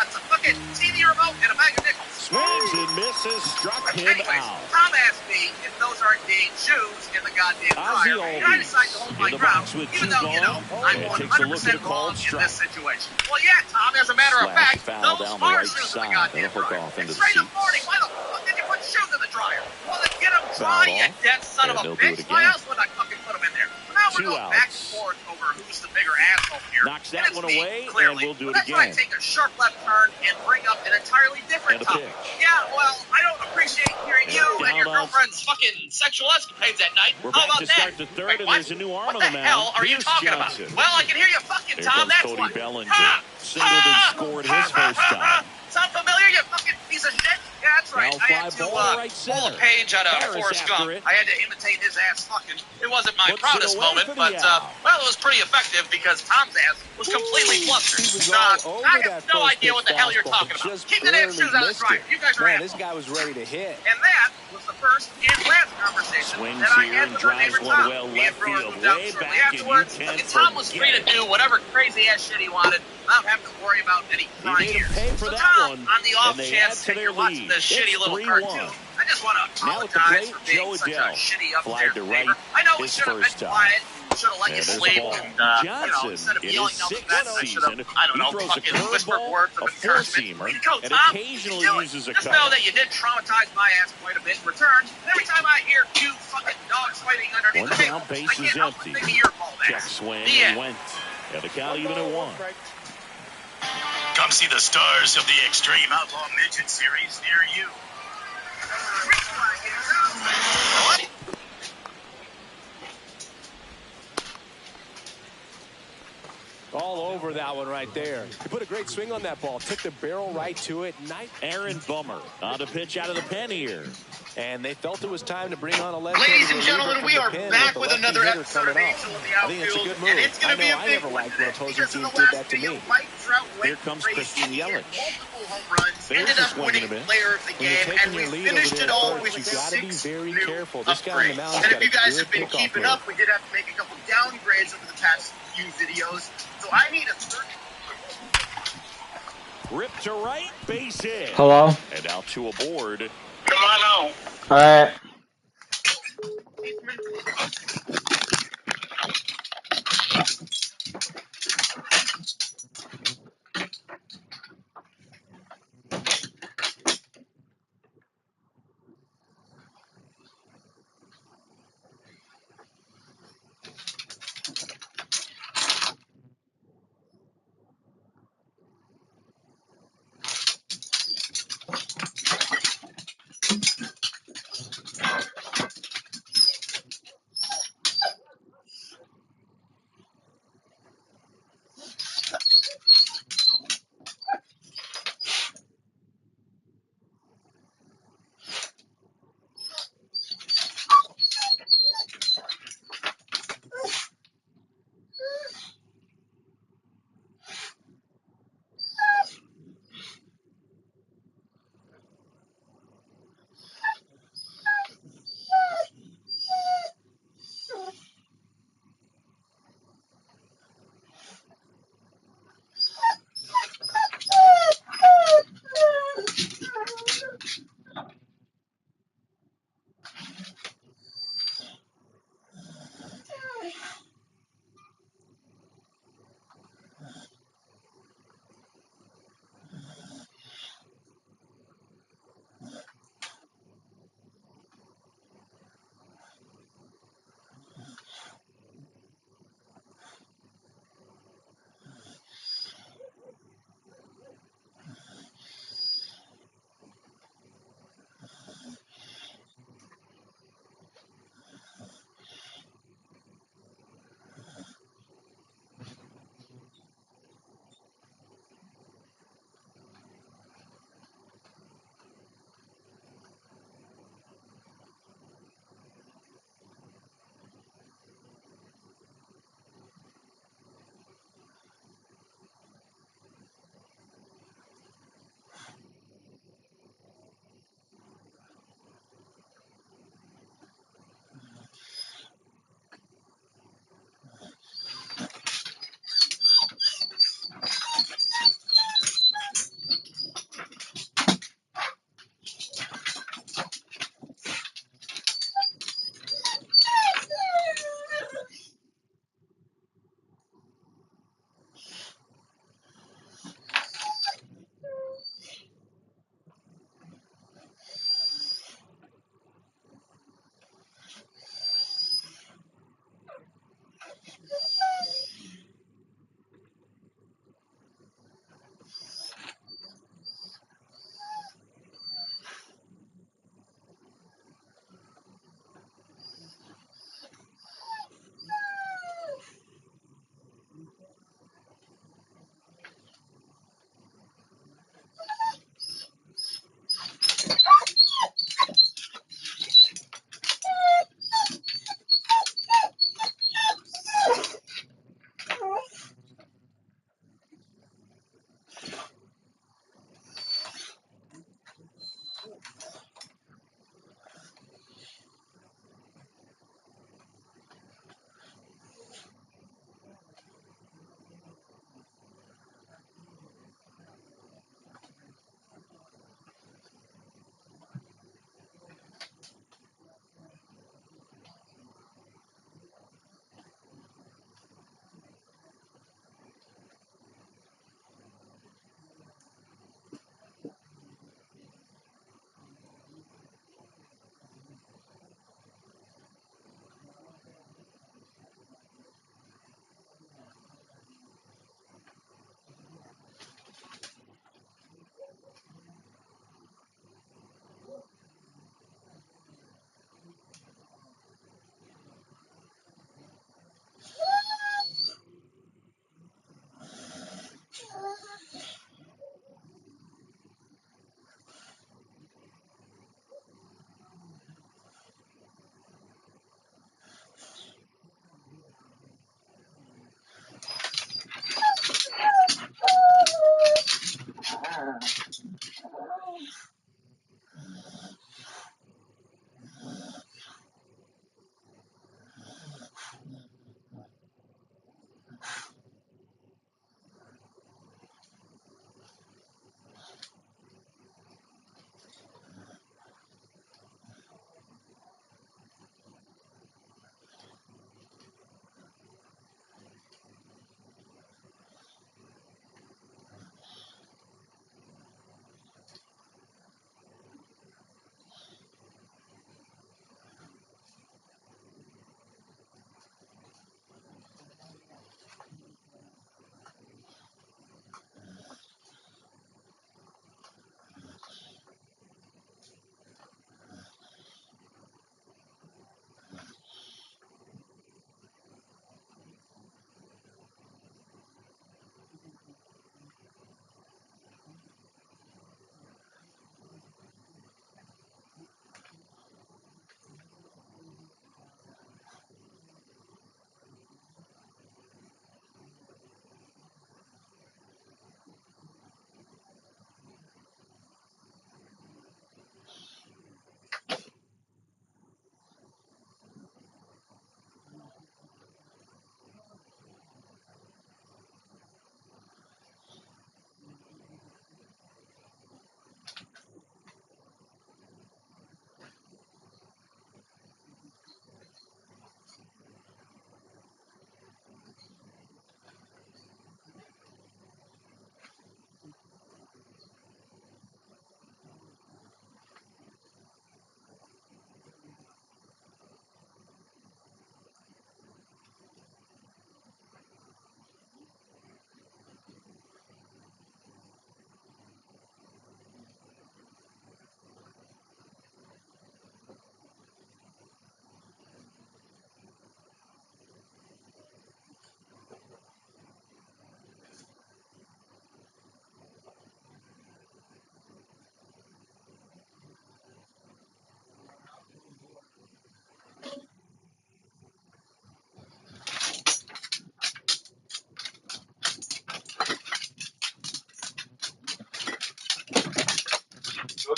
It's a fucking TV remote and a bag of nickels. Swings and misses, struck him out. Tom asked me if those are indeed shoes in the goddamn dryer, and I decided to hold my ground, even though, you know, I'm 100% wrong in this situation. Well, yeah, Tom, as a matter of fact, those are shoes in the goddamn dryer. It's 3 in the morning. Why the fuck did you put shoes in the dryer? Well, then get them dry, you dead son of a bitch. Why else would I fucking put them in there? So now we're going back and forth over who's the bigger asshole here. Knocks that one away, and we'll do it again. That's when I take a sharp left turn and bring up an entirely different topic. Yeah, well, I don't appreciate hearing you and your girlfriend's fucking sexual escapades at night. How about that? Start the third, and there's a new arm on the mound. What the hell are you talking about? Well, I can hear you fucking, Tom. That's why. Singleton scored his first time. Sound familiar, you fucking piece of shit? Yeah, that's right. I had to pull a page out of Forrest Gump. I had to imitate his ass fucking. It wasn't my proudest moment, but, well, it was pretty effective because Tom's ass was completely flustered. I have no idea what the hell you're talking about. Keep the damn shoes out of the dryer. You guys are assholes. This guy was ready to hit. And that was the first and last conversation that I had with our neighbor Tom. Me and Brewer moved out shortly afterwards, and Tom was free to do whatever crazy-ass shit he wanted. Not having to worry about any crying here. So Tom, on the off chance that you're watching this shitty little cartoon, I just want to apologize for being such a shitty upstairs neighbor. I know we should have been quiet. Should have let you sleep, and, you know, instead of yelling down the vent, I should have, I don't know, fucking whispered words of encouragement. Way to go, Tom. You do it. Just know that you did traumatize my ass quite a bit in return. And every time I hear you fucking dogs fighting underneath the table, I can't help but think of your fault. Check swing and went. Yeah, the count even at 1. Come see the stars of the Extreme Outlaw Midget Series near you. All over that one right there. He put a great swing on that ball. Took the barrel right to it. Aaron Bummer on the pitch out of the pen here. And they felt it was time to bring on a left. Ladies and gentlemen, we are back with another episode of Angel in the Outfield. And it's going to be a big one today because in the last video, Mike Trout went crazy. He had multiple home runs, ended up winning player of the game, and we finished it all with 6 new upgrades. And if you guys have been keeping up, we did have to make a couple downgrades over the past few videos. So I need a third. Rip to right, base hit. Hello? And out to a board. Come on out. All right.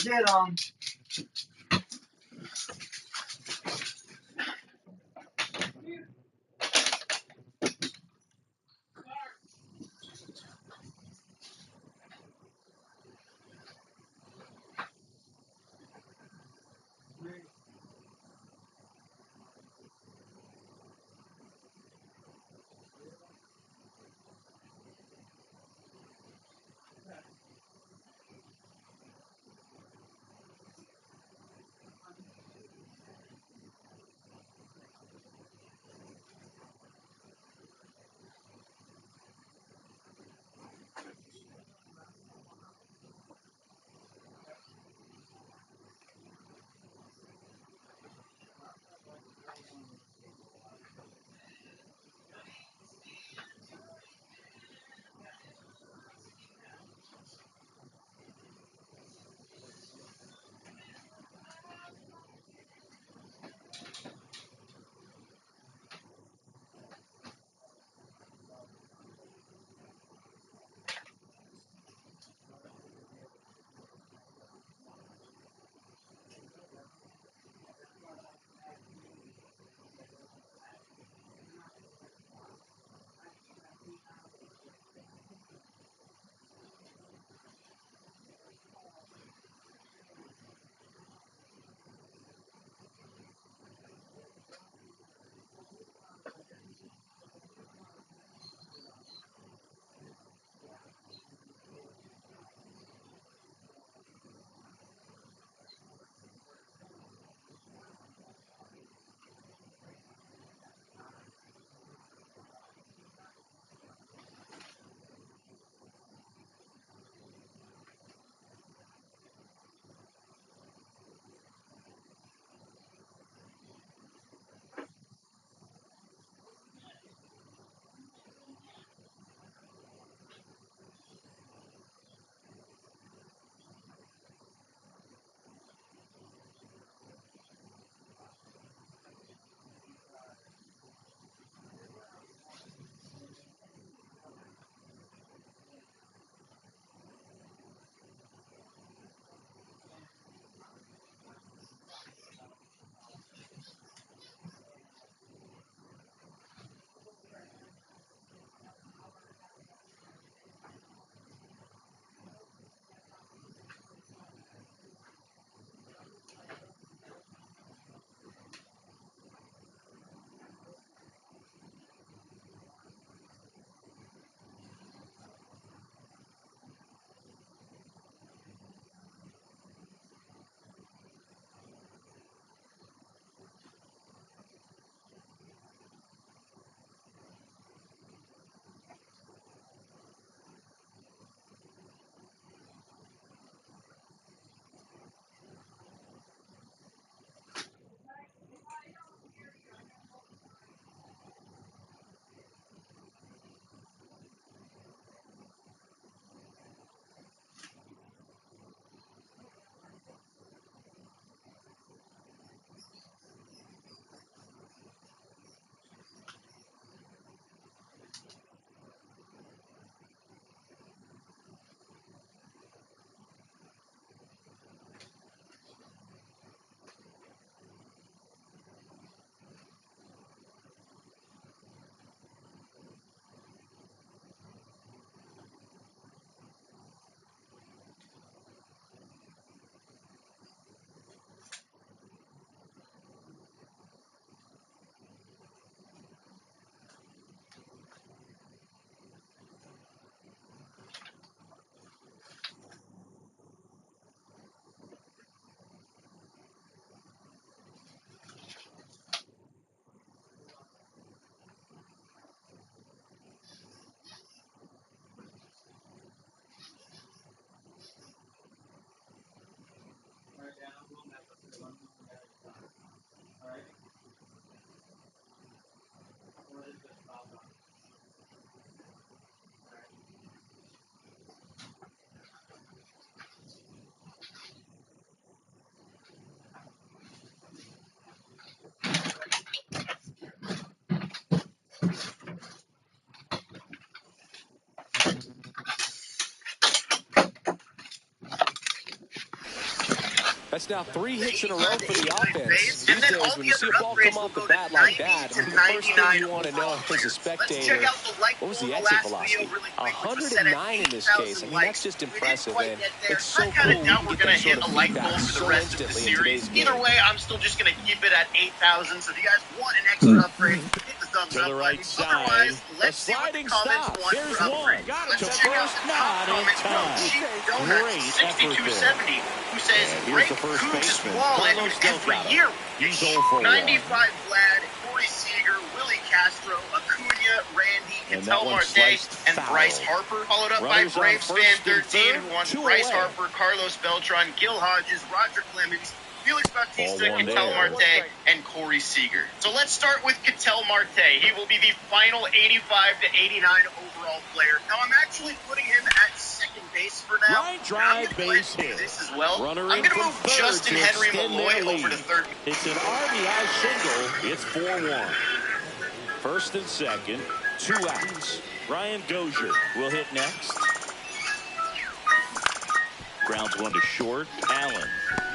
Get That's now 3 hits in a row for the offense. And These then all days, when the you see a other ball upgrades come will off the go bat to like 90 that, to the first thing 99 you want to know overall as a players. Let's spectator, check out the like what was goal the in exit last velocity? video really quick, which was set at 109 in this case. I 8,000 mean, that's likes. just We didn't impressive, quite and get there. it's so I kind cool of doubt you we're get going that to hit sort of a like feedback goal for the so rest of the instantly in series. today's game. Either way, I'm still just going to keep it at 8,000. So if you guys want an extra upgrade, hit the thumbs To up the right button. side. Otherwise, A let's see what the sliding comments stop. want There's for one. upgrades. Got it Let's to check out first, the top not in comment from time. Cheap Donuts Great effort 6270, who says, And here's break the first Cougs' baseman, wallet Carlos every Delgado. year. He's 0 for 1. 95 Vlad, Corey Seager, Willie Castro, Acuna, Randy, And that Ketel one Marte, sliced and foul. Bryce Harper. Followed up Runners by on Braves first fan and 13, third, who wants 2 Bryce away. Harper, Carlos Beltran, Gil Hodges, Roger Clemens, Felix Bautista, Ball one Ketel there. Marte, and Corey Seager. So let's start with Ketel Marte. He will be the final 85 to 89 overall player. Now I'm actually putting him at second base for now. Line drive I'm gonna base do hit. this as well. Runner I'm in going to from move third Justin to Henry extend Malloy their over to lead. third. It's an RBI single. It's 4-1. First and second, 2 outs. Ryan Dozier will hit next. Grounds one to short. Allen.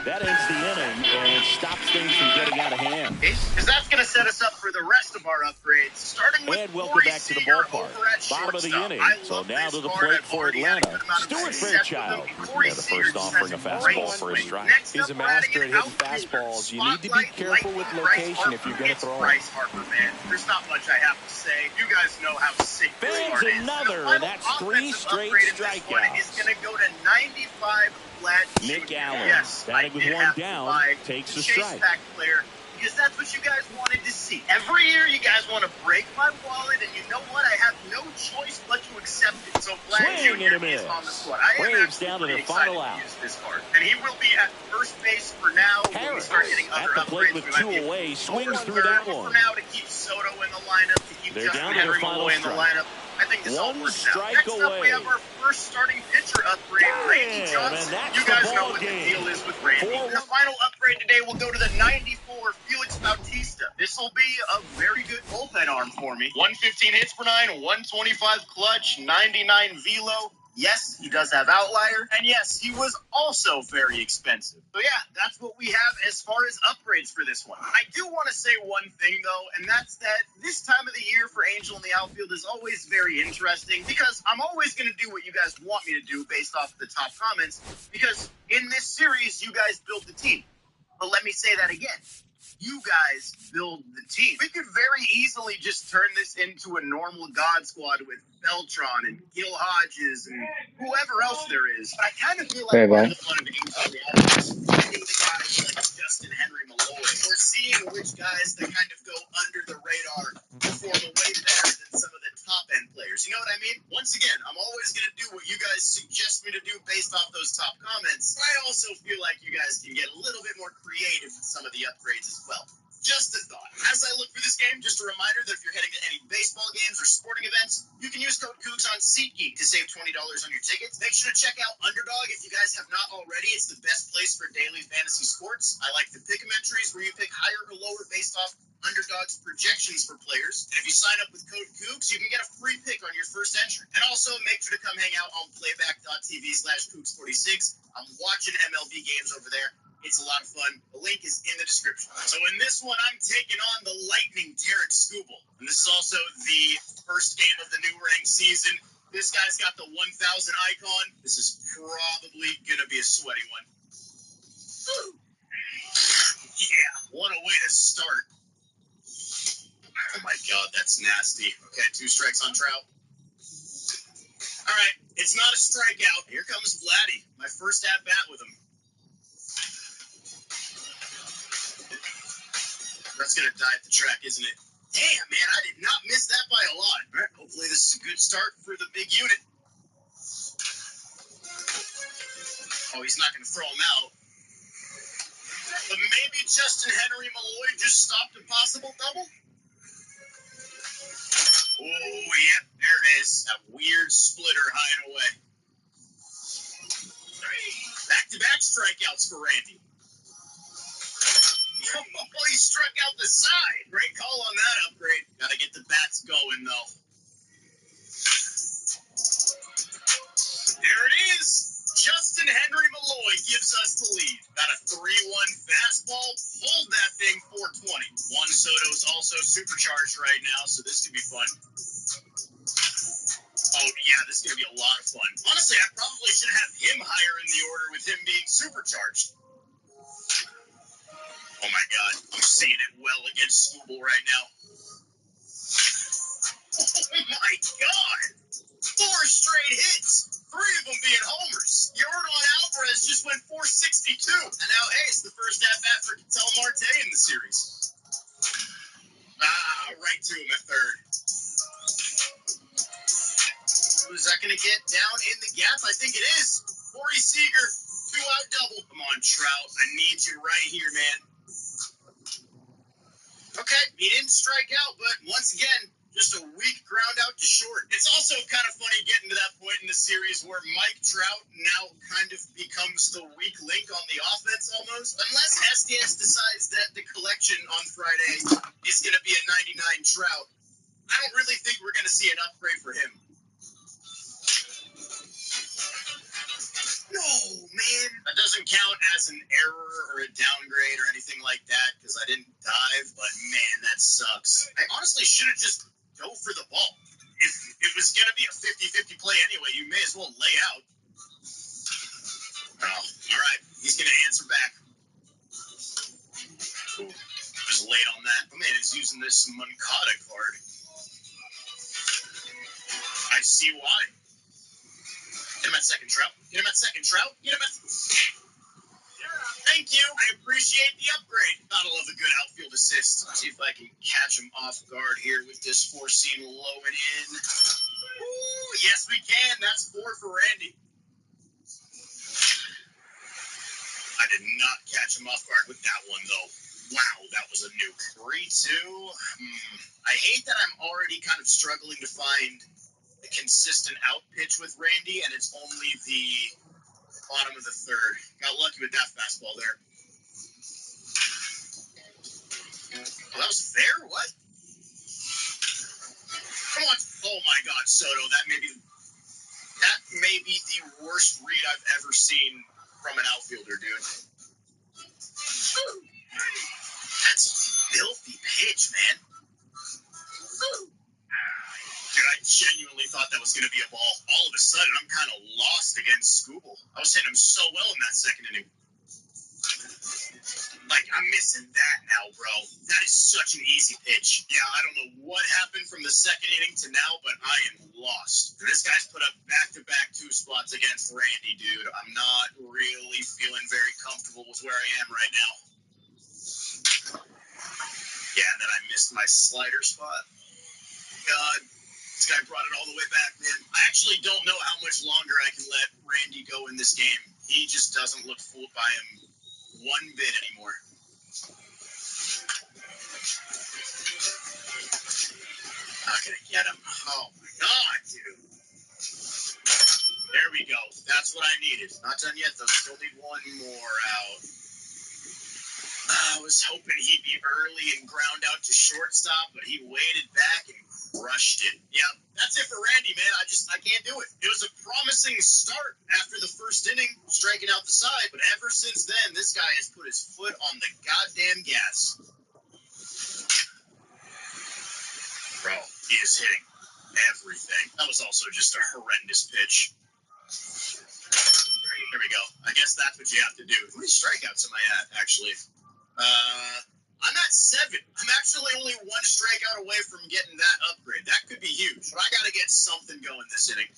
That ends the inning and stops things from getting out of hand. Because that's going to set us up for the rest of our upgrades, starting with And welcome Corey back to the Seager ballpark. over at Bottom of the shortstop. inning. I So love now this to the card. plate I've for already had a Atlanta. good amount of Stuart success with him. Fairchild. And Corey Yeah, the Seager first just offering has a fastball great for his swing. strike. Next He's up, a we're adding master an at hitting outfielder. fastballs. You need to be Spotlight careful with lightning Bryce location if Harper. you're going to It's throw him. Bryce Harper, man. There's not much I have to say. You guys know how sick this Fans card is. another, The final and that's 3 offensive straight upgrade in this one is strikeouts. going to go to 95 Vlad Nick Jr. Allen, Yes, batting I with did one have to down, buy takes a Chase strike. Pack player because that's what you guys wanted to see. Every year you guys want to break my wallet, and you know what? I have no choice but to accept it. So Vlad Swing and a Jr. is miss. on the squad. I am Braves actually down to pretty the final excited out. to use this card. And he will be at first base for now. When we Harris start getting at other the plate upgrades, with we might 2 be able away, to swings go through third that for one. now to keep Soto in the lineup, to keep They're Justin down to their Henry final Malloy in the strike. lineup. I think this all One works out. strike Next up, we away. have our first starting pitcher upgrade, Randy Damn, Johnson. and that's You the guys know ball what the game. deal is with Randy. 4-1. The final upgrade today will go to the 94 Felix Bautista. This will be a very good bullpen arm for me. 115 hits per 9, 125 clutch, 99 velo. Yes, he does have outlier, and yes, he was also very expensive. So yeah, that's what we have as far as upgrades for this one. I do want to say one thing though, and that's that this time of the year for Angel in the outfield is always very interesting because I'm always going to do what you guys want me to do based off the top comments because in this series, you guys build the team. But let me say that again. You guys build the team. We could very easily just turn this into a normal God squad with Beltran and Gil Hodges and whoever else there is. But I kind of feel like part of the fun of Angel in the Outfield is finding the guys like Justin Henry Malloy or seeing which guys that kind of go under the radar perform way better than some of the top end players. You know what I mean? Once again, I'm always going to do what you guys suggest me to do based off those top comments. But I also feel like you guys can get a little bit more creative with some of the upgrades as well. Just a thought. As I look for this game, just a reminder that if you're heading to any baseball games or sporting events, you can use code Cougs on SeatGeek to save $20 on your tickets. Make sure to check out Underdog if you guys have not already. It's the best place for daily fantasy sports. I like the pick-em entries where you pick higher or lower based off Underdog's projections for players. And if you sign up with code Cougs, you can get a free pick on your first entry. And also make sure to come hang out on playback.tv/Cougs46. I'm watching MLB games over there. It's a lot of fun. The link is in the description. So in this one, I'm taking on the Lightning, Tarek Skubal. And this is also the first game of the new ranked season. This guy's got the 1,000 icon. This is probably going to be a sweaty one. Yeah, what a way to start. Oh my God, that's nasty. Okay, 2 strikes on Trout. All right, it's not a strikeout. Here comes Vladdy, my first at-bat with him. That's going to die at the track, isn't it? Damn, man, I did not miss that by a lot. All right, hopefully this is a good start for the big unit. Oh, he's not going to throw him out. But maybe Justin Henry Malloy just stopped a possible double? Oh, yep, there it is. That weird splitter hiding away. Back-to-back strikeouts for Randy. Oh, he struck out the side. Great call on that upgrade. Got to get the bats going, though. There it is. Justin Henry Malloy gives us the lead. Got a 3-0 supercharged right now, so this could be fun. Oh, yeah, this is going to be a lot of fun. Honestly, I probably should have him higher in the order with him being supercharged. Oh, my God. I'm seeing it well against Skubal right now. Oh, my God. 4 straight hits. 3 of them being homers. Yordan Alvarez just went 462. And now, hey, it's the first at-bat for Ketel Marte in the series. Right to him at third. Is that going to get down in the gap? I think it is. Corey Seager, 2-out double. Come on, Trout. I need you right here, man. Okay, he didn't strike out, but once again, just a weak ground out to short. It's also kind of funny getting to that point in the series where Mike Trout now kind of becomes the weak link on the offense almost. Unless SDS decides that the collection on Friday is going to be a 99 Trout, I don't really think we're going to see an upgrade for him. No, man. That doesn't count as an error or a downgrade or anything like that because I didn't dive, but man, that sucks. I honestly should have just go for the ball. If it was going to be a 50-50 play anyway, you may as well lay out. Oh, all right. He's going to answer back. Ooh, I was late on that. Oh, man, he's using this Moncada card. I see why. Get him at second, Trout. Get him at second, Trout. Get him at... Thank you. I appreciate the upgrade. Gotta love a good outfield assist. Let's see if I can catch him off guard here with this 4-seam low and in. Ooh, yes, we can. That's 4 for Randy. I did not catch him off guard with that one, though. Wow, that was a nuke. 3-2. I hate that I'm already kind of struggling to find a consistent out pitch with Randy, and it's only the bottom of the third. Got lucky with that fastball there. Oh, that was fair? What? Come on. Oh, my God, Soto. That may be the worst read I've ever seen from an outfielder, dude. That's a filthy pitch, man. Dude, I genuinely thought that was going to be a ball. All of a sudden, I'm kind of lost against Skubal. I was hitting him so well in that second inning. Like, I'm missing that now, bro. That is such an easy pitch. Yeah, I don't know what happened from the second inning to now, but I am lost. This guy's put up back-to-back 2 spots against Randy, dude. I'm not really feeling very comfortable with where I am right now. Yeah, and then I missed my slider spot. God. This guy brought it all the way back, man. I actually don't know how much longer I can let Randy go in this game. He just doesn't look fooled by him one bit anymore. Not gonna get him. Oh my God, dude. There we go. That's what I needed. Not done yet, though. Still need one more out. I was hoping he'd be early and ground out to shortstop, but he waited back and crushed it. Yeah, that's it for Randy, man. I can't do it. It was a promising start after the first inning, striking out the side, but ever since then, this guy has put his foot on the goddamn gas. Bro, he is hitting everything. That was also just a horrendous pitch. There we go. I guess that's what you have to do. How many strikeouts am I at, actually? I'm at 7. I'm actually only 1 strikeout away from getting that upgrade. That could be huge, but I got to get something going this inning.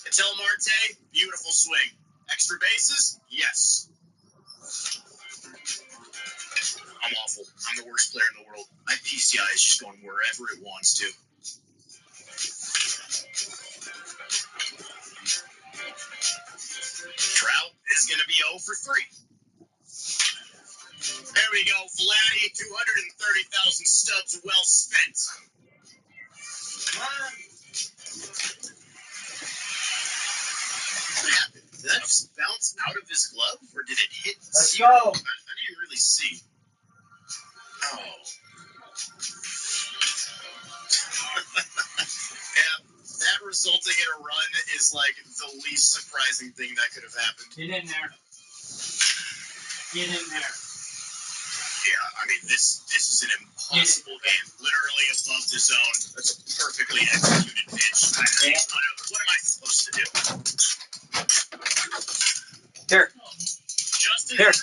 Ketel Marte, beautiful swing. Extra bases? Yes. I'm awful. I'm the worst player in the world. My PCI is just going wherever it wants to. Trout is going to be 0 for 3. There we go, Vladdy, 230,000 stubs well spent. What happened? Did that just bounce out of his glove, or did it hit? Let's go. I didn't really see. Oh. Yeah, that resulting in a run is like the least surprising thing that could have happened. Get in there. Get in there. I mean, this is an impossible game. Literally above the zone. That's a perfectly executed pitch. What am I supposed to do? Here. Justin Here.